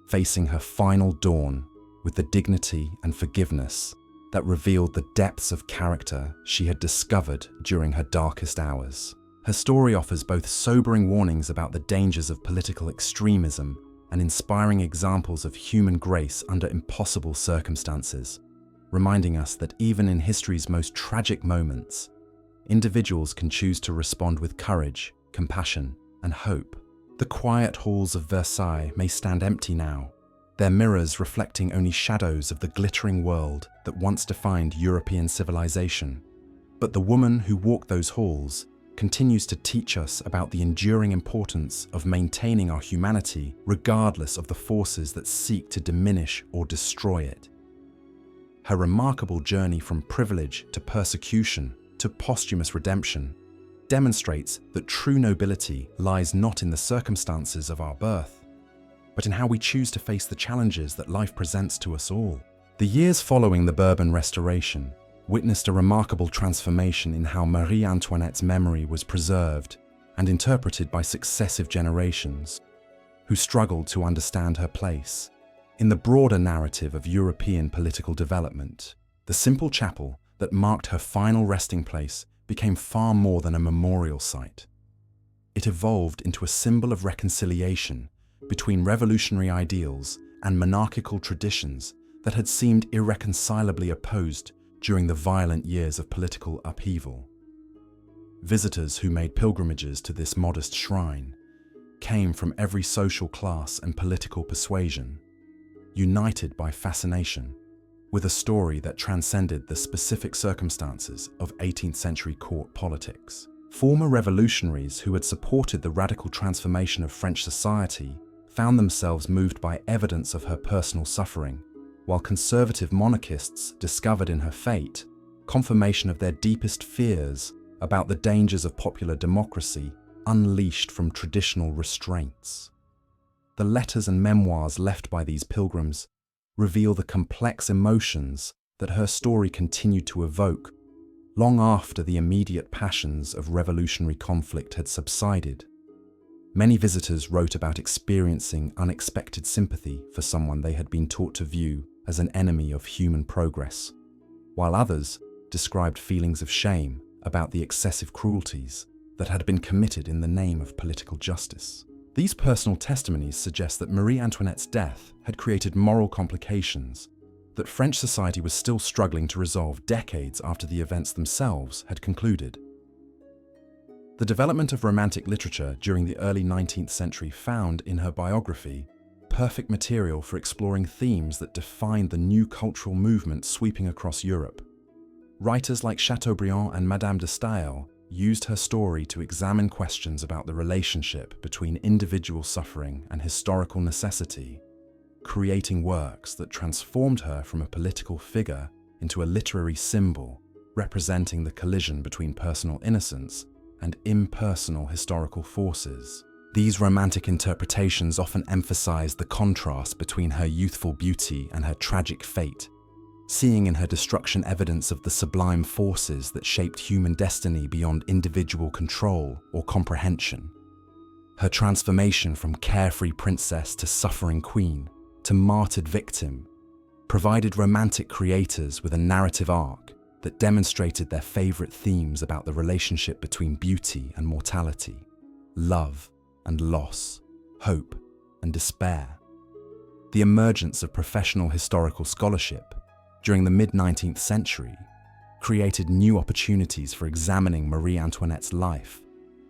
facing her final dawn with the dignity and forgiveness that revealed the depths of character she had discovered during her darkest hours. Her story offers both sobering warnings about the dangers of political extremism and inspiring examples of human grace under impossible circumstances, reminding us that even in history's most tragic moments, individuals can choose to respond with courage, compassion, and hope. The quiet halls of Versailles may stand empty now, their mirrors reflecting only shadows of the glittering world that once defined European civilization. But the woman who walked those halls continues to teach us about the enduring importance of maintaining our humanity regardless of the forces that seek to diminish or destroy it. Her remarkable journey from privilege to persecution to posthumous redemption demonstrates that true nobility lies not in the circumstances of our birth, but in how we choose to face the challenges that life presents to us all. The years following the Bourbon Restoration witnessed a remarkable transformation in how Marie Antoinette's memory was preserved and interpreted by successive generations, who struggled to understand her place in the broader narrative of European political development. The simple chapel that marked her final resting place became far more than a memorial site. It evolved into a symbol of reconciliation between revolutionary ideals and monarchical traditions that had seemed irreconcilably opposed during the violent years of political upheaval. Visitors who made pilgrimages to this modest shrine came from every social class and political persuasion, united by fascination with a story that transcended the specific circumstances of 18th century court politics. Former revolutionaries who had supported the radical transformation of French society found themselves moved by evidence of her personal suffering, while conservative monarchists discovered in her fate confirmation of their deepest fears about the dangers of popular democracy unleashed from traditional restraints. The letters and memoirs left by these pilgrims reveal the complex emotions that her story continued to evoke long after the immediate passions of revolutionary conflict had subsided. Many visitors wrote about experiencing unexpected sympathy for someone they had been taught to view as an enemy of human progress, while others described feelings of shame about the excessive cruelties that had been committed in the name of political justice. These personal testimonies suggest that Marie Antoinette's death had created moral complications that French society was still struggling to resolve decades after the events themselves had concluded. The development of Romantic literature during the early 19th century found in her biography perfect material for exploring themes that defined the new cultural movement sweeping across Europe. Writers like Chateaubriand and Madame de Staël used her story to examine questions about the relationship between individual suffering and historical necessity, creating works that transformed her from a political figure into a literary symbol representing the collision between personal innocence and impersonal historical forces. These romantic interpretations often emphasize the contrast between her youthful beauty and her tragic fate, seeing in her destruction evidence of the sublime forces that shaped human destiny beyond individual control or comprehension. Her transformation from carefree princess to suffering queen to martyred victim provided romantic creators with a narrative arc that demonstrated their favorite themes about the relationship between beauty and mortality, love and loss, hope and despair. The emergence of professional historical scholarship during the mid-19th century created new opportunities for examining Marie Antoinette's life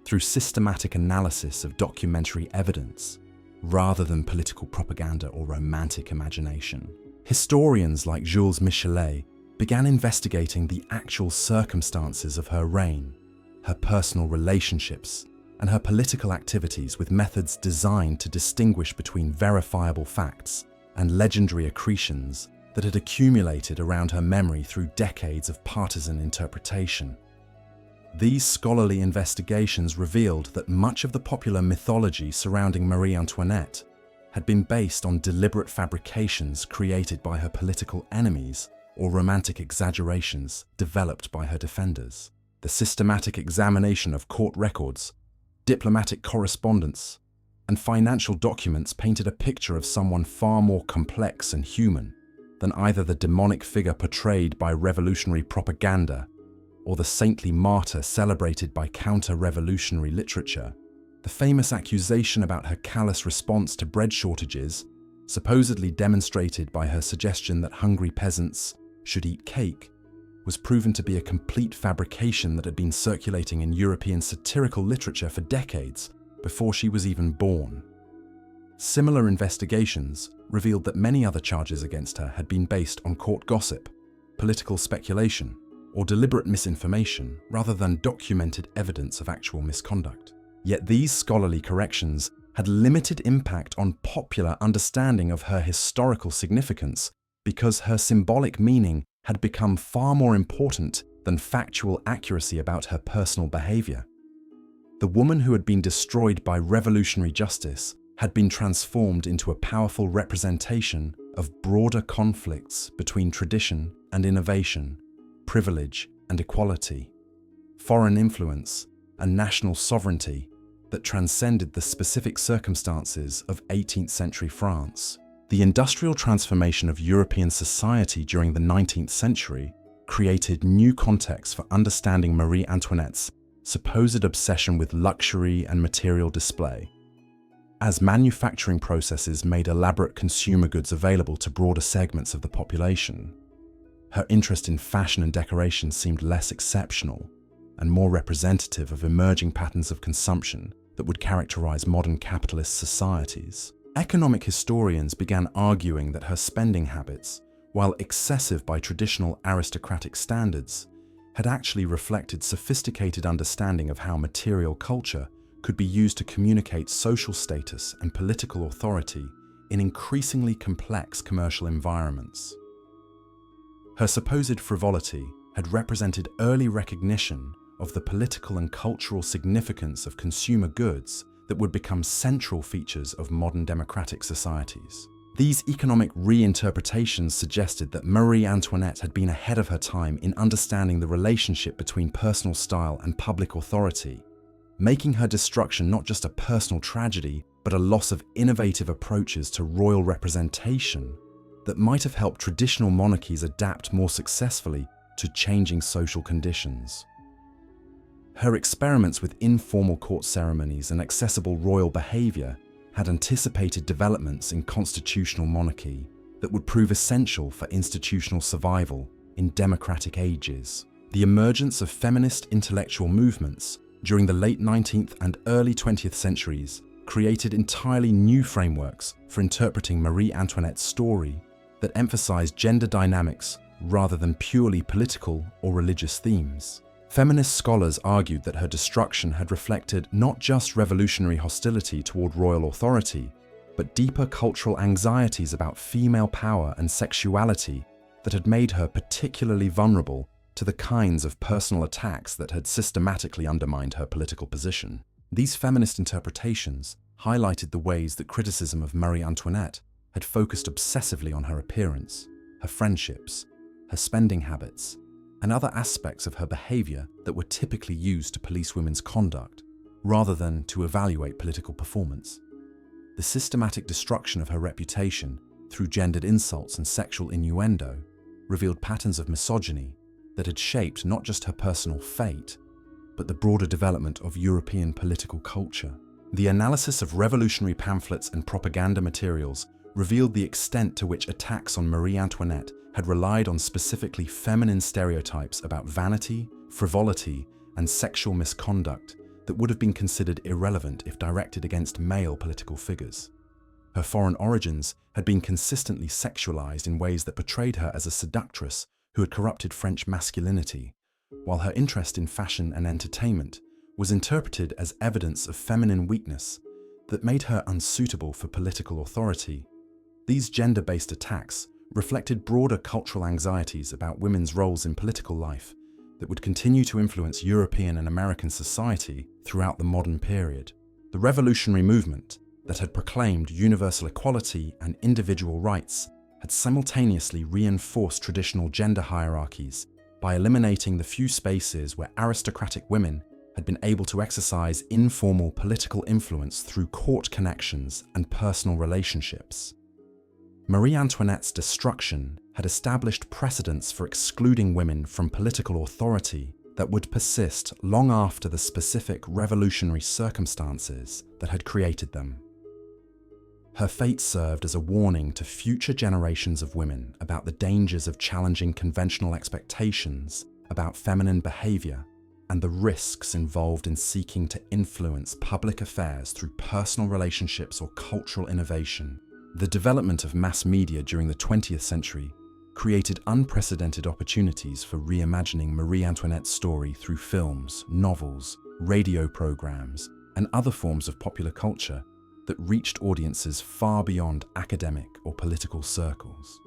through systematic analysis of documentary evidence rather than political propaganda or romantic imagination. Historians like Jules Michelet began investigating the actual circumstances of her reign, her personal relationships, and her political activities with methods designed to distinguish between verifiable facts and legendary accretions that had accumulated around her memory through decades of partisan interpretation. These scholarly investigations revealed that much of the popular mythology surrounding Marie Antoinette had been based on deliberate fabrications created by her political enemies or romantic exaggerations developed by her defenders. The systematic examination of court records, diplomatic correspondence, and financial documents painted a picture of someone far more complex and human than either the demonic figure portrayed by revolutionary propaganda or the saintly martyr celebrated by counter-revolutionary literature. The famous accusation about her callous response to bread shortages, supposedly demonstrated by her suggestion that hungry peasants should eat cake, was proven to be a complete fabrication that had been circulating in European satirical literature for decades before she was even born. Similar investigations revealed that many other charges against her had been based on court gossip, political speculation, or deliberate misinformation rather than documented evidence of actual misconduct. Yet these scholarly corrections had limited impact on popular understanding of her historical significance because her symbolic meaning had become far more important than factual accuracy about her personal behavior. The woman who had been destroyed by revolutionary justice had been transformed into a powerful representation of broader conflicts between tradition and innovation, privilege and equality, foreign influence and national sovereignty that transcended the specific circumstances of 18th century France. The industrial transformation of European society during the 19th century created new contexts for understanding Marie Antoinette's supposed obsession with luxury and material display. As manufacturing processes made elaborate consumer goods available to broader segments of the population, her interest in fashion and decoration seemed less exceptional and more representative of emerging patterns of consumption that would characterize modern capitalist societies. Economic historians began arguing that her spending habits, while excessive by traditional aristocratic standards, had actually reflected sophisticated understanding of how material culture could be used to communicate social status and political authority in increasingly complex commercial environments. Her supposed frivolity had represented early recognition of the political and cultural significance of consumer goods that would become central features of modern democratic societies. These economic reinterpretations suggested that Marie Antoinette had been ahead of her time in understanding the relationship between personal style and public authority, making her destruction not just a personal tragedy, but a loss of innovative approaches to royal representation that might have helped traditional monarchies adapt more successfully to changing social conditions. Her experiments with informal court ceremonies and accessible royal behavior had anticipated developments in constitutional monarchy that would prove essential for institutional survival in democratic ages. The emergence of feminist intellectual movements during the late 19th and early 20th centuries created entirely new frameworks for interpreting Marie Antoinette's story that emphasized gender dynamics rather than purely political or religious themes. Feminist scholars argued that her destruction had reflected not just revolutionary hostility toward royal authority, but deeper cultural anxieties about female power and sexuality that had made her particularly vulnerable to the kinds of personal attacks that had systematically undermined her political position. These feminist interpretations highlighted the ways that criticism of Marie Antoinette had focused obsessively on her appearance, her friendships, her spending habits, and other aspects of her behavior that were typically used to police women's conduct, rather than to evaluate political performance. The systematic destruction of her reputation through gendered insults and sexual innuendo revealed patterns of misogyny that had shaped not just her personal fate, but the broader development of European political culture. The analysis of revolutionary pamphlets and propaganda materials revealed the extent to which attacks on Marie Antoinette had relied on specifically feminine stereotypes about vanity, frivolity, and sexual misconduct that would have been considered irrelevant if directed against male political figures. Her foreign origins had been consistently sexualized in ways that portrayed her as a seductress who had corrupted French masculinity, while her interest in fashion and entertainment was interpreted as evidence of feminine weakness that made her unsuitable for political authority. These gender-based attacks reflected broader cultural anxieties about women's roles in political life that would continue to influence European and American society throughout the modern period. The revolutionary movement that had proclaimed universal equality and individual rights had simultaneously reinforced traditional gender hierarchies by eliminating the few spaces where aristocratic women had been able to exercise informal political influence through court connections and personal relationships. Marie Antoinette's destruction had established precedents for excluding women from political authority that would persist long after the specific revolutionary circumstances that had created them. Her fate served as a warning to future generations of women about the dangers of challenging conventional expectations about feminine behavior and the risks involved in seeking to influence public affairs through personal relationships or cultural innovation. The development of mass media during the 20th century created unprecedented opportunities for reimagining Marie Antoinette's story through films, novels, radio programs, and other forms of popular culture that reached audiences far beyond academic or political circles.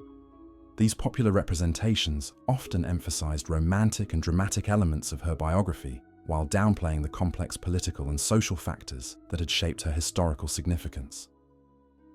These popular representations often emphasized romantic and dramatic elements of her biography, while downplaying the complex political and social factors that had shaped her historical significance.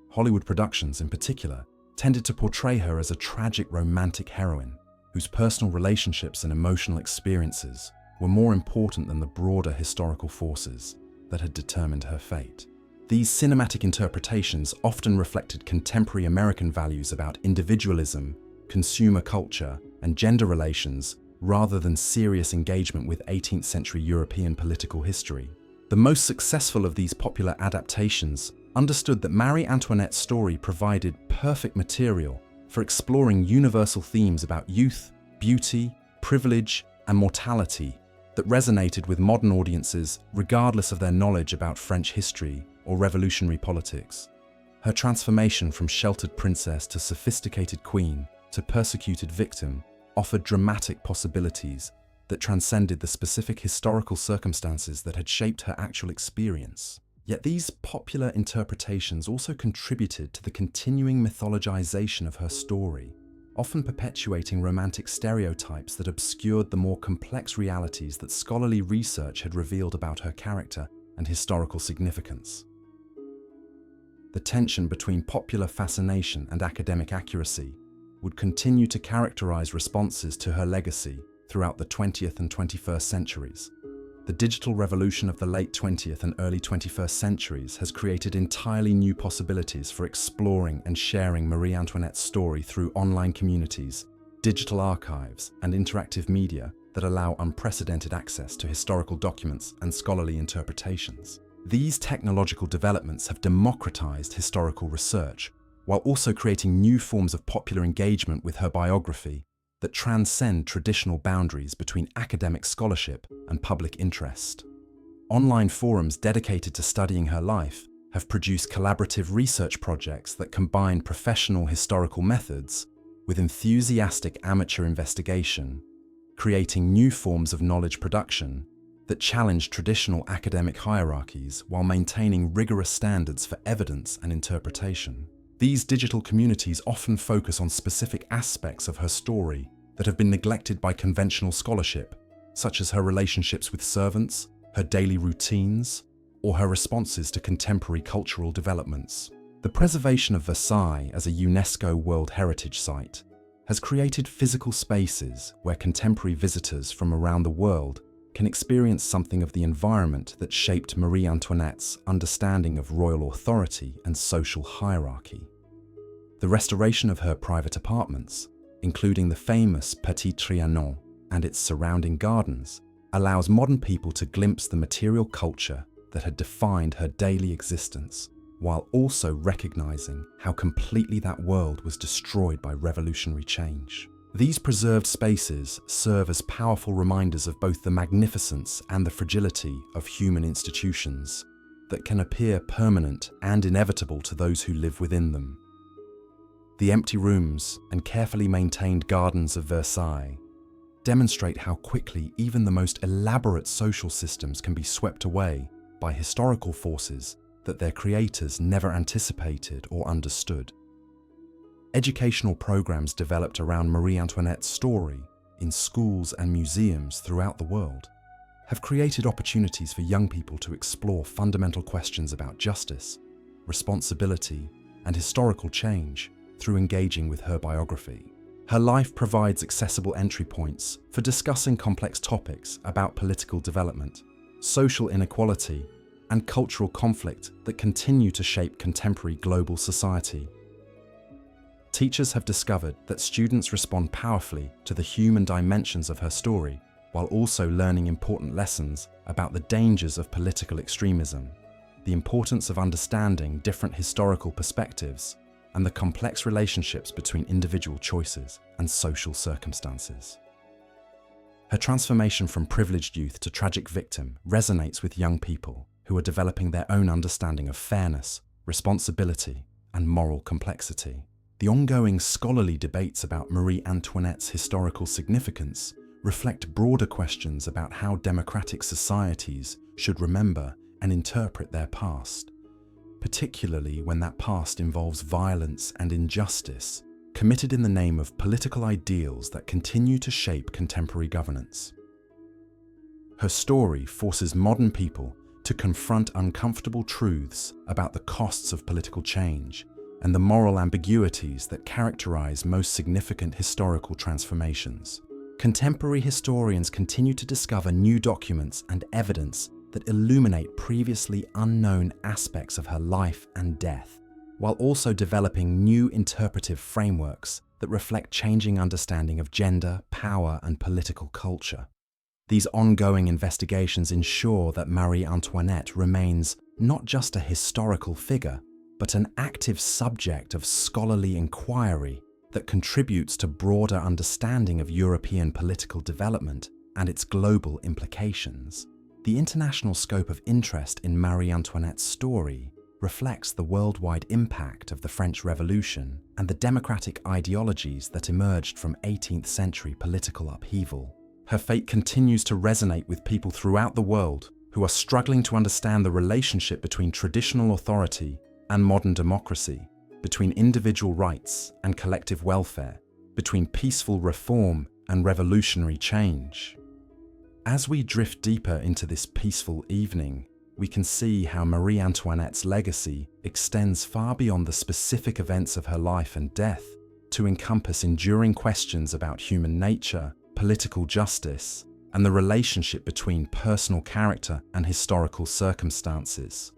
Hollywood productions, in particular, tended to portray her as a tragic romantic heroine whose personal relationships and emotional experiences were more important than the broader historical forces that had determined her fate. These cinematic interpretations often reflected contemporary American values about individualism, consumer culture, and gender relations rather than serious engagement with 18th century European political history. The most successful of these popular adaptations understood that Marie Antoinette's story provided perfect material for exploring universal themes about youth, beauty, privilege, and mortality that resonated with modern audiences regardless of their knowledge about French history or revolutionary politics. Her transformation from sheltered princess to sophisticated queen to persecuted victim offered dramatic possibilities that transcended the specific historical circumstances that had shaped her actual experience. Yet these popular interpretations also contributed to the continuing mythologization of her story, often perpetuating romantic stereotypes that obscured the more complex realities that scholarly research had revealed about her character and historical significance. The tension between popular fascination and academic accuracy would continue to characterize responses to her legacy throughout the 20th and 21st centuries. The digital revolution of the late 20th and early 21st centuries has created entirely new possibilities for exploring and sharing Marie Antoinette's story through online communities, digital archives, and interactive media that allow unprecedented access to historical documents and scholarly interpretations. These technological developments have democratized historical research, while also creating new forms of popular engagement with her biography that transcend traditional boundaries between academic scholarship and public interest. Online forums dedicated to studying her life have produced collaborative research projects that combine professional historical methods with enthusiastic amateur investigation, creating new forms of knowledge production that challenge traditional academic hierarchies while maintaining rigorous standards for evidence and interpretation. These digital communities often focus on specific aspects of her story that have been neglected by conventional scholarship, such as her relationships with servants, her daily routines, or her responses to contemporary cultural developments. The preservation of Versailles as a UNESCO World Heritage Site has created physical spaces where contemporary visitors from around the world can experience something of the environment that shaped Marie Antoinette's understanding of royal authority and social hierarchy. The restoration of her private apartments, including the famous Petit Trianon and its surrounding gardens, allows modern people to glimpse the material culture that had defined her daily existence, while also recognizing how completely that world was destroyed by revolutionary change. These preserved spaces serve as powerful reminders of both the magnificence and the fragility of human institutions that can appear permanent and inevitable to those who live within them. The empty rooms and carefully maintained gardens of Versailles demonstrate how quickly even the most elaborate social systems can be swept away by historical forces that their creators never anticipated or understood. Educational programs developed around Marie Antoinette's story in schools and museums throughout the world have created opportunities for young people to explore fundamental questions about justice, responsibility, and historical change through engaging with her biography. Her life provides accessible entry points for discussing complex topics about political development, social inequality, and cultural conflict that continue to shape contemporary global society. Teachers have discovered that students respond powerfully to the human dimensions of her story, while also learning important lessons about the dangers of political extremism, the importance of understanding different historical perspectives, and the complex relationships between individual choices and social circumstances. Her transformation from privileged youth to tragic victim resonates with young people who are developing their own understanding of fairness, responsibility, and moral complexity. The ongoing scholarly debates about Marie Antoinette's historical significance reflect broader questions about how democratic societies should remember and interpret their past, particularly when that past involves violence and injustice committed in the name of political ideals that continue to shape contemporary governance. Her story forces modern people to confront uncomfortable truths about the costs of political change and the moral ambiguities that characterize most significant historical transformations. Contemporary historians continue to discover new documents and evidence that illuminate previously unknown aspects of her life and death, while also developing new interpretive frameworks that reflect changing understanding of gender, power, and political culture. These ongoing investigations ensure that Marie Antoinette remains not just a historical figure, but an active subject of scholarly inquiry that contributes to broader understanding of European political development and its global implications. The international scope of interest in Marie Antoinette's story reflects the worldwide impact of the French Revolution and the democratic ideologies that emerged from 18th century political upheaval. Her fate continues to resonate with people throughout the world who are struggling to understand the relationship between traditional authority and modern democracy, between individual rights and collective welfare, between peaceful reform and revolutionary change. As we drift deeper into this peaceful evening, we can see how Marie Antoinette's legacy extends far beyond the specific events of her life and death to encompass enduring questions about human nature, political justice, and the relationship between personal character and historical circumstances.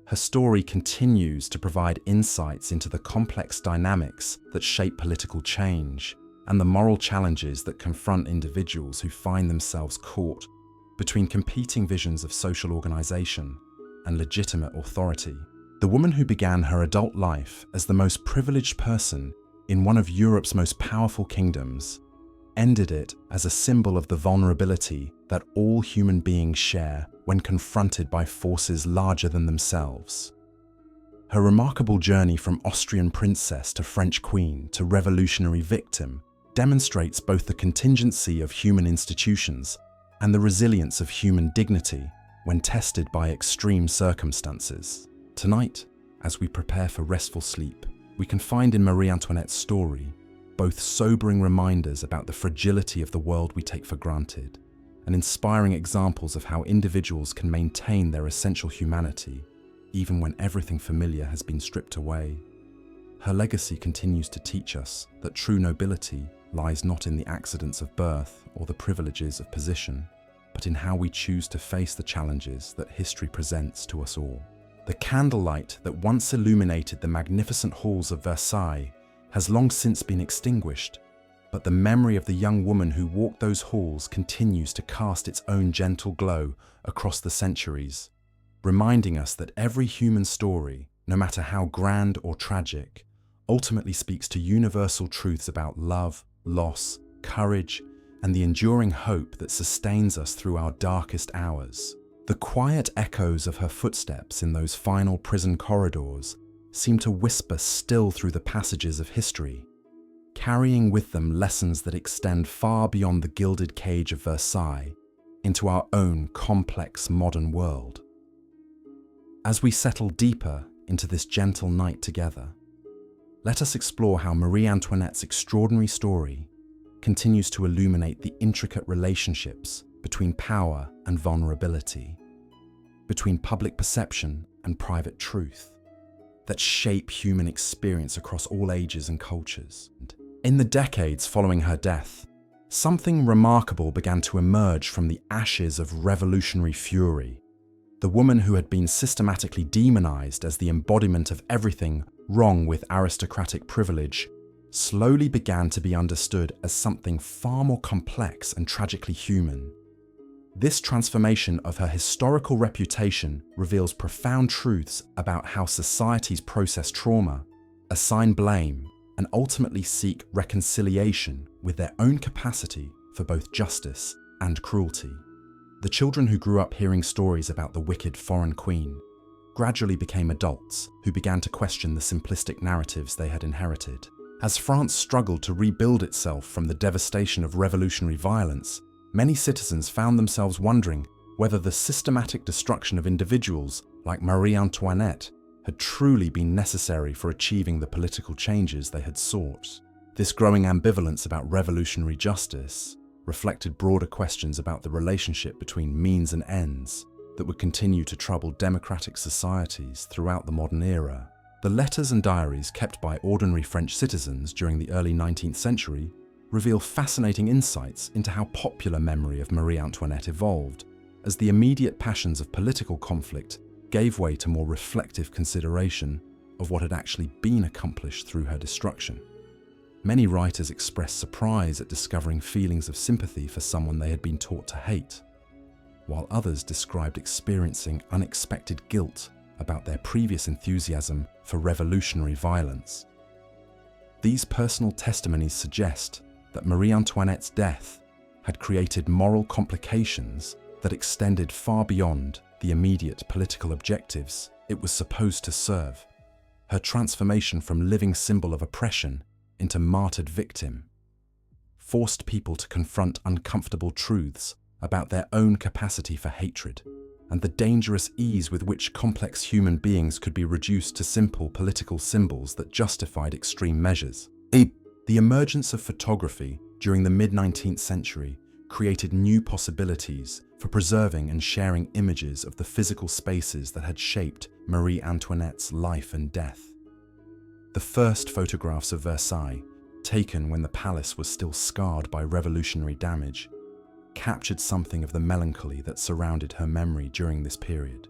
Her story continues to provide insights into the complex dynamics that shape political change and the moral challenges that confront individuals who find themselves caught between competing visions of social organization and legitimate authority. The woman who began her adult life as the most privileged person in one of Europe's most powerful kingdoms ended it as a symbol of the vulnerability that all human beings share when confronted by forces larger than themselves. Her remarkable journey from Austrian princess to French queen to revolutionary victim demonstrates both the contingency of human institutions and the resilience of human dignity when tested by extreme circumstances. Tonight, as we prepare for restful sleep, we can find in Marie Antoinette's story both sobering reminders about the fragility of the world we take for granted and inspiring examples of how individuals can maintain their essential humanity even when everything familiar has been stripped away. Her legacy continues to teach us that true nobility lies not in the accidents of birth or the privileges of position, but in how we choose to face the challenges that history presents to us all. The candlelight that once illuminated the magnificent halls of Versailles has long since been extinguished, but the memory of the young woman who walked those halls continues to cast its own gentle glow across the centuries, reminding us that every human story, no matter how grand or tragic, ultimately speaks to universal truths about love, loss, courage, and the enduring hope that sustains us through our darkest hours. The quiet echoes of her footsteps in those final prison corridors seem to whisper still through the passages of history, carrying with them lessons that extend far beyond the gilded cage of Versailles into our own complex modern world. As we settle deeper into this gentle night together, let us explore how Marie Antoinette's extraordinary story continues to illuminate the intricate relationships between power and vulnerability, between public perception and private truth, that shape human experience across all ages and cultures. And In the decades following her death, something remarkable began to emerge from the ashes of revolutionary fury. The woman who had been systematically demonized as the embodiment of everything wrong with aristocratic privilege slowly began to be understood as something far more complex and tragically human. This transformation of her historical reputation reveals profound truths about how societies process trauma, assign blame, and ultimately seek reconciliation with their own capacity for both justice and cruelty. The children who grew up hearing stories about the wicked foreign queen gradually became adults who began to question the simplistic narratives they had inherited. As France struggled to rebuild itself from the devastation of revolutionary violence, many citizens found themselves wondering whether the systematic destruction of individuals like Marie Antoinette had truly been necessary for achieving the political changes they had sought. This growing ambivalence about revolutionary justice reflected broader questions about the relationship between means and ends that would continue to trouble democratic societies throughout the modern era. The letters and diaries kept by ordinary French citizens during the early 19th century reveal fascinating insights into how popular memory of Marie Antoinette evolved, as the immediate passions of political conflict gave way to more reflective consideration of what had actually been accomplished through her destruction. Many writers expressed surprise at discovering feelings of sympathy for someone they had been taught to hate, while others described experiencing unexpected guilt about their previous enthusiasm for revolutionary violence. These personal testimonies suggest that Marie Antoinette's death had created moral complications that extended far beyond the immediate political objectives it was supposed to serve. Her transformation from living symbol of oppression into martyred victim forced people to confront uncomfortable truths about their own capacity for hatred and the dangerous ease with which complex human beings could be reduced to simple political symbols that justified extreme measures. The emergence of photography during the mid-19th century created new possibilities for preserving and sharing images of the physical spaces that had shaped Marie Antoinette's life and death. The first photographs of Versailles, taken when the palace was still scarred by revolutionary damage, captured something of the melancholy that surrounded her memory during this period.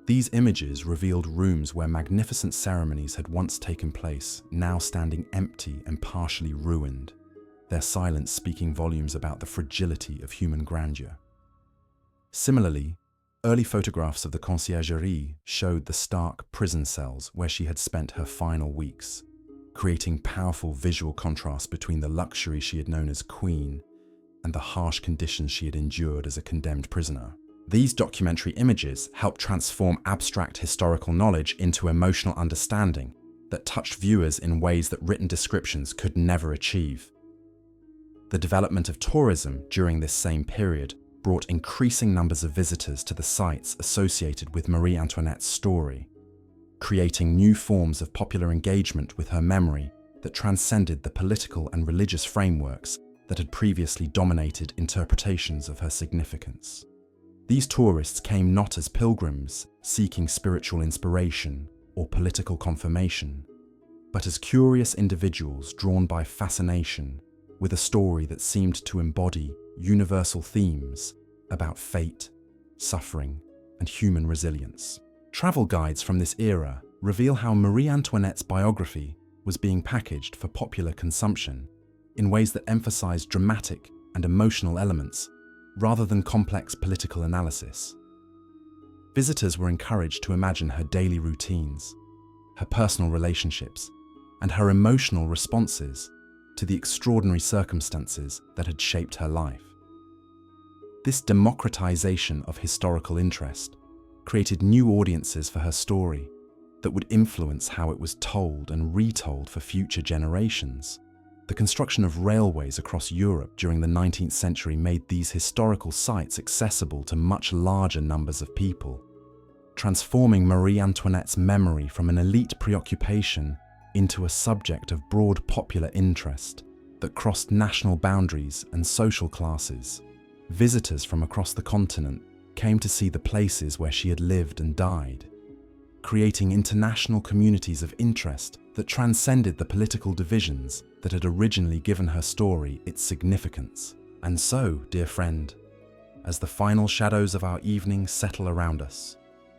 These images revealed rooms where magnificent ceremonies had once taken place, now standing empty and partially ruined, their silence speaking volumes about the fragility of human grandeur. Similarly, early photographs of the conciergerie showed the stark prison cells where she had spent her final weeks, creating powerful visual contrast between the luxury she had known as queen and the harsh conditions she had endured as a condemned prisoner. These documentary images helped transform abstract historical knowledge into emotional understanding that touched viewers in ways that written descriptions could never achieve. The development of tourism during this same period brought increasing numbers of visitors to the sites associated with Marie Antoinette's story, creating new forms of popular engagement with her memory that transcended the political and religious frameworks that had previously dominated interpretations of her significance. These tourists came not as pilgrims seeking spiritual inspiration or political confirmation, but as curious individuals drawn by fascination with a story that seemed to embody universal themes about fate, suffering, and human resilience. Travel guides from this era reveal how Marie Antoinette's biography was being packaged for popular consumption in ways that emphasized dramatic and emotional elements rather than complex political analysis. Visitors were encouraged to imagine her daily routines, her personal relationships, and her emotional responses to the extraordinary circumstances that had shaped her life. This democratization of historical interest created new audiences for her story that would influence how it was told and retold for future generations. The construction of railways across Europe during the 19th century made these historical sites accessible to much larger numbers of people, transforming Marie Antoinette's memory from an elite preoccupation into a subject of broad popular interest that crossed national boundaries and social classes. Visitors from across the continent came to see the places where she had lived and died, creating international communities of interest that transcended the political divisions that had originally given her story its significance. And so, dear friend, as the final shadows of our evening settle around us,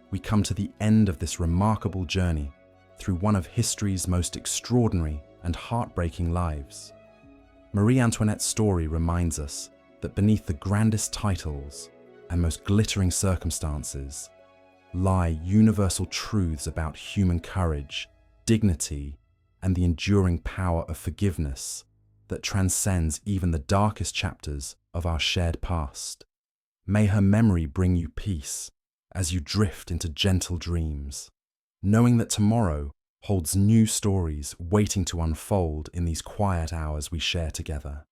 we come to the end of this remarkable journey through one of history's most extraordinary and heartbreaking lives. Marie Antoinette's story reminds us that beneath the grandest titles and most glittering circumstances lie universal truths about human courage, dignity, and the enduring power of forgiveness that transcends even the darkest chapters of our shared past. May her memory bring you peace as you drift into gentle dreams, knowing that tomorrow holds new stories waiting to unfold in these quiet hours we share together.